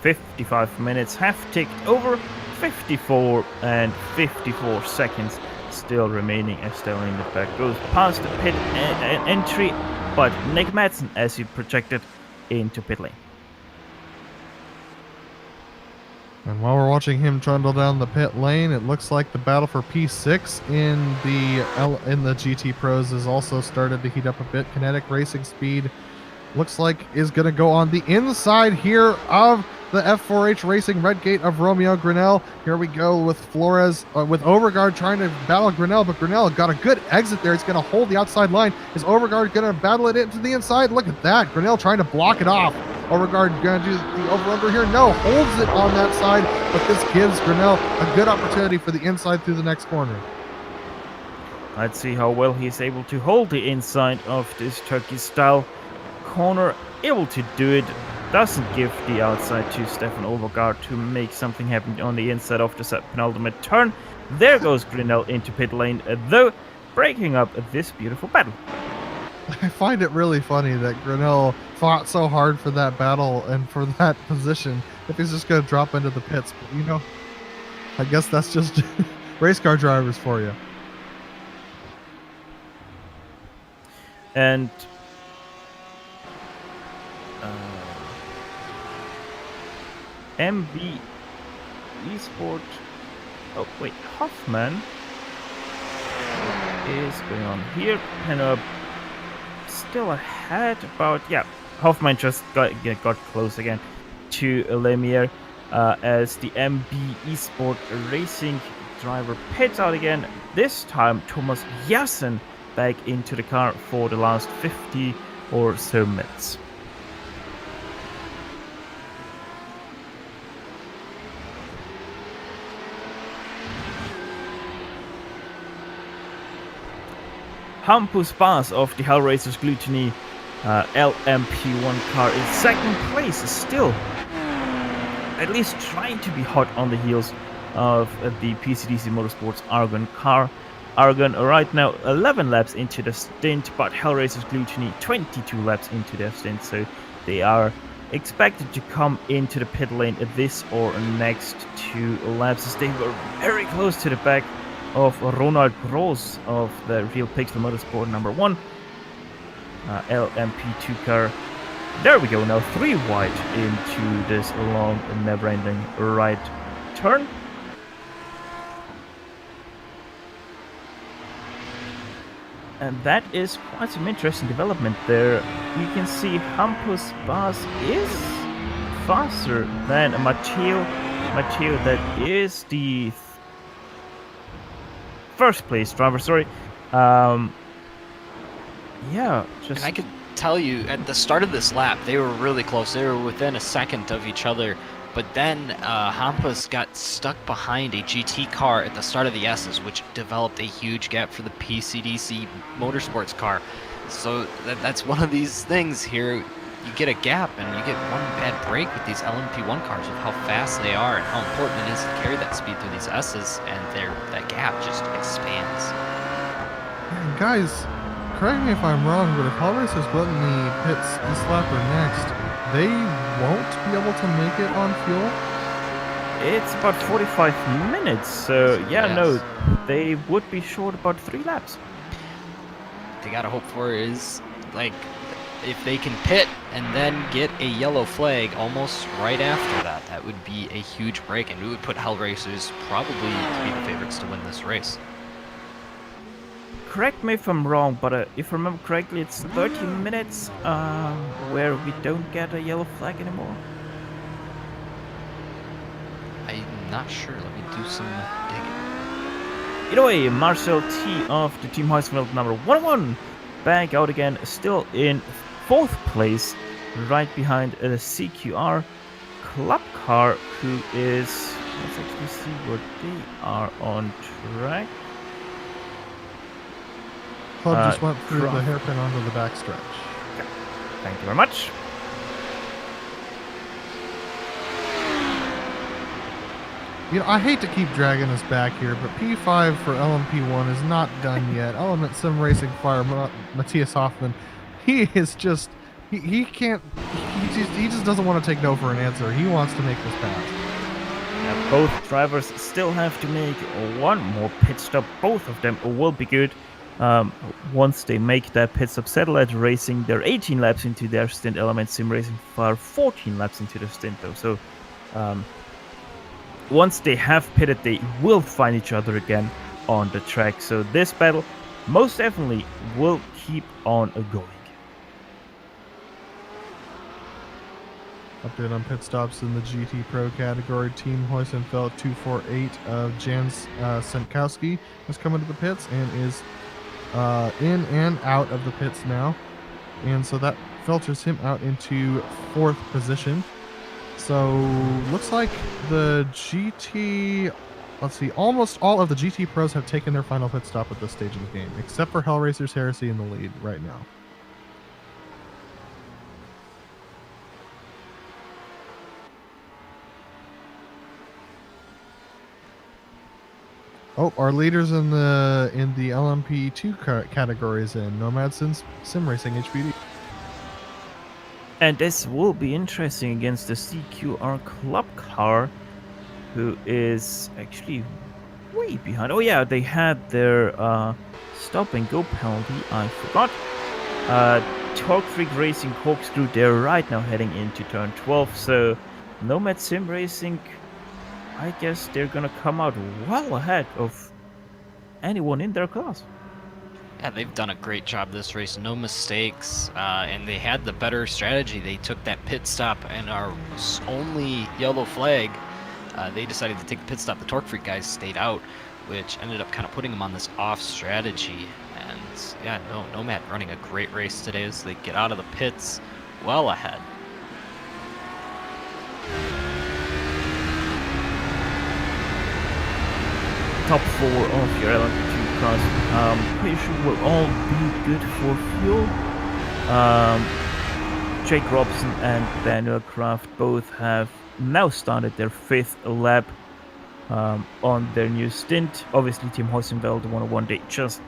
55 minutes have ticked over, 54 and 54 seconds still remaining as Stellan Lindenberg goes past the pit entry, but Nick Madsen, as he projected, into pit lane. And while we're watching him trundle down the pit lane, it looks like the battle for P6 in the GT Pros has also started to heat up a bit. Kinetic Racing Speed looks like is going to go on the inside here of the F4H Racing Redgate of Romeo Grinnell. Here we go with Flores, with Overgaard trying to battle Grinnell, but Grinnell got a good exit there. He's going to hold the outside line. Is Overgaard going to battle it into the inside? Look at that. Grinnell trying to block it off. Overgaard going to do the over-under here. No, holds it on that side, but this gives Grinnell a good opportunity for the inside through the next corner. Let's see how well he's able to hold the inside of this Turkey-style corner. Able to do it. Doesn't give the outside to Stefan Overgaard to make something happen on the inside of the penultimate turn. There goes Grinnell into pit lane, though, breaking up this beautiful battle. I find it really funny that Grinnell fought so hard for that battle and for that position if he's just going to drop into the pits. But, you know, I guess that's just race car drivers for you. And MB Esport. Oh wait, Hoffman is going on here, and still ahead. About Hoffman just got close again to Lemieux as the MB Esport Racing driver pits out again. This time, Thomas Jassen back into the car for the last 50 or so minutes. Hampus Baas of the Hellraisers Gluttony LMP1 car in second place is still at least trying to be hot on the heels of the PCDC Motorsports Argon car. Argon right now 11 laps into the stint, but Hellraisers Gluttony 22 laps into their stint, so they are expected to come into the pit lane this or next 2 laps as they were very close to the back of Ronald Gross of the Real Pixel Motorsport number 1. LMP2 car. There we go, now 3 wide into this long, never-ending right turn. And that is quite some interesting development there. You can see Hampus Bas is faster than Matteo. Matteo, that is the first place driver, sorry. Yeah, just... And I could tell you, at the start of this lap, they were really close. They were within a second of each other. But then Hampus got stuck behind a GT car at the start of the S's, which developed a huge gap for the PCDC Motorsports car. So that's one of these things here. You get a gap and you get one bad break with these LMP1 cars with how fast they are and how important it is to carry that speed through these S's, and that gap just expands. And guys, correct me if I'm wrong, but if Hellraiser's put in the pits this lap or next, they won't be able to make it on fuel? It's about 45 minutes, so yeah, Yes. no, they would be short about 3 laps. They gotta hope for is, like, if they can pit and then get a yellow flag almost right after that, that would be a huge break, and it would put Hellraisers probably to be the favorites to win this race. Correct me if I'm wrong, but if I remember correctly, it's 30 minutes where we don't get a yellow flag anymore. I'm not sure. Let me do some digging. Either way, Marcel T of the Team Heusfeld number 101 back out again, still in 4th place, right behind the CQR club car, who is... Let's actually see what they are on track. Club just went through the drop. hairpin onto the backstretch. Thank you very much. You know, I hate to keep dragging us back here, but P5 for LMP1 is not done yet. Element Sim Racing Fire, Matthias Hoffman, he is just, he can't, he just doesn't want to take no for an answer. He wants to make this pass. Yeah, both drivers still have to make one more pit stop. Both of them will be good. Once they make that pit stop, Satellite Racing, they're 18 laps into their stint. Element Sim Racing Fire 14 laps into their stint, though. So, once they have pitted, they will find each other again on the track. So this battle most definitely will keep on going. Update on pit stops in the GT Pro category. Team Heusenfeld 248 of Jans Senkowski has come into the pits and is in and out of the pits now. And so that filters him out into 4th position. So looks like the GT, let's see, almost all of the GT pros have taken their final pit stop at this stage of the game, except for Hellraiser's Heresy in the lead right now. Oh, our leaders in the LMP2 categories in Nomad Sim Racing HPD. And this will be interesting against the CQR Club car, who is actually way behind. Oh yeah, they had their stop and go penalty, I forgot. Torque Freak Racing Corkscrew, they're right now heading into turn 12, so Nomad Sim Racing, I guess they're gonna come out well ahead of anyone in their class. Yeah, they've done a great job this race, no mistakes, and they had the better strategy. They took that pit stop, and our only yellow flag, they decided to take the pit stop. The Torque Freak guys stayed out, which ended up kind of putting them on this off strategy. And yeah, Nomad running a great race today as they get out of the pits well ahead. Top 4 of your LMP2 cars, pretty sure will all be good for fuel. Jake Robson and Daniel Kraft both have now started their 5th lap on their new stint. Obviously, Team Heusenfeld 101, they just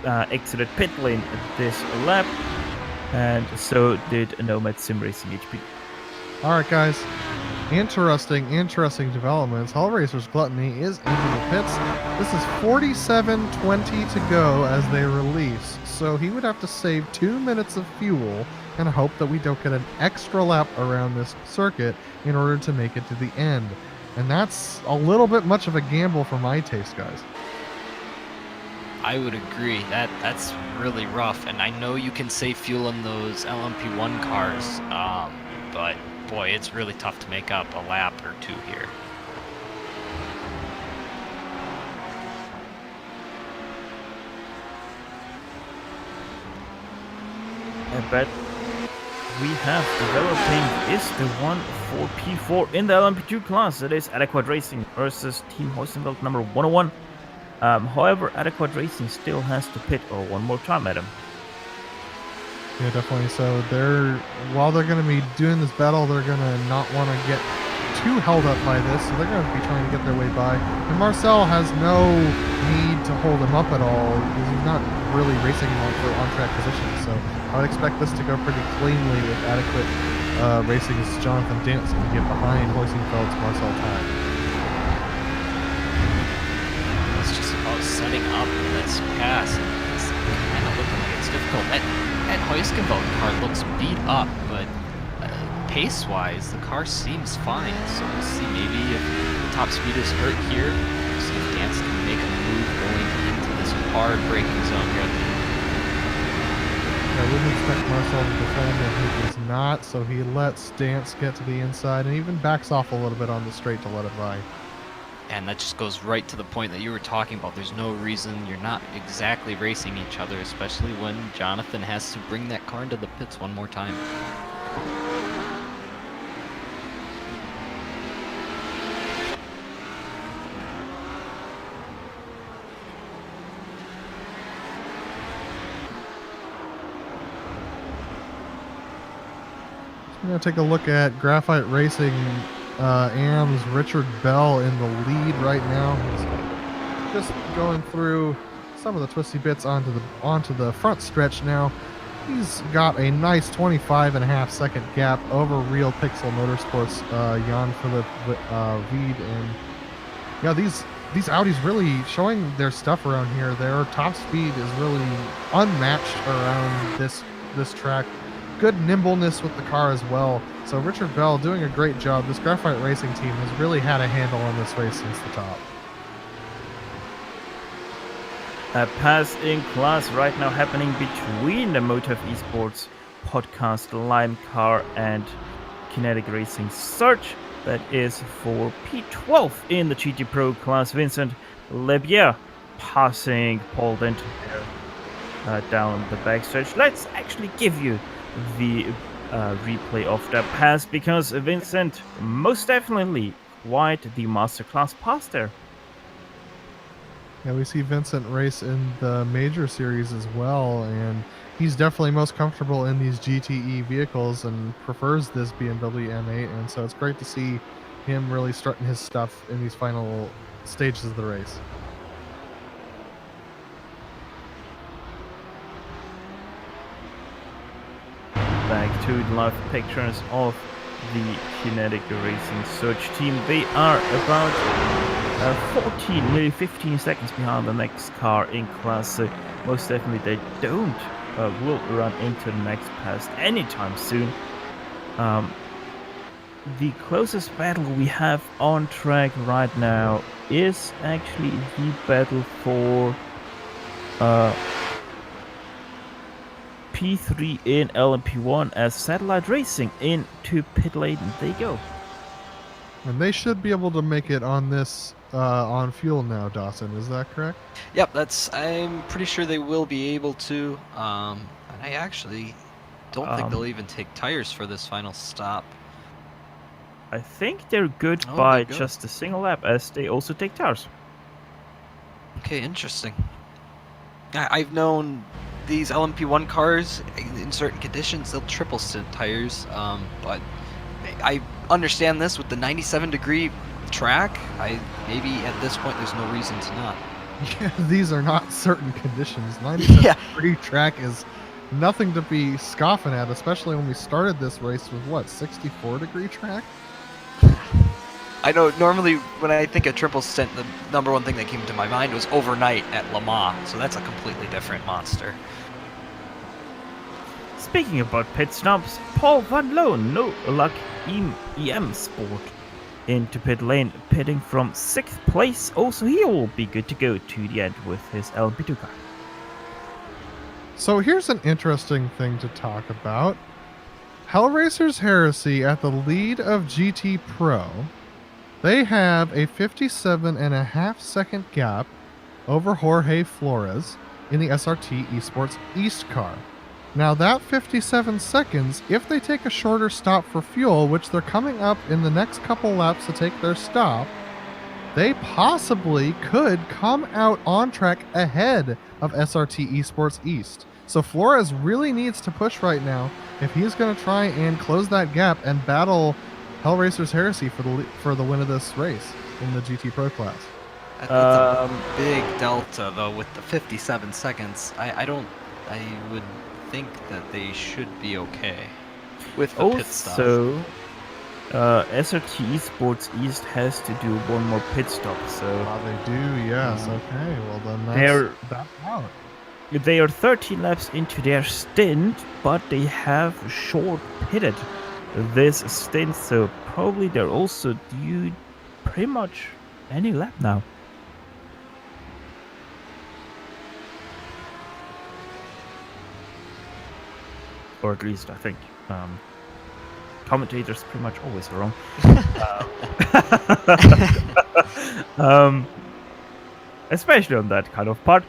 exited pit lane this lap, and so did Nomad Sim Racing HP. All right, guys. Interesting developments. Hellraiser's Gluttony is into the pits. This is 47:20 to go as they release. So he would have to save 2 minutes of fuel and hope that we don't get an extra lap around this circuit in order to make it to the end. And that's a little bit much of a gamble for my taste, guys. I would agree. That's really rough, and I know you can save fuel in those LMP1 cars, but boy, it's really tough to make up a lap or two here. I bet we have developing is the one for P4 in the LMP2 class. It is Adequate Racing versus Team Hoisenfeld number 101. However, Adequate Racing still has to pit one more time, Adam. Yeah, definitely. So while they're going to be doing this battle, they're going to not want to get too held up by this. So they're going to be trying to get their way by. And Marcel has no need to hold him up at all because he's not really racing for on-track position. So I would expect this to go pretty cleanly with Adequate Racing as Jonathan Dance can get behind Hoisenfeld's Marcel time. It's just about setting up this pass. It's kind of looking like it's difficult. That Hoisenfeld car looks beat up, but pace-wise, the car seems fine. So we'll see maybe if the top speed is hurt here. We'll see if Dance can make a move going into this hard braking zone here. I wouldn't expect Marcel to defend, and he does not, so he lets Dance get to the inside and even backs off a little bit on the straight to let it by. And that just goes right to the point that you were talking about. There's no reason you're not exactly racing each other, especially when Jonathan has to bring that car into the pits one more time. I'm going to take a look at Graphite Racing. AM's Richard Bell in the lead right now. He's just going through some of the twisty bits onto the front stretch now. He's got a nice 25.5 second gap over Real Pixel Motorsports, Jan-Philipp Wied, and yeah, these Audis really showing their stuff around here. Their top speed is really unmatched around this track. Good nimbleness with the car as well. So Richard Bell doing a great job. This Graphite Racing team has really had a handle on this race since the top. A pass in class right now happening between the Motiv Esports podcast Lime Car and Kinetic Racing Search. That is for P12 in the GT Pro class. Vincent Lebier passing Paul Denton down the backstretch. Let's actually give you the replay of that pass because Vincent most definitely quite the masterclass pass there. Yeah, we see Vincent race in the major series as well, and he's definitely most comfortable in these GTE vehicles and prefers this BMW M8, and so it's great to see him really starting his stuff in these final stages of the race. Back to the live pictures of the Kinetic Racing Search team. They are about 14, nearly 15 seconds behind the next car in class. So most definitely they don't will run into the next pass anytime soon. The closest battle we have on track right now is actually the battle for P3 in LMP1 as Satellite Racing into pit lane they go. And they should be able to make it on this on fuel now, Dawson. Is that correct? Yep, I'm pretty sure they will be able to. And I actually don't think they'll even take tires for this final stop. I think they're good by just a single lap as they also take tires. Okay, interesting. I've known these LMP1 cars, in certain conditions, they'll triple stint tires, but I understand this with the 97-degree track. Maybe at this point there's no reason to not. Yeah, these are not certain conditions. 97-degree track is nothing to be scoffing at, especially when we started this race with, what, 64-degree track? I know normally when I think of triple stint, the number one thing that came to my mind was overnight at Le Mans, so that's a completely different monster. Speaking about pit stops, Paul Van Loon, no luck EM Sport into pit lane, pitting from 6th place. Also, he will be good to go to the end with his LMP2 car. So here's an interesting thing to talk about. Hellraiser's Heresy at the lead of GT Pro. They have a 57.5 second gap over Jorge Flores in the SRT Esports East car. Now that 57 seconds, if they take a shorter stop for fuel, which they're coming up in the next couple laps to take their stop, they possibly could come out on track ahead of SRT Esports East. So Flores really needs to push right now if he's going to try and close that gap and battle Hellraiser's Heresy for the win of this race in the GT Pro class. That's a big delta, though, with the 57 seconds. I would think that they should be okay with the pit stop. Also, SRT Esports East has to do one more pit stop, so... They do, yes. Okay, well then that's out. They are 13 laps into their stint, but they have short pitted this stint, so probably they're also due pretty much any lap now. Or at least I think. Commentators pretty much always wrong. Especially on that kind of part.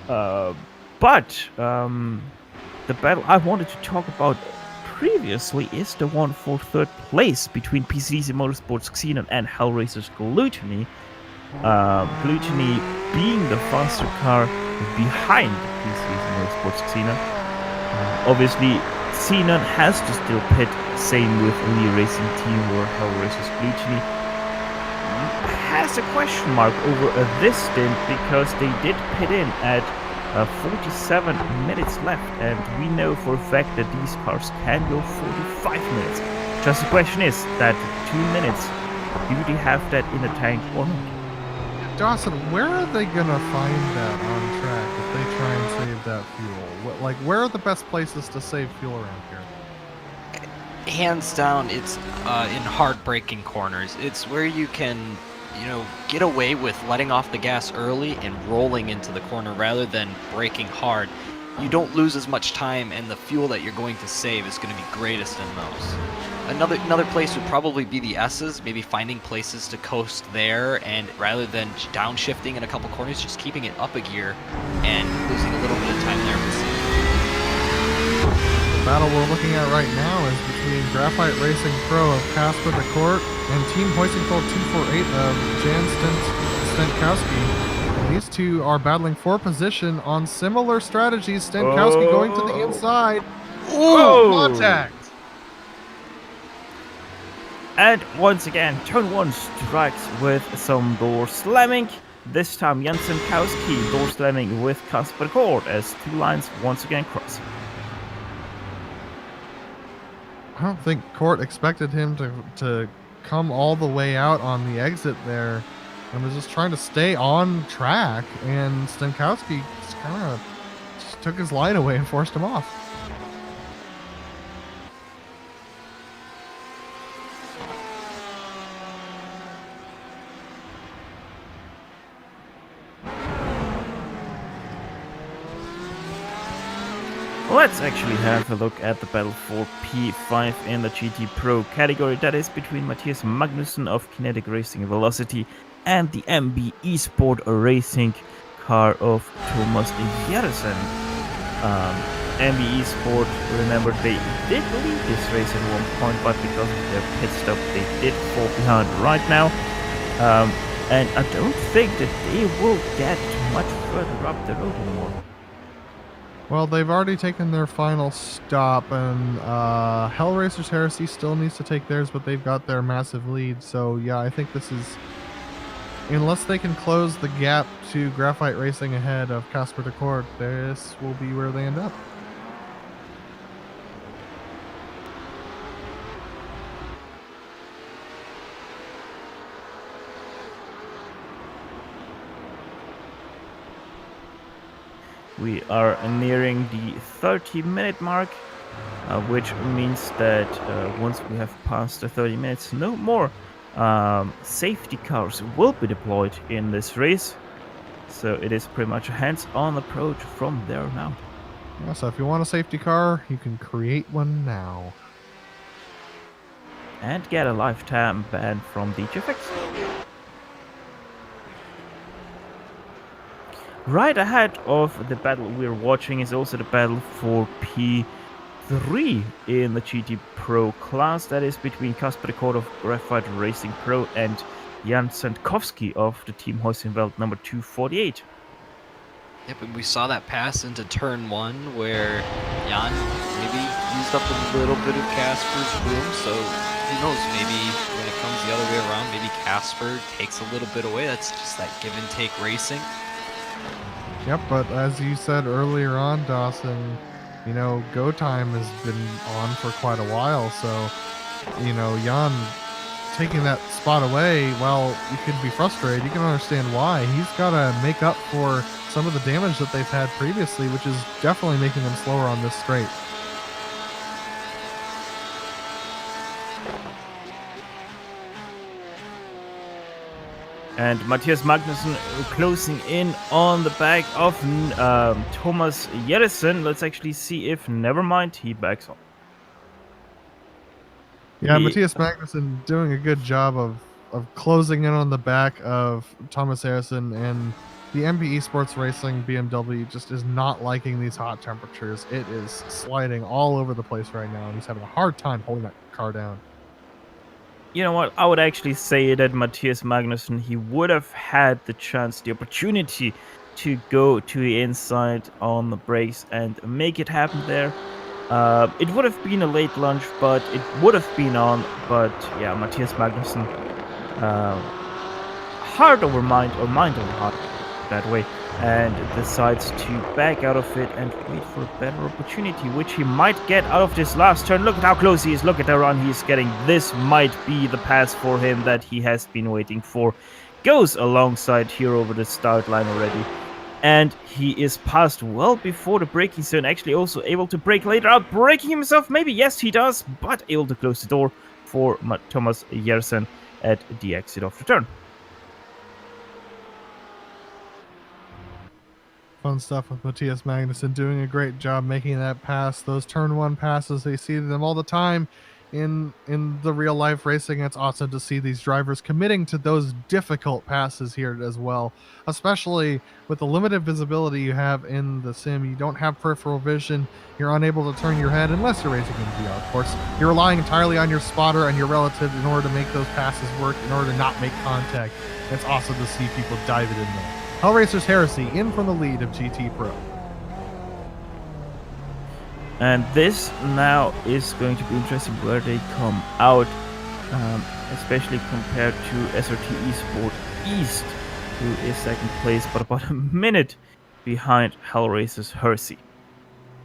But the battle I wanted to talk about previously is the one for 3rd place between PCDC Motorsports Xenon and Hellraiser's Gluttony. Gluttony being the faster car behind PCDC Motorsports Xenon. Obviously, Xenon has to still pit, same with Lee Racing Team or Hellraiser's Gluttony. Has a question mark over this stint because they did pit in at 47 minutes left, and we know for a fact that these cars can go 45 minutes. Just the question is that 2 minutes, do they have that in the tank or not? Dawson, where are they gonna find that on track if they try and save that fuel? Where are the best places to save fuel around here? Hands down, it's in hard braking corners. It's where you can, get away with letting off the gas early and rolling into the corner rather than braking hard. You don't lose as much time, and the fuel that you're going to save is going to be greatest in those. Another place would probably be the S's, maybe finding places to coast there, and rather than downshifting in a couple corners, just keeping it up a gear and losing a little bit of time there. The battle we're looking at right now is between Graphite Racing Pro of Casper DeCourt and Team Hoisingfeld 248 of Jan Stenkowski. And these two are battling for position on similar strategies. Stenkowski going to the inside. Ooh, contact! And once again, turn 1 strikes with some door slamming. This time Jan Stenkowski door slamming with Casper DeCourt as 2 lines once again cross. I don't think Court expected him to come all the way out on the exit there and was just trying to stay on track, and Stenkowski just kind of took his line away and forced him off. Let's actually have a look at the battle for P5 in the GT Pro category. That is between Matthias Magnussen of Kinetic Racing Velocity and the MB Esport Racing car of Thomas Jersen. MB Esport, remember, they did lead this race at one point, but because of their pit stop, they did fall behind right now. And I don't think that they will get much further up the road anymore. Well, they've already taken their final stop, and Hellraiser's Heresy still needs to take theirs, but they've got their massive lead. So, yeah, I think this is... Unless they can close the gap to Graphite Racing ahead of Casper DeCourt, this will be where they end up. We are nearing the 30-minute mark, which means that once we have passed the 30 minutes, no more safety cars will be deployed in this race. So it is pretty much a hands-on approach from there now. Yeah, so if you want a safety car, you can create one now. And get a lifetime ban from the GFX. Right ahead of the battle we're watching is also the battle for P3 in the GT Pro class. That is between Kasper de Kort of Graphite Racing Pro and Jan Santkowski of the Team Heusenwelt number 248. Yep, and we saw that pass into turn 1 where Jan maybe used up a little bit of Casper's room, so who knows, maybe when it comes the other way around, maybe Casper takes a little bit away. That's just that give and take racing. Yep, but as you said earlier on, Dawson, you know, go time has been on for quite a while, so, you know, Jan taking that spot away, well, you can be frustrated. You can understand why. He's got to make up for some of the damage that they've had previously, which is definitely making them slower on this straight. And Matthias Magnussen closing in on the back of Thomas Jeresen. Let's actually see if, never mind, he backs off. Yeah, Matthias Magnussen doing a good job of closing in on the back of Thomas Harrison, and the MB Esports Racing BMW just is not liking these hot temperatures. It is sliding all over the place right now, and he's having a hard time holding that car down. You know what? I would actually say that Matthias Magnussen, he would have had the chance, the opportunity to go to the inside on the brakes and make it happen there. It would have been a late lunch, but it would have been on. But yeah, Matthias Magnussen, heart over mind, or mind over heart, that way, and decides to back out of it and wait for a better opportunity, which he might get out of this last turn. Look at how close he is. Look at the run he's getting. This might be the pass for him that he has been waiting for. Goes alongside here over the start line already. And he is passed well before the braking zone, actually also able to brake later out, braking himself, maybe, yes he does, but able to close the door for Thomas Jersen at the exit of the turn. Fun stuff with Matthias Magnussen, doing a great job making that pass. Those turn 1 passes, they see them all the time in the real life racing. It's awesome to see these drivers committing to those difficult passes here as well, especially with the limited visibility you have in the sim. You don't have peripheral vision, you're unable to turn your head unless you're racing in VR, of course. You're relying entirely on your spotter and your relative in order to make those passes work, in order to not make contact. It's awesome to see people dive it in there. Hellraiser's Heresy in from the lead of GT Pro. And this now is going to be interesting where they come out, especially compared to SRT Esport East, who is second place, but about a minute behind Hellraiser's Heresy.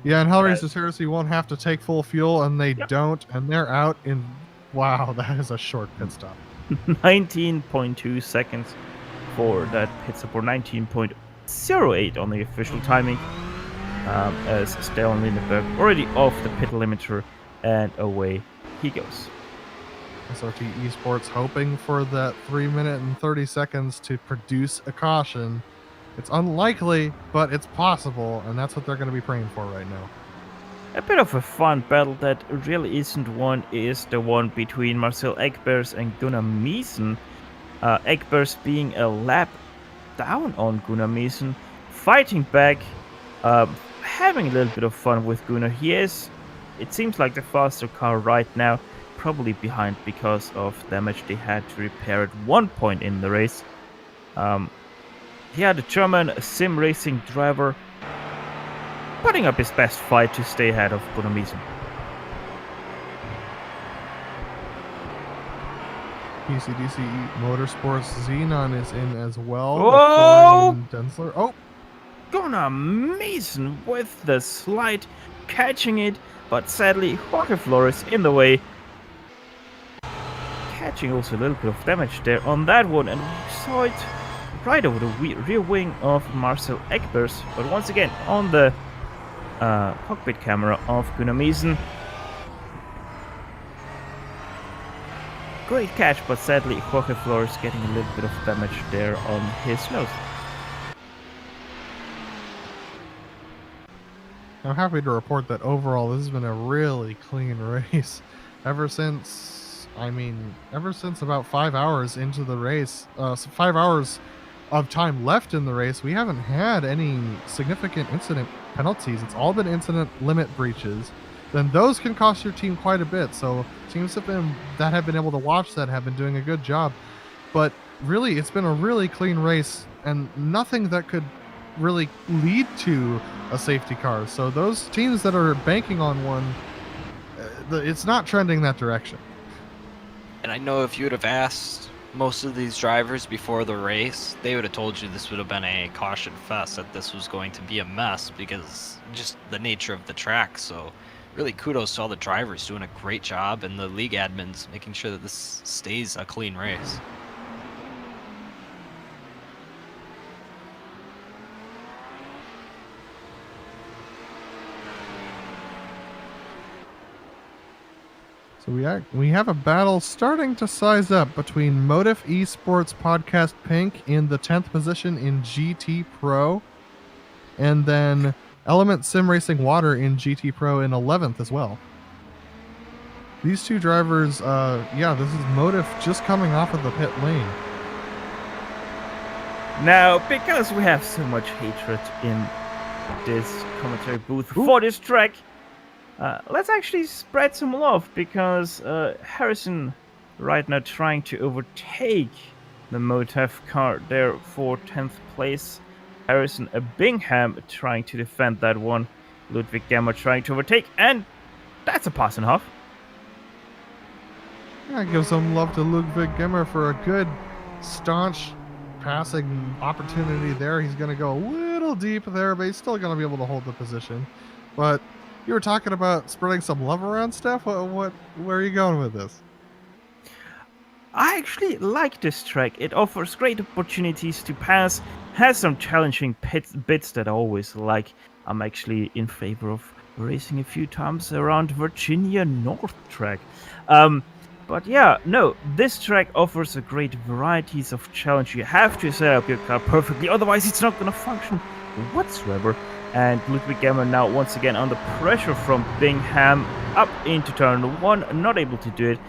Yeah, and Hellraiser's Heresy won't have to take full fuel, and they don't, and they're out in... Wow, that is a short pit stop. 19.2 seconds for that pit stop, or 19.08 on the official timing. As Stellan Lindenberg already off the pit limiter, and away he goes. SRT Esports hoping for that 3 minute and 30 seconds to produce a caution. It's unlikely, but it's possible, and that's what they're going to be praying for right now. A bit of a fun battle that really isn't one is the one between Marcel Egbers and Gunnar Miesen. Egbers being a lap down on Gunnar Miesen, fighting back, having a little bit of fun with Gunnar. He is, it seems like, the faster car right now, probably behind because of damage they had to repair at one point in the race. Yeah, the German sim racing driver putting up his best fight to stay ahead of Gunnar Miesen. PCDC Motorsports Xenon is in as well. Oh! Densler. Oh! Gunnar Miesen with the slide, catching it, but sadly Jorge Flores in the way. Catching also a little bit of damage there on that one, and we saw it right over the rear wing of Marcel Ekbers, but once again on the cockpit camera of Gunnar Miesen. Great catch, but sadly Jorge Flores getting a little bit of damage there on his nose. I'm happy to report that overall this has been a really clean race. Ever since about 5 hours into the race, 5 hours of time left in the race, we haven't had any significant incident penalties. It's all been incident limit breaches. Then those can cost your team quite a bit. So teams that have been able to watch that have been doing a good job. But really, it's been a really clean race and nothing that could really lead to a safety car. So those teams that are banking on one, it's not trending that direction. And I know if you would have asked most of these drivers before the race, they would have told you this would have been a caution fest, that this was going to be a mess because just the nature of the track. So really kudos to all the drivers doing a great job and the league admins making sure that this stays a clean race. So we have a battle starting to size up between Motif Esports Podcast Pink in the 10th position in GT Pro, and then Element Sim Racing Water in GT Pro in 11th as well. These two drivers, this is Motif just coming off of the pit lane. Now, because we have so much hatred in this commentary booth for this track, let's actually spread some love, because Harrison right now trying to overtake the Motif car there for 10th place. Harrison Bingham trying to defend that one. Ludwig Gamma trying to overtake, and that's a pass and a half. I give some love to Ludwig Gemmer for a good, staunch passing opportunity there. He's going to go a little deep there, but he's still going to be able to hold the position. But you were talking about spreading some love around, Steph. Where are you going with this? I actually like this track. It offers great opportunities to pass, has some challenging bits that I always like. I'm actually in favor of racing a few times around Virginia North track. But yeah, no, this track offers a great varieties of challenge. You have to set up your car perfectly, otherwise it's not going to function whatsoever. And Ludwig Gamma now once again under pressure from Bingham up into turn 1, not able to do it.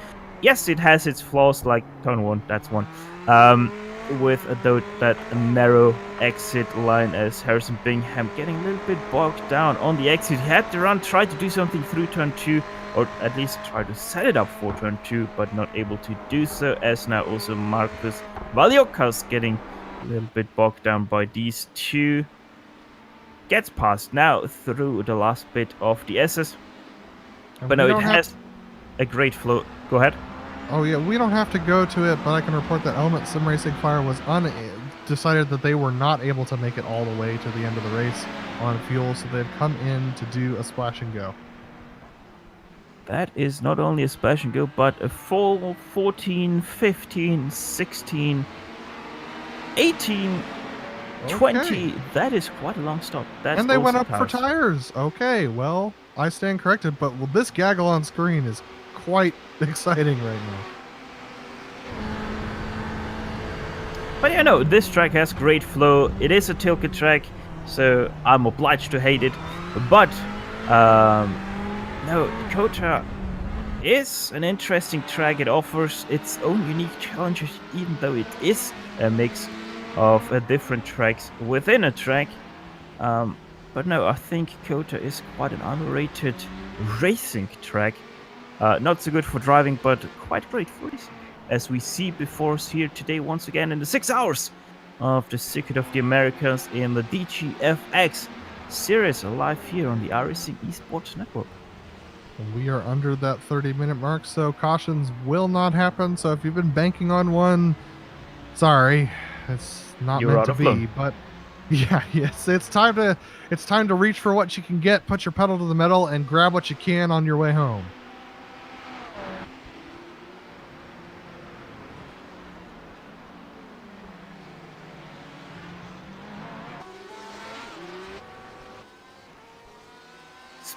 Yes, it has its flaws, like turn 1, that's one. With that narrow exit line, as Harrison Bingham getting a little bit bogged down on the exit. He had to try to do something through turn 2, or at least try to set it up for turn 2, but not able to do so, as now also Marcus Valiokas getting a little bit bogged down by these two. Gets past now through the last bit of the SS. But no, it has a great flow. Go ahead. Oh yeah, we don't have to go to it, but I can report that Element Sim Racing Fire was decided that they were not able to make it all the way to the end of the race on fuel, so they've come in to do a splash and go. That is not only a splash and go, but a full 14, 15, 16, 18, 20. Okay. That is quite a long stop. That's and they went up for tires. Okay, well, I stand corrected, but this gaggle on screen is quite exciting right now. But yeah, no, this track has great flow. It is a Tilke track, so I'm obliged to hate it. But no, Dakota is an interesting track. It offers its own unique challenges, even though it is a mix of different tracks within a track. But no, I think Kota is quite an underrated racing track. Not so good for driving, but quite great for racing. As we see before us here today, once again in the 6 hours of the Circuit of the Americas in the DGFX series, live here on the iRacing Esports Network. We are under that 30-minute mark, so cautions will not happen. So if you've been banking on one, sorry, it's not meant to be. But yeah, yes, it's time to reach for what you can get, put your pedal to the metal, and grab what you can on your way home.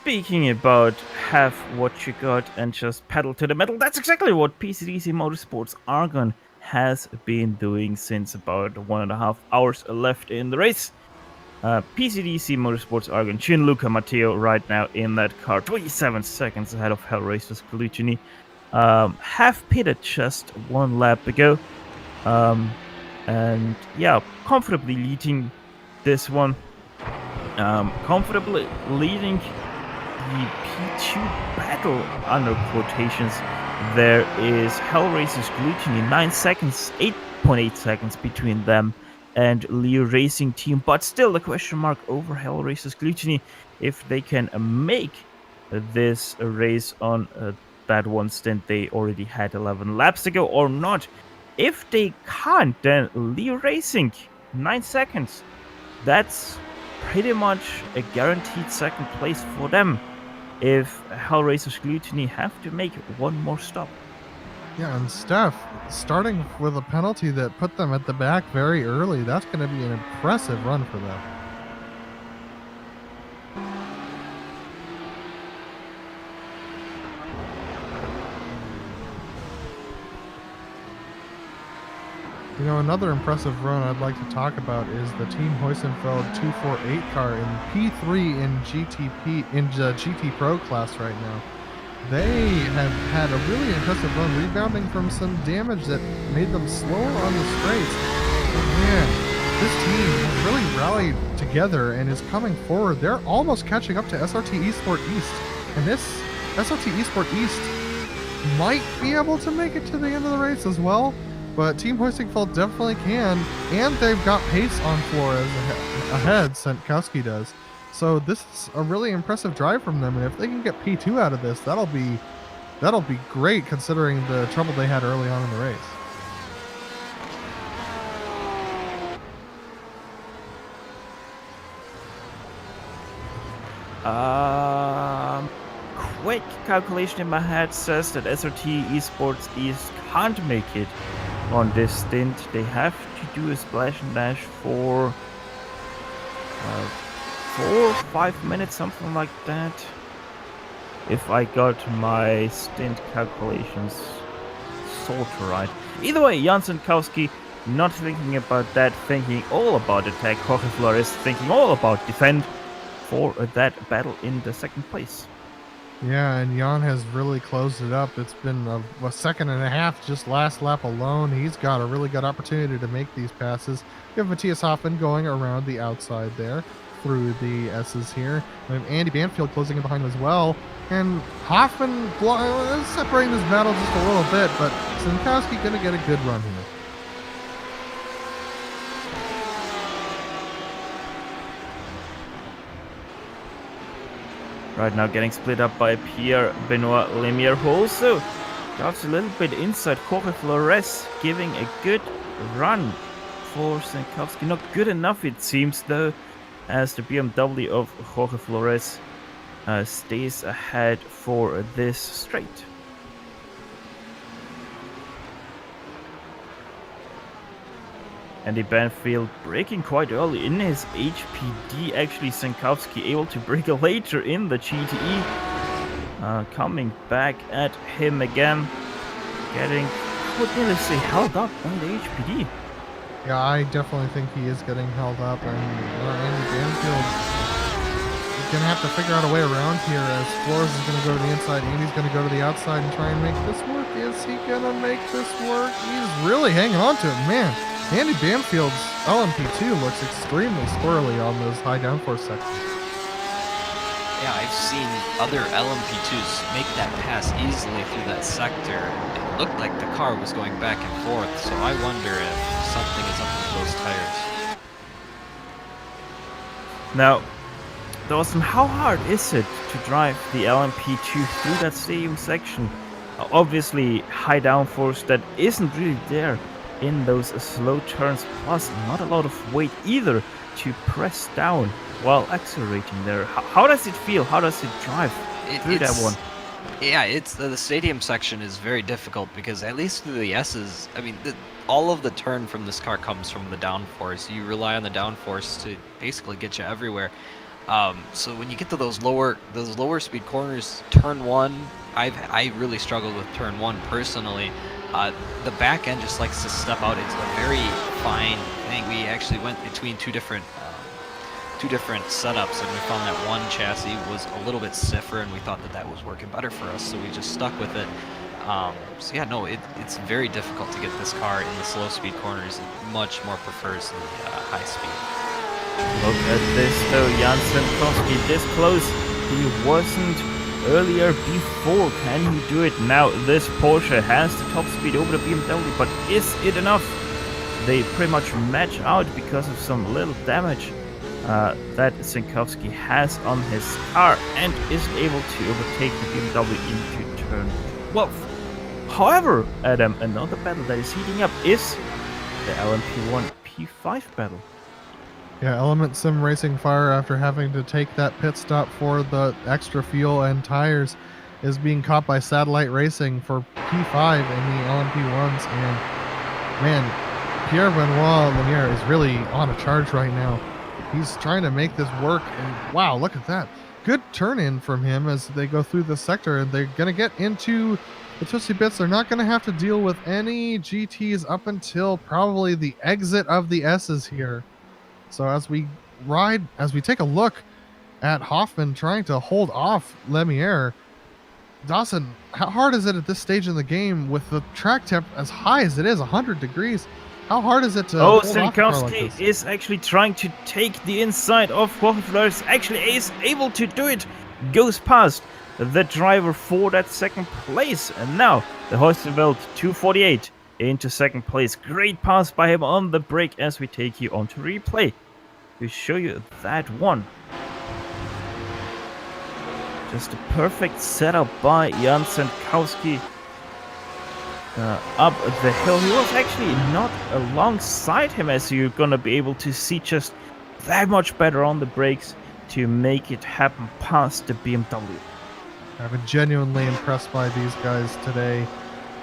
speaking about have what you got and just pedal to the metal, that's exactly what PCDC Motorsports Argon has been doing since about 1.5 hours left in the race. PCDC Motorsports Argon, Gianluca Matteo right now in that car, 27 seconds ahead of Hellraiser's Colucini. Have pitted just 1 lap ago. And yeah, comfortably leading this one. Comfortably leading the P2 battle under quotations. There is Hellraiser's Colucini, 9 seconds, 8.8 seconds between them and Leo Racing Team, but still the question mark over Hellraiser's Colucini if they can make this race on that one stint they already had 11 laps ago or not. If they can't, then Leo Racing, 9 seconds. That's pretty much a guaranteed second place for them if Hellraiser's Colucini have to make one more stop. Yeah, and Steph, starting with a penalty that put them at the back very early, that's going to be an impressive run for them. You know, another impressive run I'd like to talk about is the Team Heusenfeld 248 car in P3 in GT Pro class right now. They have had a really impressive run, rebounding from some damage that made them slower on the straights. But man, this team has really rallied together and is coming forward. They're almost catching up to SRT Esport East. And this SRT Esport East might be able to make it to the end of the race as well. But Team Heusenfeld definitely can, and they've got pace on Flores ahead, Senkowski does. So this is a really impressive drive from them, and if they can get P2 out of this, that'll be great considering the trouble they had early on in the race. Quick calculation in my head says that SRT Esports East can't make it on this stint. They have to do a splash and dash for 4 or 5 minutes, something like that, if I got my stint calculations sort of right. Either way, Jan Senkowski not thinking about that, thinking all about attack. Jorge Flores thinking all about defend for that battle in the second place. Yeah, and Jan has really closed it up. It's been a second and a half just last lap alone. He's got a really good opportunity to make these passes. You have Matthias Hoffman going around the outside there through the S's here. And Andy Banfield closing in behind him as well. And Hoffman separating this battle just a little bit, but Senkowski going to get a good run here. Right now getting split up by Pierre-Benoit Lemieux, who also got a little bit inside. Jorge Flores giving a good run for Senkowski. Not good enough it seems though, as the BMW of Jorge Flores stays ahead for this straight. Andy Banfield braking quite early in his HPD. Actually, Senkowski able to brake later in the GTE. Coming back at him again. Getting, I would nearly say, held up on the HPD. Yeah, I definitely think he is getting held up. And Andy Banfield is going to have to figure out a way around here as Flores is going to go to the inside. Andy's going to go to the outside and try and make this work. Is he going to make this work? He's really hanging on to it, man. Andy Banfield's LMP2 looks extremely squirrely on those high downforce sections. Yeah, I've seen other LMP2s make that pass easily through that sector. It looked like the car was going back and forth, so I wonder if something is up with those tires. Now, Dawson, how hard is it to drive the LMP2 through that stadium section? Obviously, high downforce that isn't really there in those slow turns, plus not a lot of weight either to press down while accelerating there. How does it feel? How does it drive through that one? Yeah, it's the stadium section is very difficult because at least through the S's, I mean, all of the turn from this car comes from the downforce. You rely on the downforce to basically get you everywhere. So when you get to those lower speed corners, turn one, I really struggled with turn one personally. The back end just likes to step out. It's a very fine thing. We actually went between two different setups, and we found that one chassis was a little bit stiffer, and we thought that was working better for us, so we just stuck with it. So yeah, no, it's very difficult to get this car in the slow speed corners. It much more prefers the high speed. Look at this though, Jan Sentowski this close. He wasn't earlier before. Can he do it now? This Porsche has the top speed over the BMW, but is it enough? They pretty much match out because of some little damage that Sentowski has on his car, and isn't able to overtake the BMW into turn 12. However, Adam, another battle that is heating up is the LMP1 P5 battle. Yeah, Element Sim Racing Fire, after having to take that pit stop for the extra fuel and tires, is being caught by Satellite Racing for P5 in the LMP1s. And man, Pierre-Benoit Lemire is really on a charge right now. He's trying to make this work, and wow, look at that. Good turn-in from him as they go through the sector, and they're going to get into the Twisty Bits. They're not going to have to deal with any GTs up until probably the exit of the S's here. So as we take a look at Hoffman trying to hold off Lemire, Dawson, how hard is it at this stage in the game with the track temp as high as it is, 100 degrees? How hard is it to hold off a car like this? is actually trying to take the inside of Hoffman. Actually is able to do it. Goes past the driver for that second place. And now the Heustenveld 248 into second place. Great pass by him on the brake as we take you on to replay to show you that one. Just a perfect setup by Jan Sentowski up the hill. He was actually not alongside him, as you're gonna be able to see, just that much better on the brakes to make it happen past the BMW. I've been genuinely impressed by these guys today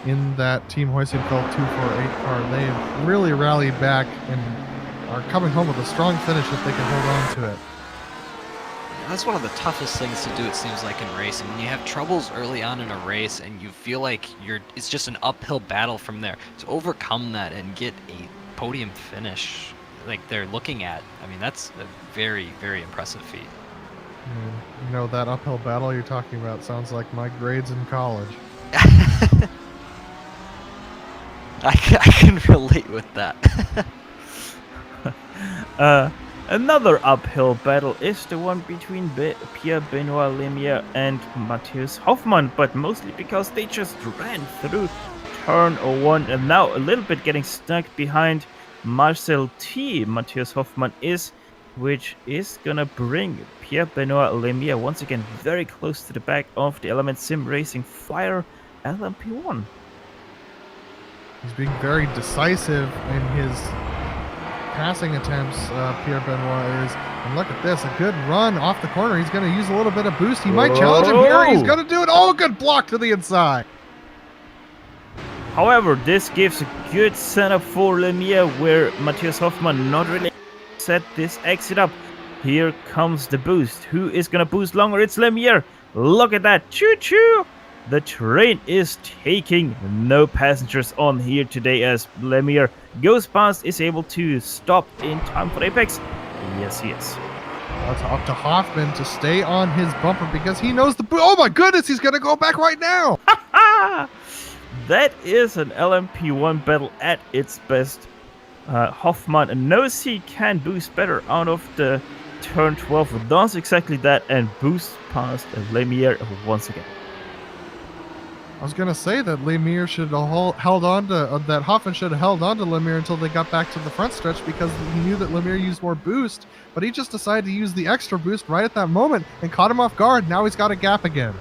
in that Team Heusinkveld 248 car. They have really rallied back and are coming home with a strong finish if they can hold on to it. That's one of the toughest things to do, it seems like, in racing. When you have troubles early on in a race and you feel like it's just an uphill battle from there. To overcome that and get a podium finish like they're looking at, I mean, that's a very, very impressive feat. You know, that uphill battle you're talking about sounds like my grades in college. I can relate with that. Another uphill battle is the one between Pierre-Benoit Lemire and Matthias Hoffmann, but mostly because they just ran through turn 1 and now a little bit getting stuck behind Marcel T. Matthias Hoffmann is, which is gonna bring Pierre-Benoit Lemire once again very close to the back of the Element Sim Racing Fire LMP1. He's being very decisive in his passing attempts, Pierre-Benoit is. And look at this, a good run off the corner. He's going to use a little bit of boost. He might challenge him here. He's going to do it. Oh, good block to the inside. However, this gives a good setup for Lemire, where Matthias Hoffmann not really set this exit up. Here comes the boost. Who is going to boost longer? It's Lemire. Look at that. Choo-choo. The train is taking no passengers on here today as Lemire goes past, is able to stop in time for Apex. Yes, he is. It's up to Hoffman to stay on his bumper because he knows the... Oh my goodness, he's going to go back right now! That is an LMP1 battle at its best. Hoffmann knows he can boost better out of the turn 12, does exactly that, and boosts past Lemire once again. I was going to say that Lemire should have held on to, that Hoffman should have held on to Lemire until they got back to the front stretch because he knew that Lemire used more boost, but he just decided to use the extra boost right at that moment and caught him off guard. Now he's got a gap again.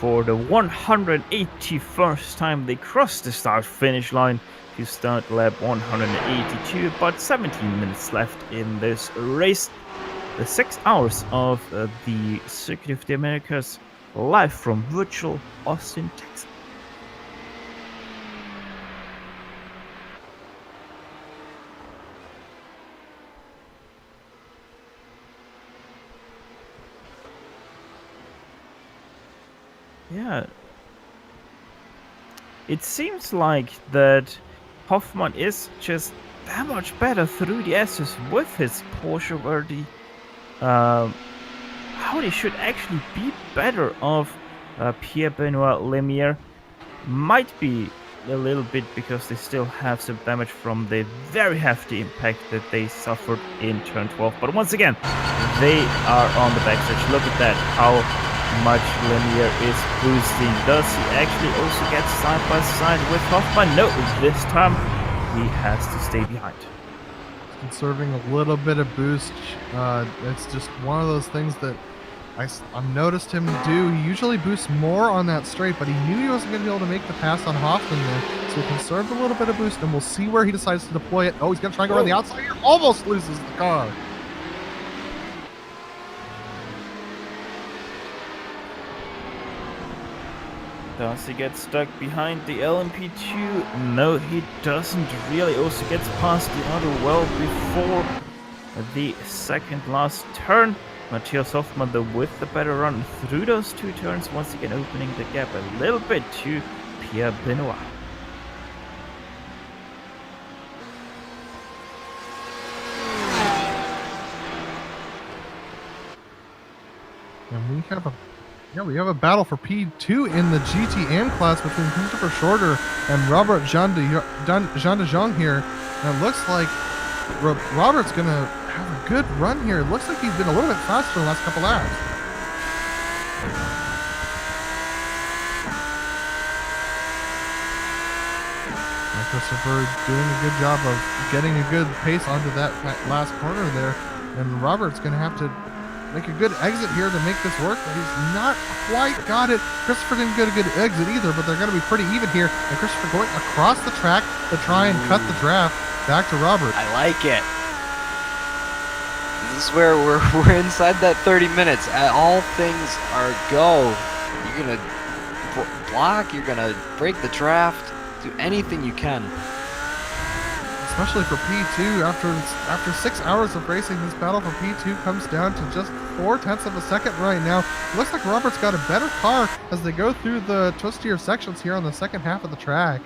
For the 181st time they crossed the start-finish line to start lap 182, but 17 minutes left in this race. The 6 hours of the Circuit of the Americas, live from virtual Austin, Texas. Yeah. It seems like that Hoffman is just that much better through the S's with his Porsche, where the Audi should actually be better of Pierre-Benoit Lemire. Might be a little bit because they still have some damage from the very hefty impact that they suffered in turn 12. But once again, they are on the backstretch. Look at that, how much Lemire is boosting. Does he actually also get side by side with Hoffman? No, this time he has to stay behind. Conserving a little bit of boost. It's just one of those things that I've noticed him do. He usually boosts more on that straight, but he knew he wasn't going to be able to make the pass on Hoffman there, so he conserved a little bit of boost, and we'll see where he decides to deploy it. Oh, he's going to try and go around the outside here. Almost loses the car. Does he get stuck behind the LMP2? No, he doesn't really. Also gets past the auto well before the second last turn. Matthias Hoffmann, though, with the better run through those two turns, once again opening the gap a little bit to Pierre Benoit. And we have a battle for P2 in the GTM class between Christopher Shorter and Robert Jean de Jong here. And it looks like Robert's going to have a good run here. It looks like he's been a little bit faster in the last couple laps. And Christopher doing a good job of getting a good pace onto that last corner there. And Robert's going to have to make a good exit here to make this work, but he's not quite got it. Christopher didn't get a good exit either, but they're going to be pretty even here. And Christopher going across the track to try and cut the draft back to Robert. I like it. This is where we're inside that 30 minutes. All things are go. You're going to block, you're going to break the draft, do anything you can. Especially for P2, after 6 hours of racing, this battle for P2 comes down to just 0.4 of a second right now. It looks like Robert's got a better car as they go through the twistier sections here on the second half of the track.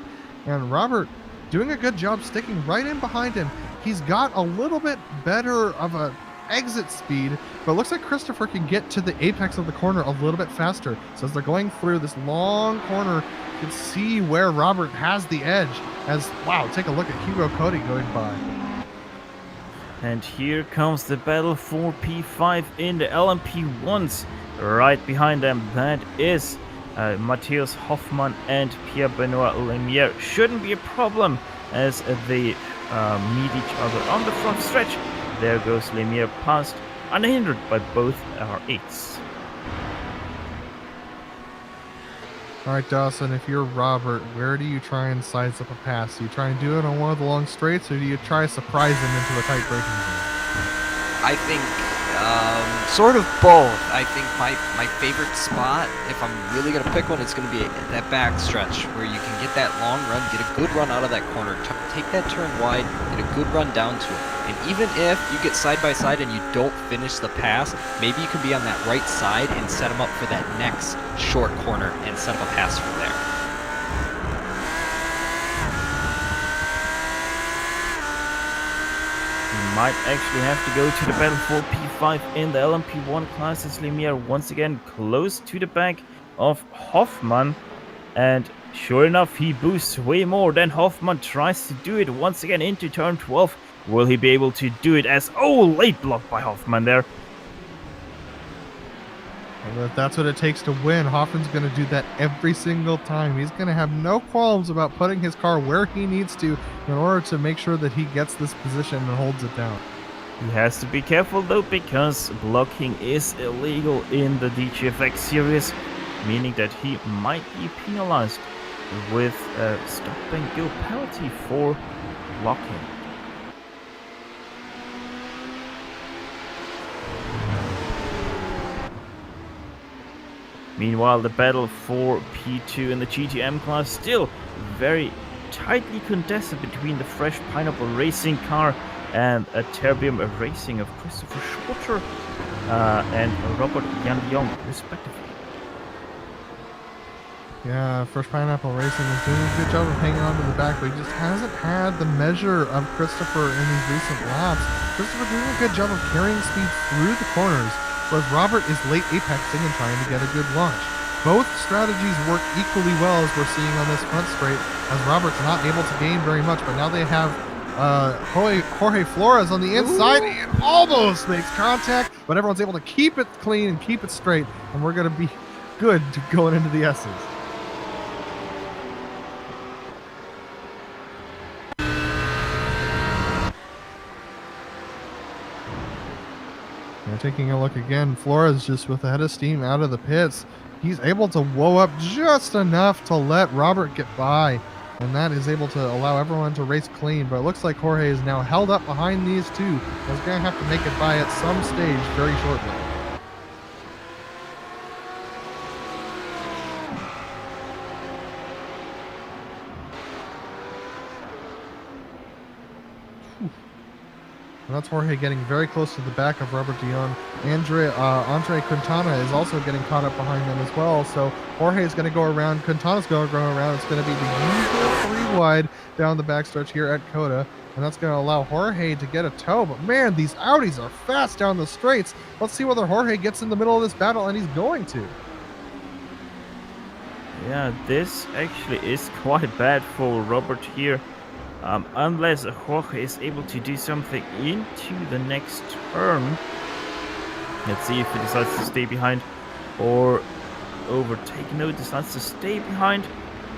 And Robert doing a good job sticking right in behind him. He's got a little bit better of a exit speed, but it looks like Christopher can get to the apex of the corner a little bit faster. So as they're going through this long corner, you can see where Robert has the edge. As, wow, take a look at Hugo Cody going by. And here comes the battle for P5 in the LMP1s. Right behind them, that is Matthias Hoffmann and Pierre-Benoit Lemire. Shouldn't be a problem as they meet each other on the front stretch. There goes Lemire past, unhindered by both R8s. All right, Dawson, if you're Robert, where do you try and size up a pass? Do you try and do it on one of the long straights, or do you try to surprise him into a tight braking zone? I think sort of both. I think my favorite spot, if I'm really going to pick one, it's going to be that back stretch where you can get that long run, get a good run out of that corner, take that turn wide, get a good run down to it. And even if you get side by side and you don't finish the pass, maybe you can be on that right side and set them up for that next short corner and set up a pass from there. Might actually have to go to the battle for P5 in the LMP1 class as Lemire once again close to the back of Hoffmann. And sure enough, he boosts way more than Hoffmann tries to do it once again into turn 12. Will he be able to do it as, oh, late block by Hoffmann there. And if that's what it takes to win, Hoffman's going to do that every single time. He's going to have no qualms about putting his car where he needs to in order to make sure that he gets this position and holds it down. He has to be careful though, because blocking is illegal in the DGFX series, meaning that he might be penalized with a stop and go penalty for blocking. Meanwhile, the battle for P2 in the GTM class still very tightly contested between the Fresh Pineapple Racing car and a Terbium Racing of Christopher Shorter and Robert Jan Jong, respectively. Yeah, Fresh Pineapple Racing is doing a good job of hanging on to the back, but he just hasn't had the measure of Christopher in these recent laps. Christopher doing a good job of carrying speed through the corners, whereas Robert is late apexing and trying to get a good launch. Both strategies work equally well as we're seeing on this front straight, as Robert's not able to gain very much, but now they have Jorge Flores on the inside. It almost makes contact, but everyone's able to keep it clean and keep it straight, and we're going to be good going into the S's. Taking a look again, Flores just with a head of steam out of the pits. He's able to whoa up just enough to let Robert get by, and that is able to allow everyone to race clean. But it looks like Jorge is now held up behind these two. He's going to have to make it by at some stage very shortly. And that's Jorge getting very close to the back of Robert Dion. Andre Quintana is also getting caught up behind them as well. So Jorge is going to go around. Quintana's going to go around. It's going to be the usual 3 wide down the backstretch here at Coda. And that's going to allow Jorge to get a tow. But man, these Audis are fast down the straights. Let's see whether Jorge gets in the middle of this battle, and he's going to. Yeah, this actually is quite bad for Robert here. Unless Jorge is able to do something into the next turn. Let's see if he decides to stay behind or overtake. No, he decides to stay behind.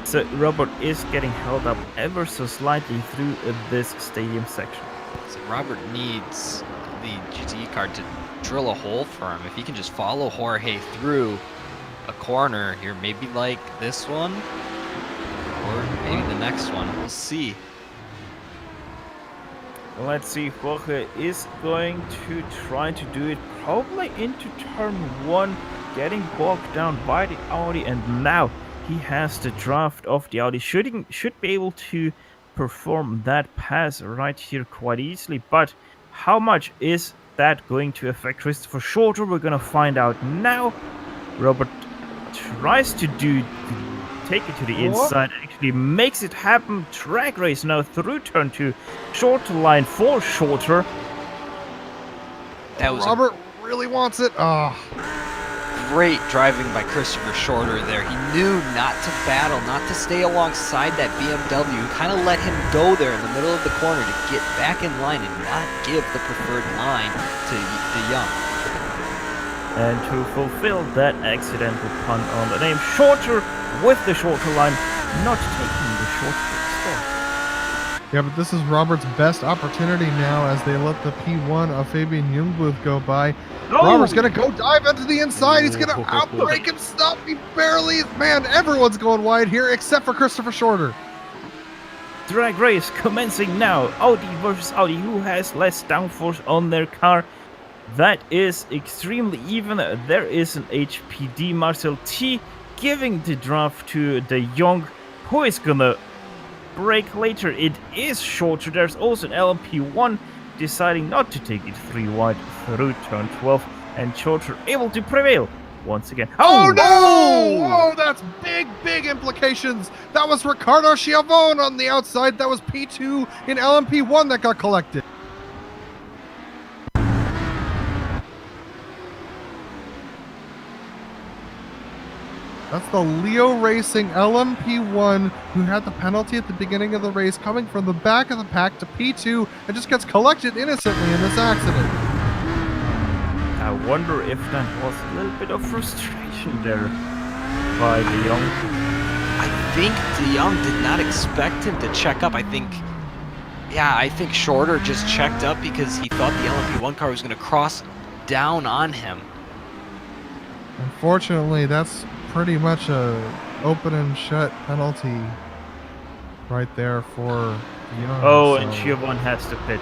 So Robert is getting held up ever so slightly through this stadium section. So Robert needs the GTE car to drill a hole for him. If he can just follow Jorge through a corner here, maybe like this one, or maybe the next one. We'll see. Let's see, Jorge is going to try to do it probably into turn 1, getting bogged down by the Audi, and now he has the draft of the Audi. Should be able to perform that pass right here quite easily, but how much is that going to affect Christopher Shorter? We're gonna find out now. Robert tries to take it to the inside, actually makes it happen. Drag race now through turn 2, shorter line for Shorter. That was Robert really wants it. great driving by Christopher Shorter there. He knew not to battle, not to stay alongside that BMW. Kind of let him go there in the middle of the corner to get back in line and not give the preferred line to the Young. And to fulfill that accidental pun on the name, Shorter with the shorter line, not taking the short stop. Yeah, but this is Robert's best opportunity now as they let the P1 of Fabian Jungbluth go by. No! Robert's going to go dive into the inside. He's going to outbrake him. Stop. He barely is. Man, everyone's going wide here except for Christopher Shorter. Drag race commencing now. Audi versus Audi. Who has less downforce on their car? That is extremely even. There is an HPD. Marcel T giving the draft to the Young, who is gonna break later. It is Shorter. There's also an LMP1 deciding not to take it 3 wide through turn 12, and Shorter able to prevail once again. Oh no! Oh, that's big implications. That was Ricardo Schiavone on the outside. That was P2 in LMP1 that got collected. That's the Leo Racing LMP1 who had the penalty at the beginning of the race, coming from the back of the pack to P2 and just gets collected innocently in this accident. I wonder if that was a little bit of frustration there by De Jong. I think De Jong did not expect him to check up. I think Shorter just checked up because he thought the LMP1 car was going to cross down on him. Unfortunately, that's pretty much a open and shut penalty right there for Young. Oh, and Schiavone has to pit.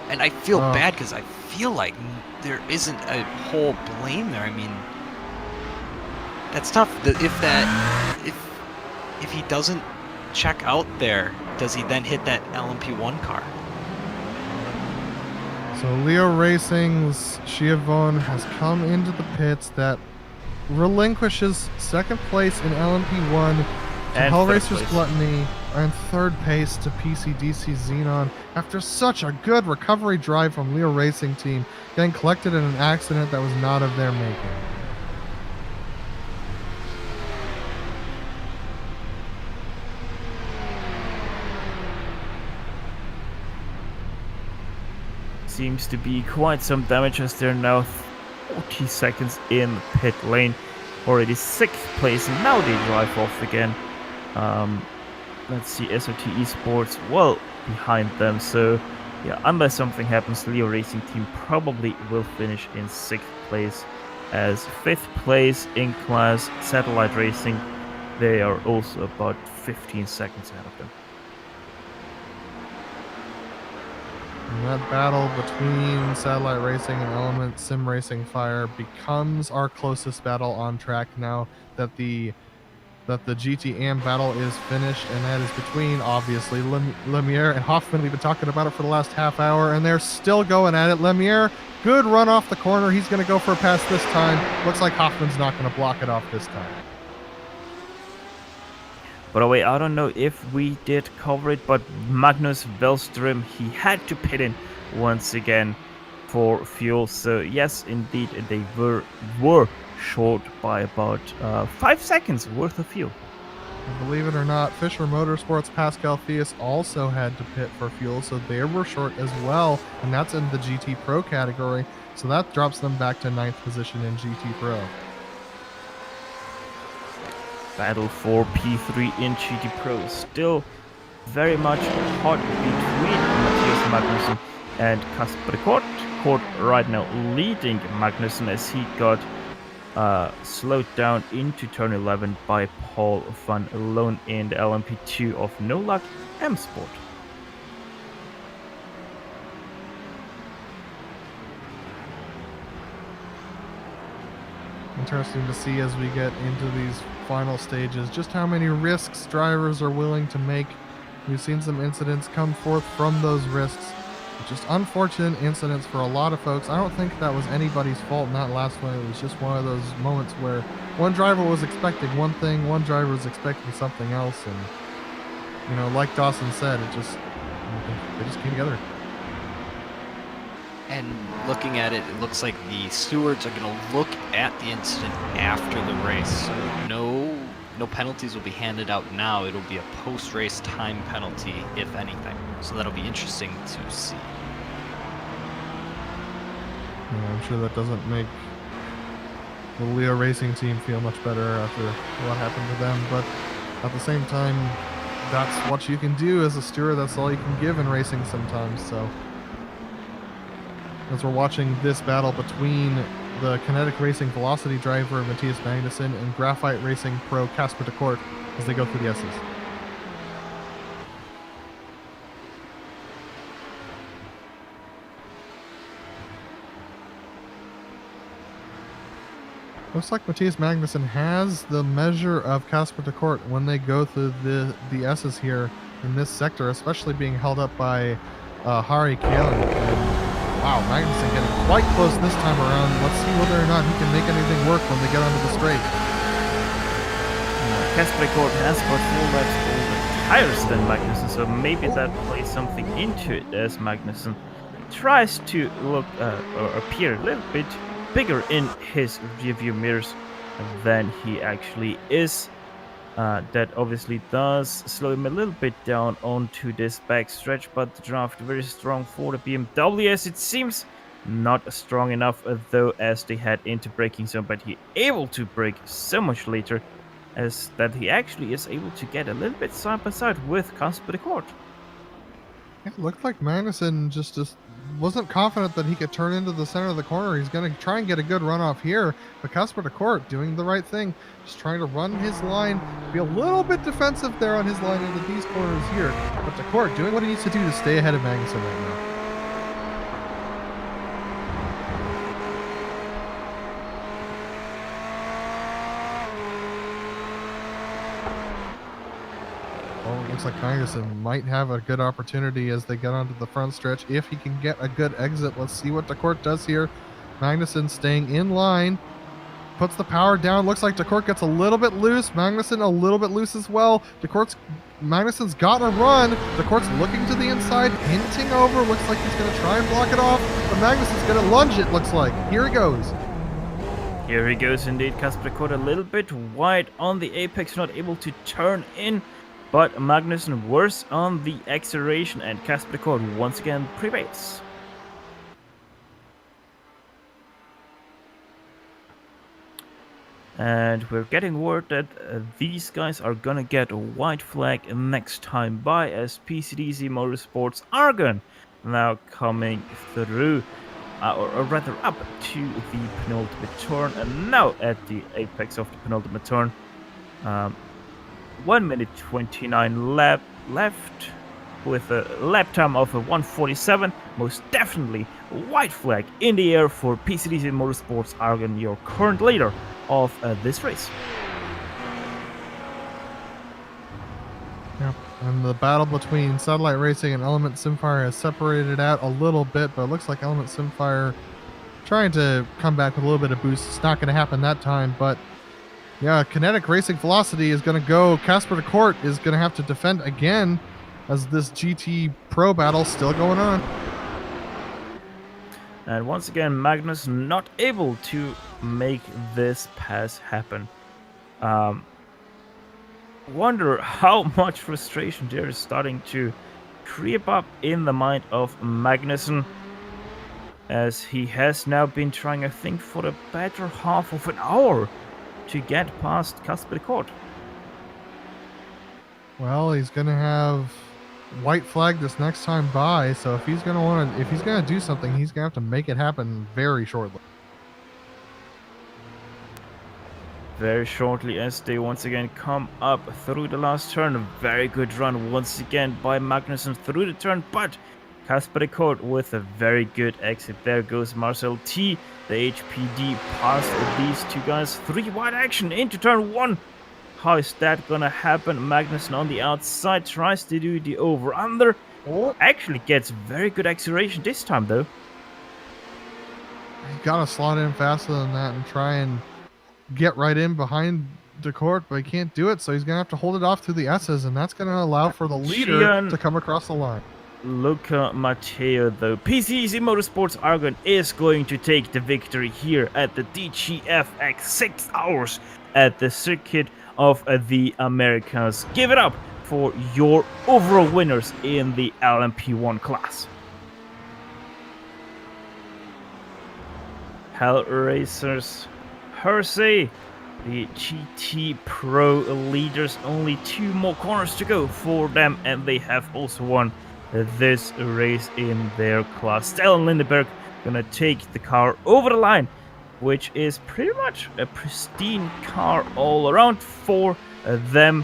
And I feel bad because I feel like there isn't a whole blame there. I mean, that's tough. If he doesn't check out there, does he then hit that LMP1 car? So Leo Racing's Schiavone has come into the pits. That relinquishes second place in LMP1 to And Hell third Racers place. Gluttony, and third place to PCDC Xenon after such a good recovery drive from Leo Racing Team, getting collected in an accident that was not of their making. Seems to be quite some damage as they're now 40 seconds in the pit lane. Already 6th place, and now they drive off again. Let's see, SRT Esports well behind them. So yeah, unless something happens, Leo Racing Team probably will finish in 6th place. As 5th place in class Satellite Racing, they are also about 15 seconds ahead of them. And that battle between Satellite Racing and Element Sim Racing Fire becomes our closest battle on track now that the GTM battle is finished, and that is between, obviously, Lemire and Hoffman. We've been talking about it for the last half hour, and they're still going at it. Lemire, good run off the corner. He's going to go for a pass this time. Looks like Hoffman's not going to block it off this time. By the way, I don't know if we did cover it, but Magnus Wellström, he had to pit in once again for fuel. So yes, indeed, they were short by about 5 seconds worth of fuel. And believe it or not, Fisher Motorsports Pascal Theus also had to pit for fuel, so they were short as well, and that's in the GT Pro category. So that drops them back to 9th position in GT Pro. Battle for P3 in GT Pro still very much hot between Matthias Magnussen and Kasper Kort. Kort right now leading Magnussen as he got slowed down into turn 11 by Paul van Loon in the LMP2 of No Luck M Sport. Interesting to see as we get into these final stages just how many risks drivers are willing to make. We've seen some incidents come forth from those risks. Just unfortunate incidents for a lot of folks. I don't think that was anybody's fault in that last one. It was just one of those moments where one driver was expecting one thing, one driver was expecting something else, and you know, like Dawson said, they just came together. And looking at it, it looks like the stewards are going to look at the incident after the race. So no penalties will be handed out now. It'll be a post-race time penalty, if anything. So that'll be interesting to see. Yeah, I'm sure that doesn't make the Leo Racing Team feel much better after what happened to them, but at the same time, that's what you can do as a steward. That's all you can give in racing sometimes. So as we're watching this battle between the Kinetic Racing Velocity driver Matthias Magnussen and Graphite Racing Pro Casper de Kort as they go through the S's. Looks like Matthias Magnussen has the measure of Casper de Kort when they go through the S's here in this sector, especially being held up by Hari Kalen. Wow, Magnussen getting quite close this time around. Let's see whether or not he can make anything work when they get onto the straight. Casper Kort has got 4 laps older tires than Magnussen, so maybe that plays something into it as Magnussen tries to look or appear a little bit bigger in his rearview mirrors than he actually is. That obviously does slow him a little bit down onto this back stretch, but the draft very strong for the BMW as it seems not strong enough though as they head into braking zone, but he able to brake so much later as that he actually is able to get a little bit side by side with Casper de Kort. It looked like Magnussen just wasn't confident that he could turn into the center of the corner. He's going to try and get a good run off here, but Casper de Kort doing the right thing, just trying to run his line, be a little bit defensive there on his line into these corners here, but de Kort doing what he needs to do to stay ahead of Magnussen right now. Well, it looks like Magnussen might have a good opportunity as they get onto the front stretch if he can get a good exit. Let's see what de Kort does here. Magnussen staying in line, puts the power down. Looks like DeCourt gets a little bit loose. Magnussen a little bit loose as well. Magnussen's got a run. DeCourt's looking to the inside, hinting over. Looks like he's going to try and block it off. But Magnussen's going to lunge it, looks like. Here he goes. Here he goes indeed. Kasper DeCourt a little bit wide on the apex, not able to turn in. But Magnussen worse on the acceleration, and Kasper DeCourt once again prevails. And we're getting word that these guys are gonna get a white flag next time by, as PCDC Motorsports Argon now coming through, or rather up to the penultimate turn, and now at the apex of the penultimate turn. 1 minute 29 left with a lap time of a 1:47. Most definitely a white flag in the air for PCDC Motorsports Argon, your current leader of this race. Yep, and the battle between Satellite Racing and Element Simfire has separated out a little bit, but it looks like Element Simfire trying to come back with a little bit of boost. It's not going to happen that time, but yeah, Kinetic Racing Velocity is going to go. Kasper DeCourt is going to have to defend again, as this GT Pro battle still going on. And once again, Magnus not able to make this pass happen. Wonder how much frustration there is starting to creep up in the mind of Magnussen, as he has now been trying, I think, for the better half of an hour to get past Kasper DeCourt. Well, he's going to have white flag this next time by, so if he's going to do something, he's going to have to make it happen very shortly. Very shortly, as they once again come up through the last turn. A very good run once again by Magnussen through the turn, but Kasper DeCourt with a very good exit. There goes Marcel T, the HPD, past these two guys. 3 wide action into turn 1. How is that gonna happen? Magnussen on the outside tries to do the over-under. Actually gets very good acceleration this time, though. He's got to slot in faster than that and try and get right in behind DeCourt, but he can't do it, so he's going to have to hold it off through the S's, and that's going to allow for the leader to come across the line. Luca Matteo, though. PCDC Motorsports Argon is going to take the victory here at the DGFX 6 hours at the Circuit of the Americas. Give it up for your overall winners in the LMP1 class. Hell Racers Hersey, the GT Pro leaders, only 2 more corners to go for them, and they have also won this race in their class. Stellan Lindeberg gonna take the car over the line, which is pretty much a pristine car all around for them.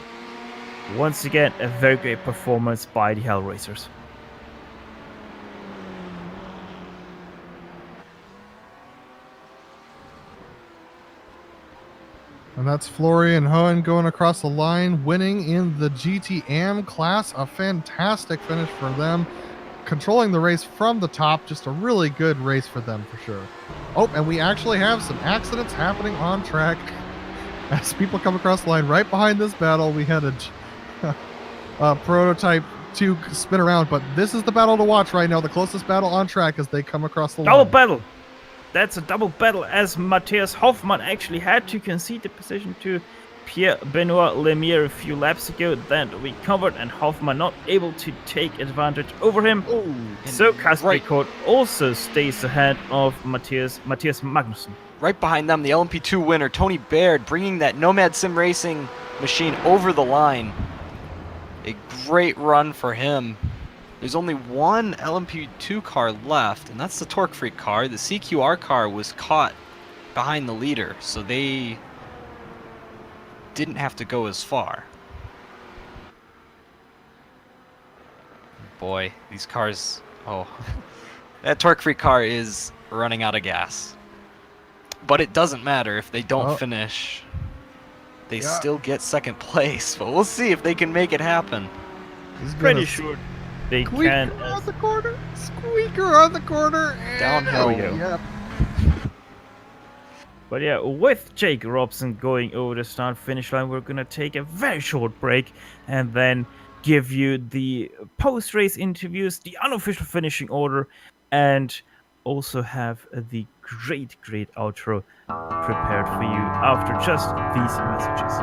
Once again, a very great performance by the Hell Racers. And that's Florian Hohen going across the line, winning in the GT-AM class. A fantastic finish for them. Controlling the race from the top. Just a really good race for them, for sure. Oh, and we actually have some accidents happening on track. As people come across the line right behind this battle, we had a Prototype 2 spin around. But this is the battle to watch right now. The closest battle on track as they come across the line. Double battle! That's a double battle, as Matthias Hoffmann actually had to concede the position to Pierre-Benoit Lemire a few laps ago. Then recovered, and Hoffmann not able to take advantage over him. So Kasper DeCourt also stays ahead of Matthias Magnussen. Right behind them, the LMP2 winner, Tony Baird, bringing that Nomad Sim Racing machine over the line. A great run for him. There's only one LMP2 car left, and that's the Torque Freak car. The CQR car was caught behind the leader, so they didn't have to go as far. Boy, these cars... Oh, that Torque Freak car is running out of gas. But it doesn't matter if they don't finish. They still get second place, but we'll see if they can make it happen. Pretty sure they can. On the corner, squeaker on the corner, and downhill. Yep. But yeah, with Jake Robson going over the start finish line, we're gonna take a very short break and then give you the post race interviews, the unofficial finishing order, and also have the great outro prepared for you after just these messages.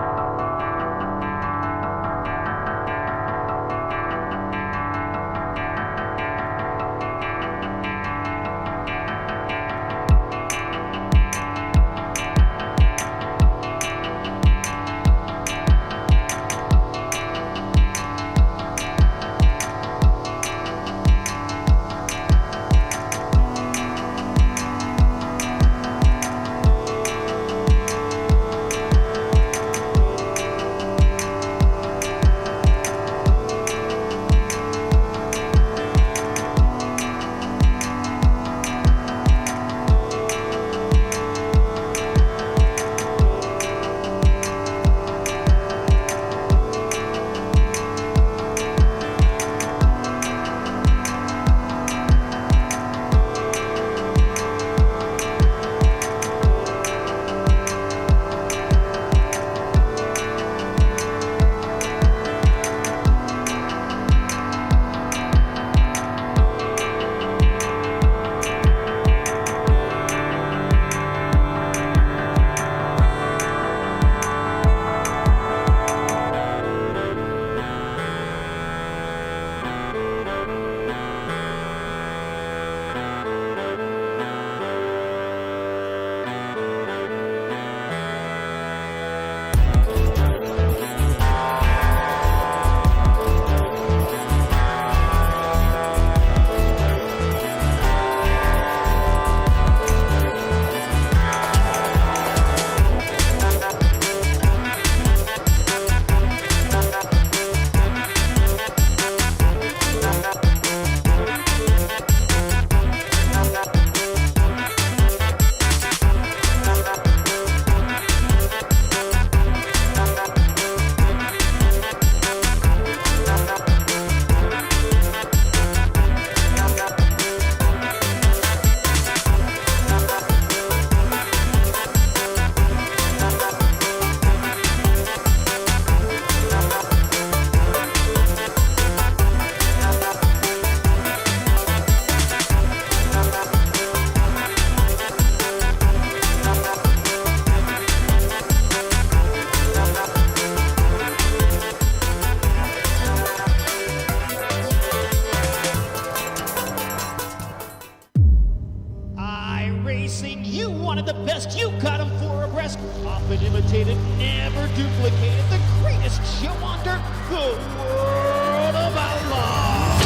Racing, you wanted the best, you got him 4 abreast. Often imitated, never duplicated. The greatest show on dirt, the World of Outlaws.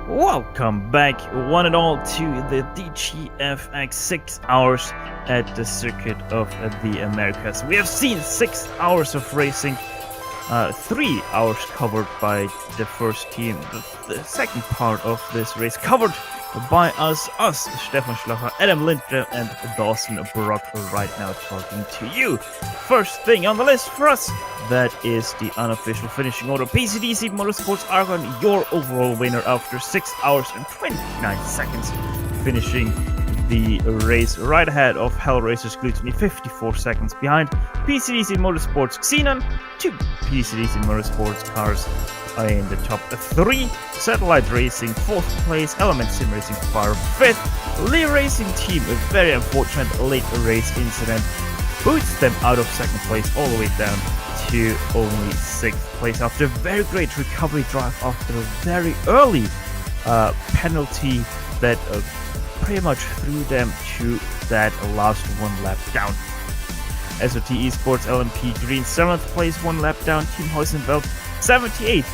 Welcome back, one and all, to the DGFX 6 hours at the Circuit of the Americas. We have seen 6 hours of racing, 3 hours covered by the first team. The second part of this race covered by us, Stefan Schlacher, Adam Lindgren, and Dawson Brock right now talking to you. First thing on the list for us, that is the unofficial finishing order. PCDC Motorsports Argon, your overall winner after 6 hours and 29 seconds, finishing the race right ahead of Hellraiser's Gluttony, 54 seconds behind. PCDC Motorsports Xenon, 2 PCDC Motorsports cars in the top 3. Satellite Racing 4th place, Element Sim Racing Fire 5th. Lee Racing Team, a very unfortunate late race incident, boots them out of 2nd place all the way down to only 6th place after a very great recovery drive after a very early penalty that pretty much threw them to that last one lap down. SOT Esports LMP Green 7th place, 1 lap down. Team Heusenfeld 78th.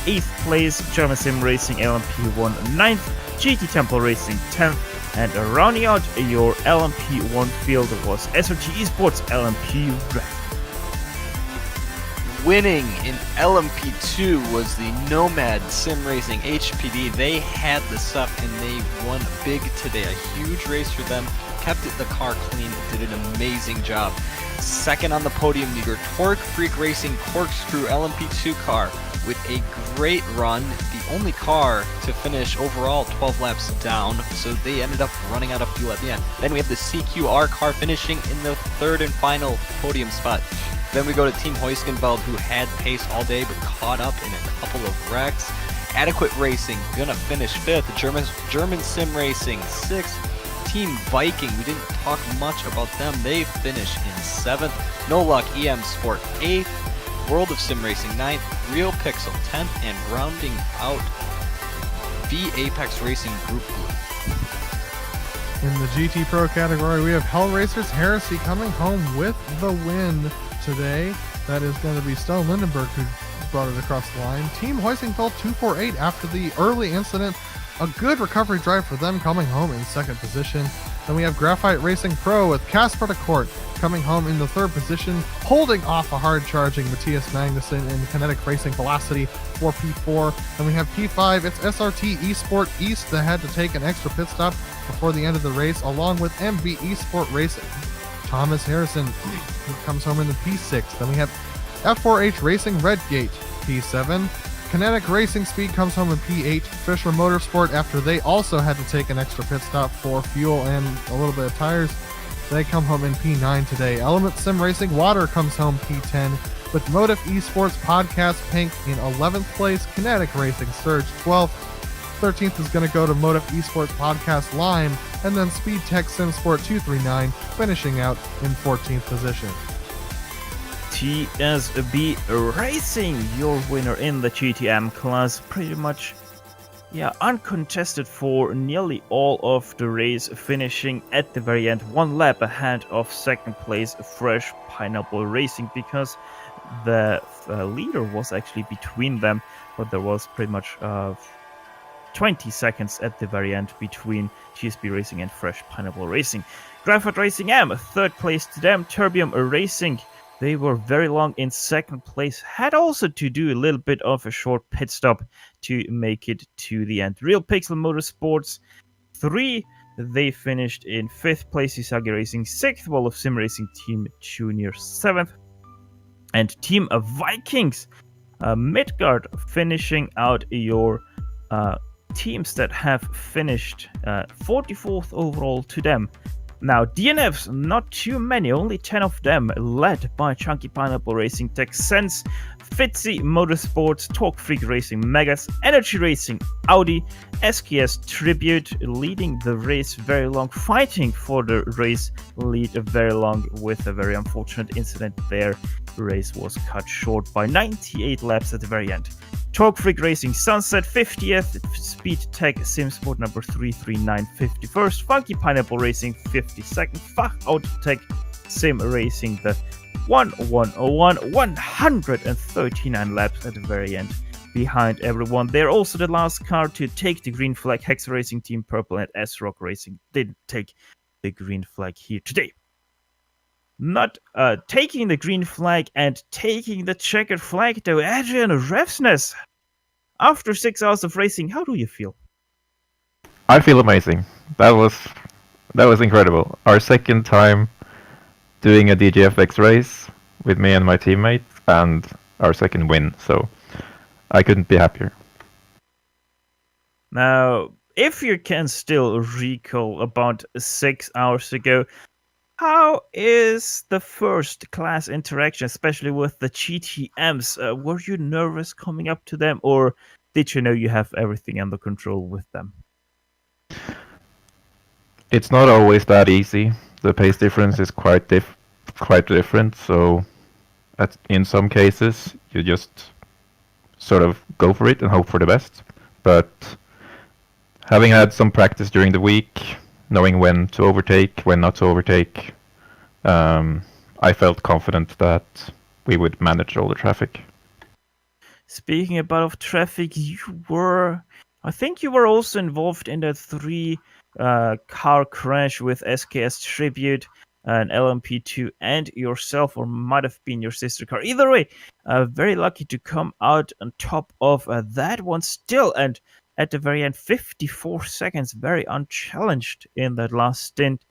8th place, German Sim Racing LMP1 9th, GT Temple Racing 10th, And rounding out your LMP1 field was SRT Esports LMP Red. Winning in LMP2 was the Nomad Sim Racing HPD. They had the stuff and they won big today. A huge race for them. Kept the car clean. Did an amazing job. Second on the podium, your Torque Freak Racing Corkscrew LMP2 car with a great run. The only car to finish overall 12 laps down, so they ended up running out of fuel at the end. Then we have the CQR car finishing in the third and final podium spot. Then we go to Team Heuskenfeld, who had pace all day but caught up in a couple of wrecks. Adequate Racing gonna finish fifth. German Sim Racing sixth. Team Viking, we didn't talk much about them. They finished in seventh. No Luck EM Sport eighth. World of Sim Racing ninth. Real Pixel 10th, and rounding out V Apex Racing Group Blue. In the GT Pro category, we have Hellraiser's Heresy coming home with the win today. That is going to be Stone Lindenberg who brought it across the line. Team Heusingfeld 248 after the early incident. A good recovery drive for them, coming home in second position. Then we have Graphite Racing Pro with Casper de Court coming home in the third position, holding off a hard-charging Matthias Magnussen in Kinetic Racing Velocity for P4. Then we have P5, it's SRT Esport East that had to take an extra pit stop before the end of the race, along with MB Esport Racing. Thomas Harrison who comes home in the P6. Then we have F4H Racing Redgate, P7. Kinetic Racing Speed comes home in P8. Fisher Motorsport, after they also had to take an extra pit stop for fuel and a little bit of tires, they come home in P9 today. Element Sim Racing Water comes home P10, with Motive Esports Podcast Pink in 11th place. Kinetic Racing Surge 12th. 13th is going to go to Motive Esports Podcast Lime, and then Speed Tech Sim Sport 239 finishing out in 14th position. TSB Racing, your winner in the GTM class, pretty much uncontested for nearly all of the race, finishing at the very end 1 lap ahead of second place Fresh Pineapple Racing, because the leader was actually between them, but there was pretty much 20 seconds at the very end between TSB Racing and Fresh Pineapple Racing. Graphite Racing M, third place to them. Terbium Racing, they were very long in second place, had also to do a little bit of a short pit stop to make it to the end. Real Pixel Motorsports 3, they finished in 5th place. Isagi Racing 6th, Wall of Sim Racing Team Junior 7th, and Team Vikings Midgard finishing out your teams that have finished 44th overall to them. Now, DNFs, not too many, only 10 of them, led by Chunky Pineapple Racing, Tech Sense, Fitzy Motorsports, Talk Freak Racing, Megas, Energy Racing, Audi, SKS Tribute, leading the race very long, fighting for the race lead very long with a very unfortunate incident there. The race was cut short by 98 laps at the very end. Talk Freak Racing Sunset 50th, Speed Tech SimSport number 339 51st, Funky Pineapple Racing 52nd, Fach Out Tech Sim Racing the 1101, 139 laps at the very end behind everyone. They're also the last car to take the green flag. Hex Racing Team Purple and S-Rock Racing didn't take the green flag here today. Not taking the green flag and taking the checkered flag though, Adrian Revsness. After 6 hours of racing, how do you feel? I feel amazing. That was incredible. Our second time doing a DGFX race with me and my teammate, and our second win. So I couldn't be happier. Now, if you can still recall about 6 hours ago, how is the first class interaction, especially with the GTMs? Were you nervous coming up to them, or did you know you have everything under control with them? It's not always that easy. The pace difference is quite different. So, in some cases, you just sort of go for it and hope for the best. But having had some practice during the week, knowing when to overtake, when not to overtake, I felt confident that we would manage all the traffic. Speaking about traffic, I think you were also involved in the 3 car crash with SKS Tribute, an LMP2, and yourself, or might have been your sister car. Either way, very lucky to come out on top of that one still, and at the very end, 54 seconds, very unchallenged in that last stint.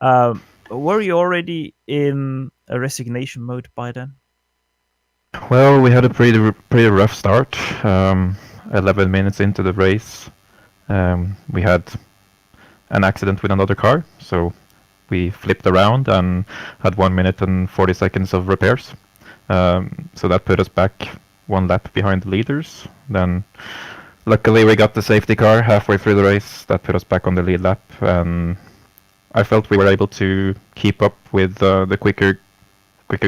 Were you already in a resignation mode by then? Well, we had a pretty rough start. 11 minutes into the race, we had an accident with another car, so we flipped around and had 1 minute and 40 seconds of repairs. So that put us back 1 lap behind the leaders. Then, luckily, we got the safety car halfway through the race. That put us back on the lead lap, and I felt we were able to keep up with the quicker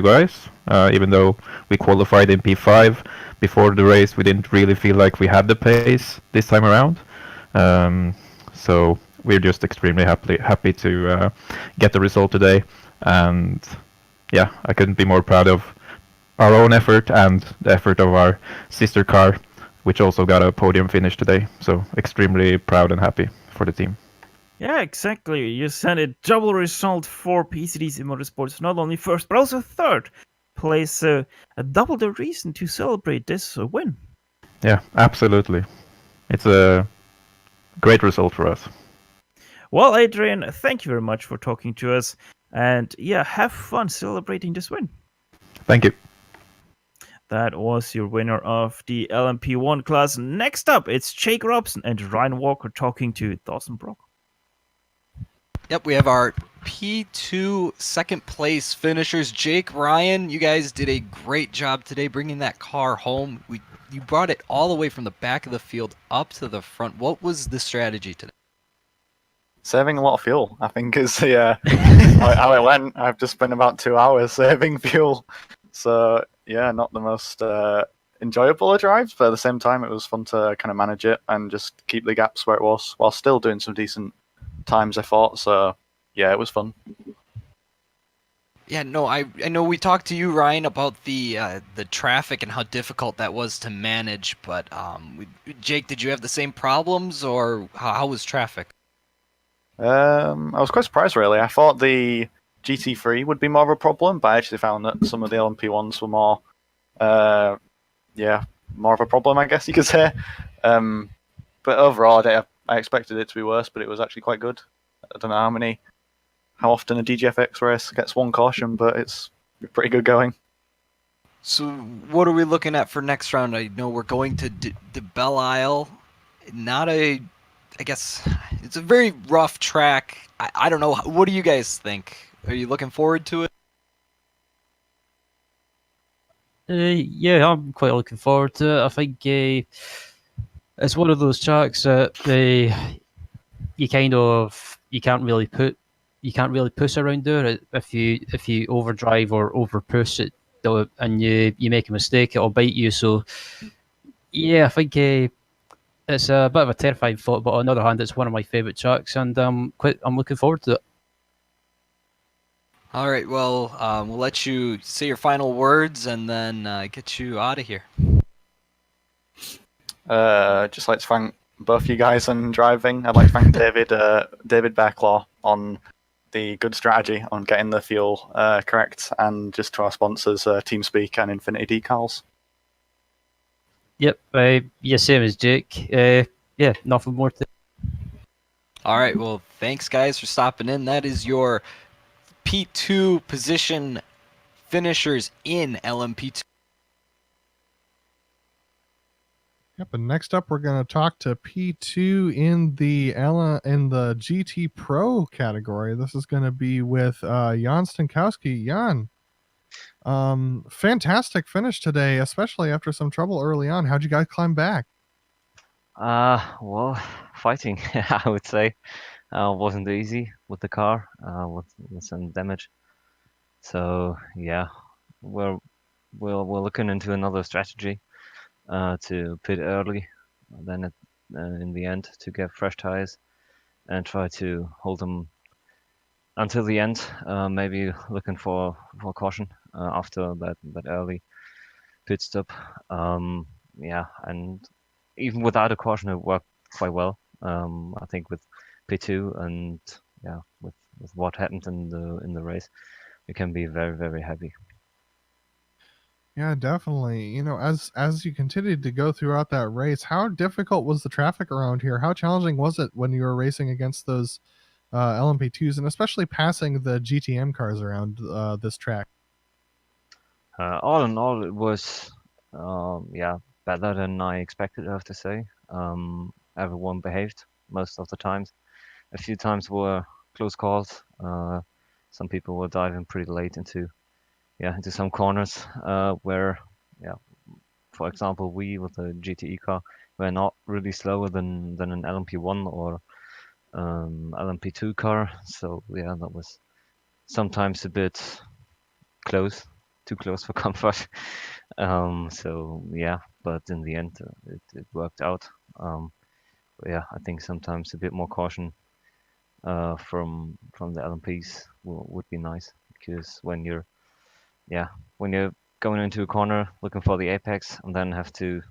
guys. Even though we qualified in P5 before the race, we didn't really feel like we had the pace this time around. So we're just extremely happy to get the result today, and yeah, I couldn't be more proud of our own effort and the effort of our sister car, which also got a podium finish today. So extremely proud and happy for the team. Yeah, exactly. You said it. Double result for PCDC Motorsports, not only first but also third place. A double the reason to celebrate this win. Yeah, absolutely. It's a great result for us. Well, Adrian, thank you very much for talking to us. And yeah, have fun celebrating this win. Thank you. That was your winner of the LMP1 class. Next up, it's Jake Robson and Ryan Walker talking to Dawson Brock. Yep, we have our P2 second place finishers. Jake, Ryan, you guys did a great job today bringing that car home. You brought it all the way from the back of the field up to the front. What was the strategy today? Saving a lot of fuel, I think, is the how it went. I've just spent about 2 hours saving fuel. So, yeah, not the most enjoyable of drives, but at the same time, it was fun to kind of manage it and just keep the gaps where it was while still doing some decent times, I thought. So, yeah, it was fun. Yeah, no, I know we talked to you, Ryan, about the traffic and how difficult that was to manage, but Jake, did you have the same problems, or how was traffic? I was quite surprised, really. I thought the GT3 would be more of a problem, but I actually found that some of the LMP ones were more of a problem, I guess you could say. But overall, I expected it to be worse, but it was actually quite good. I don't know how often a DGFX race gets 1 caution, but it's pretty good going. So what are we looking at for next round? I know we're going to Belle Isle. I guess it's a very rough track. I don't know. What do you guys think? Are you looking forward to it? Yeah, I'm quite looking forward to it. I think it's one of those tracks that you can't really push around there. If you overdrive or overpush it, and you make a mistake, it'll bite you. So yeah, I think it's a bit of a terrifying thought, but on the other hand, it's one of my favourite tracks, and I'm looking forward to it. All right, well, we'll let you say your final words and then get you out of here. Just like to thank both you guys on driving. I'd like to thank David Becklaw on the good strategy on getting the fuel correct, and just to our sponsors, TeamSpeak and Infinity Decals. Yep, yeah, same as Jake. Yeah, nothing more to. All right, well, thanks, guys, for stopping in. That is your P2 position finishers in LMP2. Yep, and next up we're going to talk to P2 in the GT Pro category. This is going to be with Jan Stankowski. Jan, fantastic finish today, especially after some trouble early on. How'd you guys climb back? Well, fighting, I would say. Wasn't easy with the car, with some damage. So yeah, we're looking into another strategy to pit early, then in the end to get fresh tires and try to hold them until the end. Maybe looking for caution after that early pit stop. Yeah, and even without a caution, it worked quite well. I think with P2, and yeah, with what happened in the race, you can be very, very happy. Yeah, definitely. As you continued to go throughout that race, how difficult was the traffic around here? How challenging was it when you were racing against those LMP2s, and especially passing the GTM cars around this track? All in all, it was yeah, better than I expected, I have to say. Everyone behaved most of the times. A few times were close calls. Some people were diving pretty late into some corners where, yeah, for example, we with the GTE car were not really slower than an LMP1 or LMP2 car. So yeah, that was sometimes a bit close, too close for comfort. So yeah, but in the end, it worked out. Yeah, I think sometimes a bit more caution from the LMPs would be nice, because when you're going into a corner looking for the apex and then have to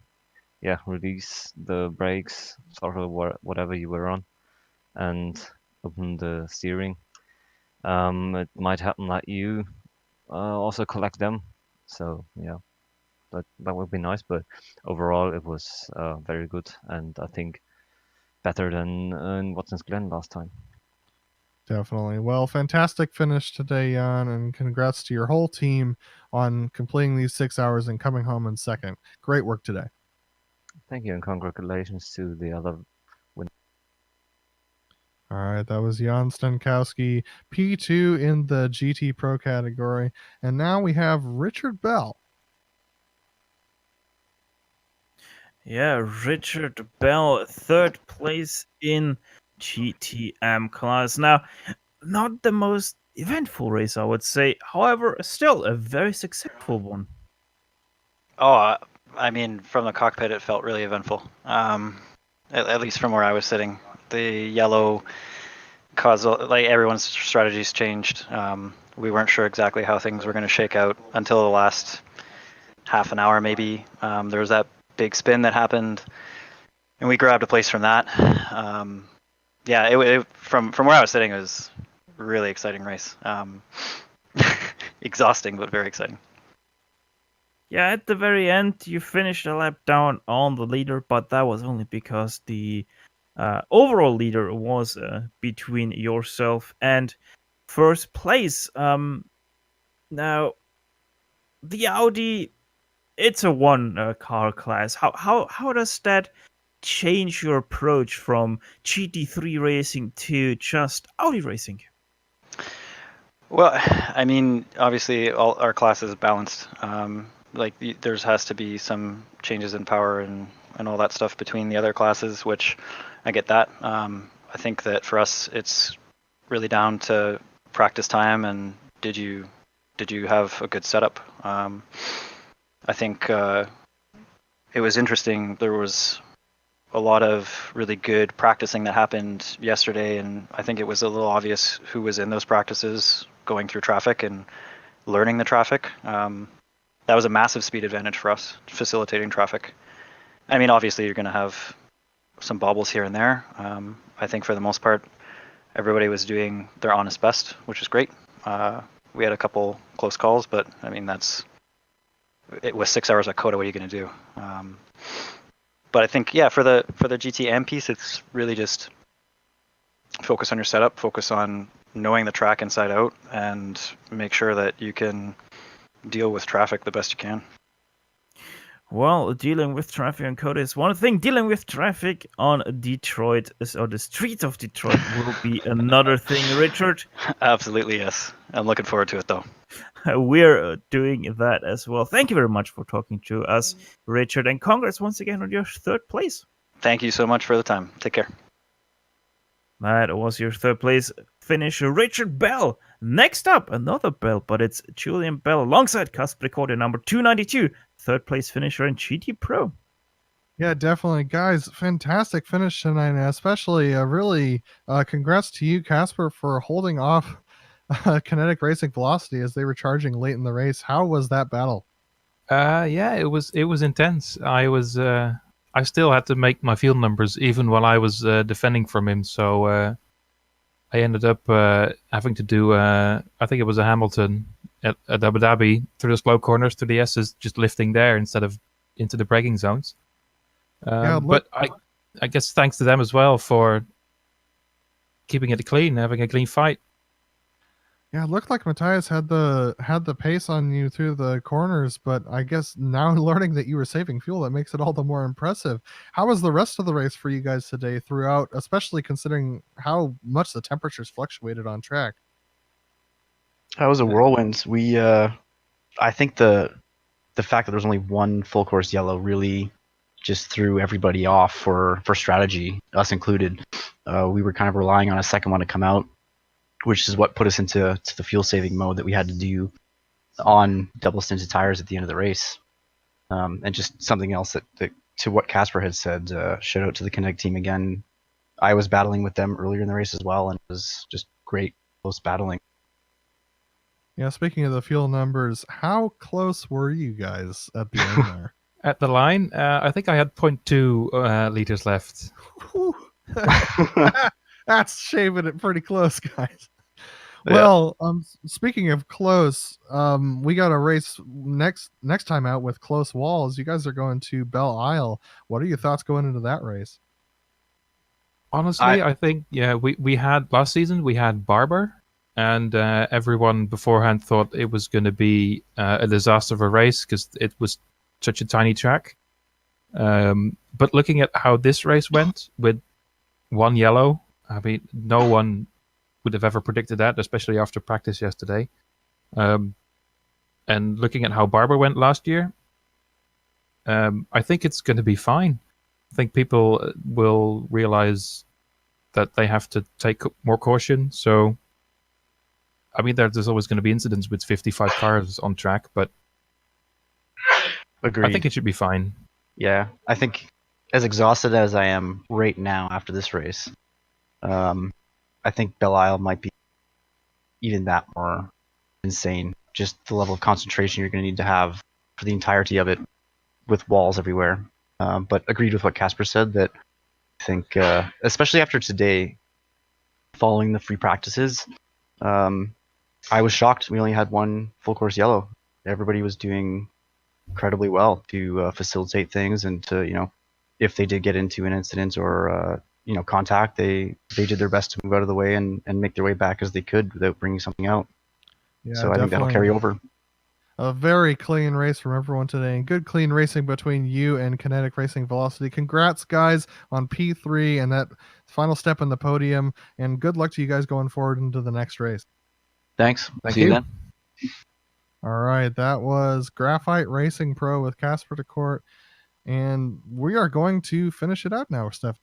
release the brakes, throttle whatever you were on, and open the steering, it might happen that you also collect them. So yeah, that would be nice. But overall, it was very good, and I think better than in Watson's Glen last time. Definitely. Well, fantastic finish today, Jan, and congrats to your whole team on completing these 6 hours and coming home in second. Great work today. Thank you, and congratulations to the other winners. All right, that was Jan Stankowski, P2 in the GT Pro category. And now we have Richard Bell. Yeah, Richard Bell, third place in GTM class. Now, not the most eventful race, I would say. However, still a very successful one. Oh, I mean, from the cockpit, it felt really eventful. At least from where I was sitting, the yellow caused like everyone's strategies changed. We weren't sure exactly how things were going to shake out until the last half an hour, maybe. There was that big spin that happened, and we grabbed a place from that. Yeah, it from where I was sitting, it was a really exciting race. Exhausting, but very exciting. Yeah, at the very end, you finished a lap down on the leader, but that was only because the overall leader was between yourself and first place. Now, the Audi, it's a one car class. How does that change your approach from GT3 racing to just Audi racing? Well, I mean, obviously, all our class is balanced. Like there has to be some changes in power and all that stuff between the other classes, which I get that. I think that for us, it's really down to practice time and did you have a good setup. I think it was interesting. There was a lot of really good practicing that happened yesterday, and I think it was a little obvious who was in those practices going through traffic and learning the traffic. That was a massive speed advantage for us, facilitating traffic. I mean, obviously, you're going to have some bobbles here and there. I think for the most part, everybody was doing their honest best, which is great. We had a couple close calls, but I mean, it was 6 hours at Coda. What are you going to do? But I think, yeah, for the GTM piece, it's really just focus on your setup, focus on knowing the track inside out, and make sure that you can deal with traffic the best you can. Well, dealing with traffic on Coda is one thing. Dealing with traffic on Detroit or the streets of Detroit will be another thing, Richard. Absolutely, yes. I'm looking forward to it, though. We're doing that as well. Thank you very much for talking to us, Richard, and congrats once again on your third place. Thank you so much for the time. Take care. That was your third place finisher, Richard Bell. Next up, another Bell, but it's Julian Bell alongside Casper Recorder number 292, third place finisher in GT Pro. Yeah, definitely. Guys, fantastic finish tonight, and especially really congrats to you, Casper, for holding off Kinetic Racing Velocity as they were charging late in the race. How was that battle? Yeah, it was intense. I still had to make my field numbers even while I was defending from him. So I ended up having to do, I think it was a Hamilton at Abu Dhabi through the slow corners to the S's, just lifting there instead of into the braking zones. But I guess thanks to them as well for keeping it clean, having a clean fight. Yeah, it looked like Matthias had the pace on you through the corners, but I guess now learning that you were saving fuel, that makes it all the more impressive. How was the rest of the race for you guys today throughout, especially considering how much the temperatures fluctuated on track? That was a whirlwind. We, I think the fact that there was only one full course yellow really just threw everybody off for strategy, us included. We were kind of relying on a second one to come out, which is what put us into the fuel saving mode that we had to do on double stinted tires at the end of the race. And just something else that to what Casper had said, shout out to the Connect team again. I was battling with them earlier in the race as well, and it was just great close battling. Yeah, speaking of the fuel numbers, how close were you guys at the end there? At the line, I think I had 0.2 liters left. That's shaving it pretty close, guys. Well, speaking of close, we got a race next time out with close walls. You guys are going to Belle Isle. What are your thoughts going into that race? Honestly, I think we had last season we had Barber, and everyone beforehand thought it was going to be a disaster of a race because it was such a tiny track. But looking at how this race went with one yellow, I mean, no one would have ever predicted that, especially after practice yesterday. And looking at how Barber went last year, I think it's going to be fine. I think people will realize that they have to take more caution. So, I mean, there's always going to be incidents with 55 cars on track, but Agreed. I think it should be fine. Yeah, I think as exhausted as I am right now after this race, I think Belle Isle might be even that more insane. Just the level of concentration you're going to need to have for the entirety of it with walls everywhere. But agreed with what Casper said, that I think, especially after today, following the free practices, I was shocked we only had one full course yellow. Everybody was doing incredibly well to facilitate things, and to, if they did get into an incident or contact, they did their best to move out of the way and make their way back as they could without bringing something out. Yeah, so I think that'll carry over. A very clean race from everyone today, and good clean racing between you and Kinetic Racing Velocity. Congrats, guys, on P3 and that final step in the podium, and good luck to you guys going forward into the next race. Thanks. Thank See you you then. All right, that was Graphite Racing Pro with Casper DeCourt, and we are going to finish it out now, Steph.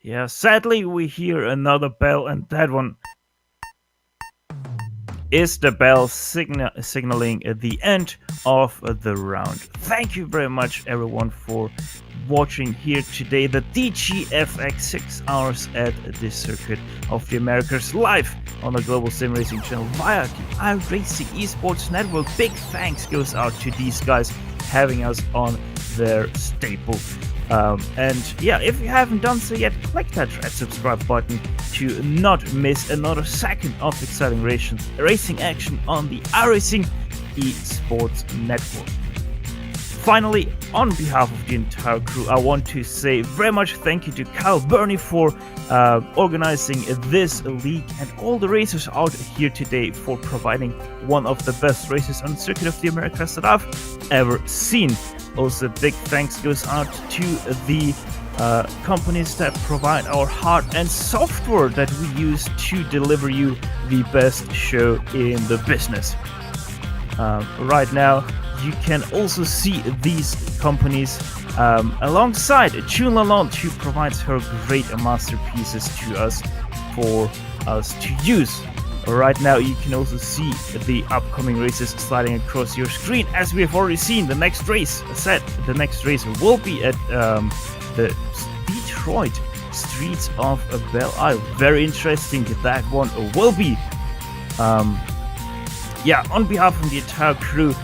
Yeah, sadly we hear another bell, and that one is the bell signaling the end of the round. Thank you very much, everyone, for watching here today. The DGFX 6 hours at the Circuit of the Americas, live on the Global Sim Racing channel via the iRacing Esports Network. Big thanks goes out to these guys having us on their staple. And yeah, if you haven't done so yet, click that red subscribe button to not miss another second of exciting racing action on the iRacing Esports Network. Finally, on behalf of the entire crew, I want to say very much thank you to Kyle Burney for organizing this league, and all the racers out here today for providing one of the best races on the Circuit of the Americas that I've ever seen. Also, big thanks goes out to the companies that provide our hard and software that we use to deliver you the best show in the business. Right now, you can also see these companies alongside June Lalonde, who provides her great masterpieces to us for us to use. Right now, you can also see the upcoming races sliding across your screen. As we have already seen, the next race will be at the Detroit streets of Belle Isle. Very interesting that one will be. On behalf of the entire crew,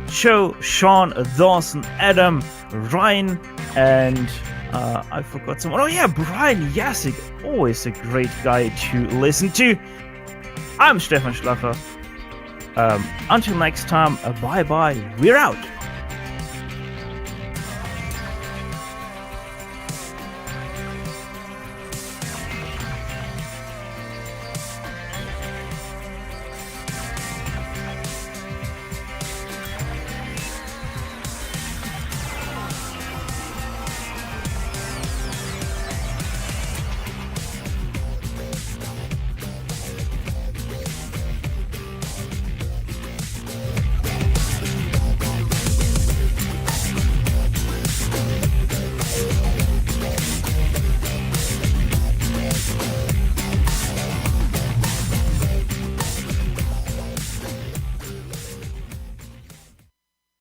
Joe, Sean, Dawson, Adam, Ryan, and I forgot someone. Oh yeah, Brian Jasek, always a great guy to listen to. I'm Stefan Schlaffer. Until next time, bye bye. We're out.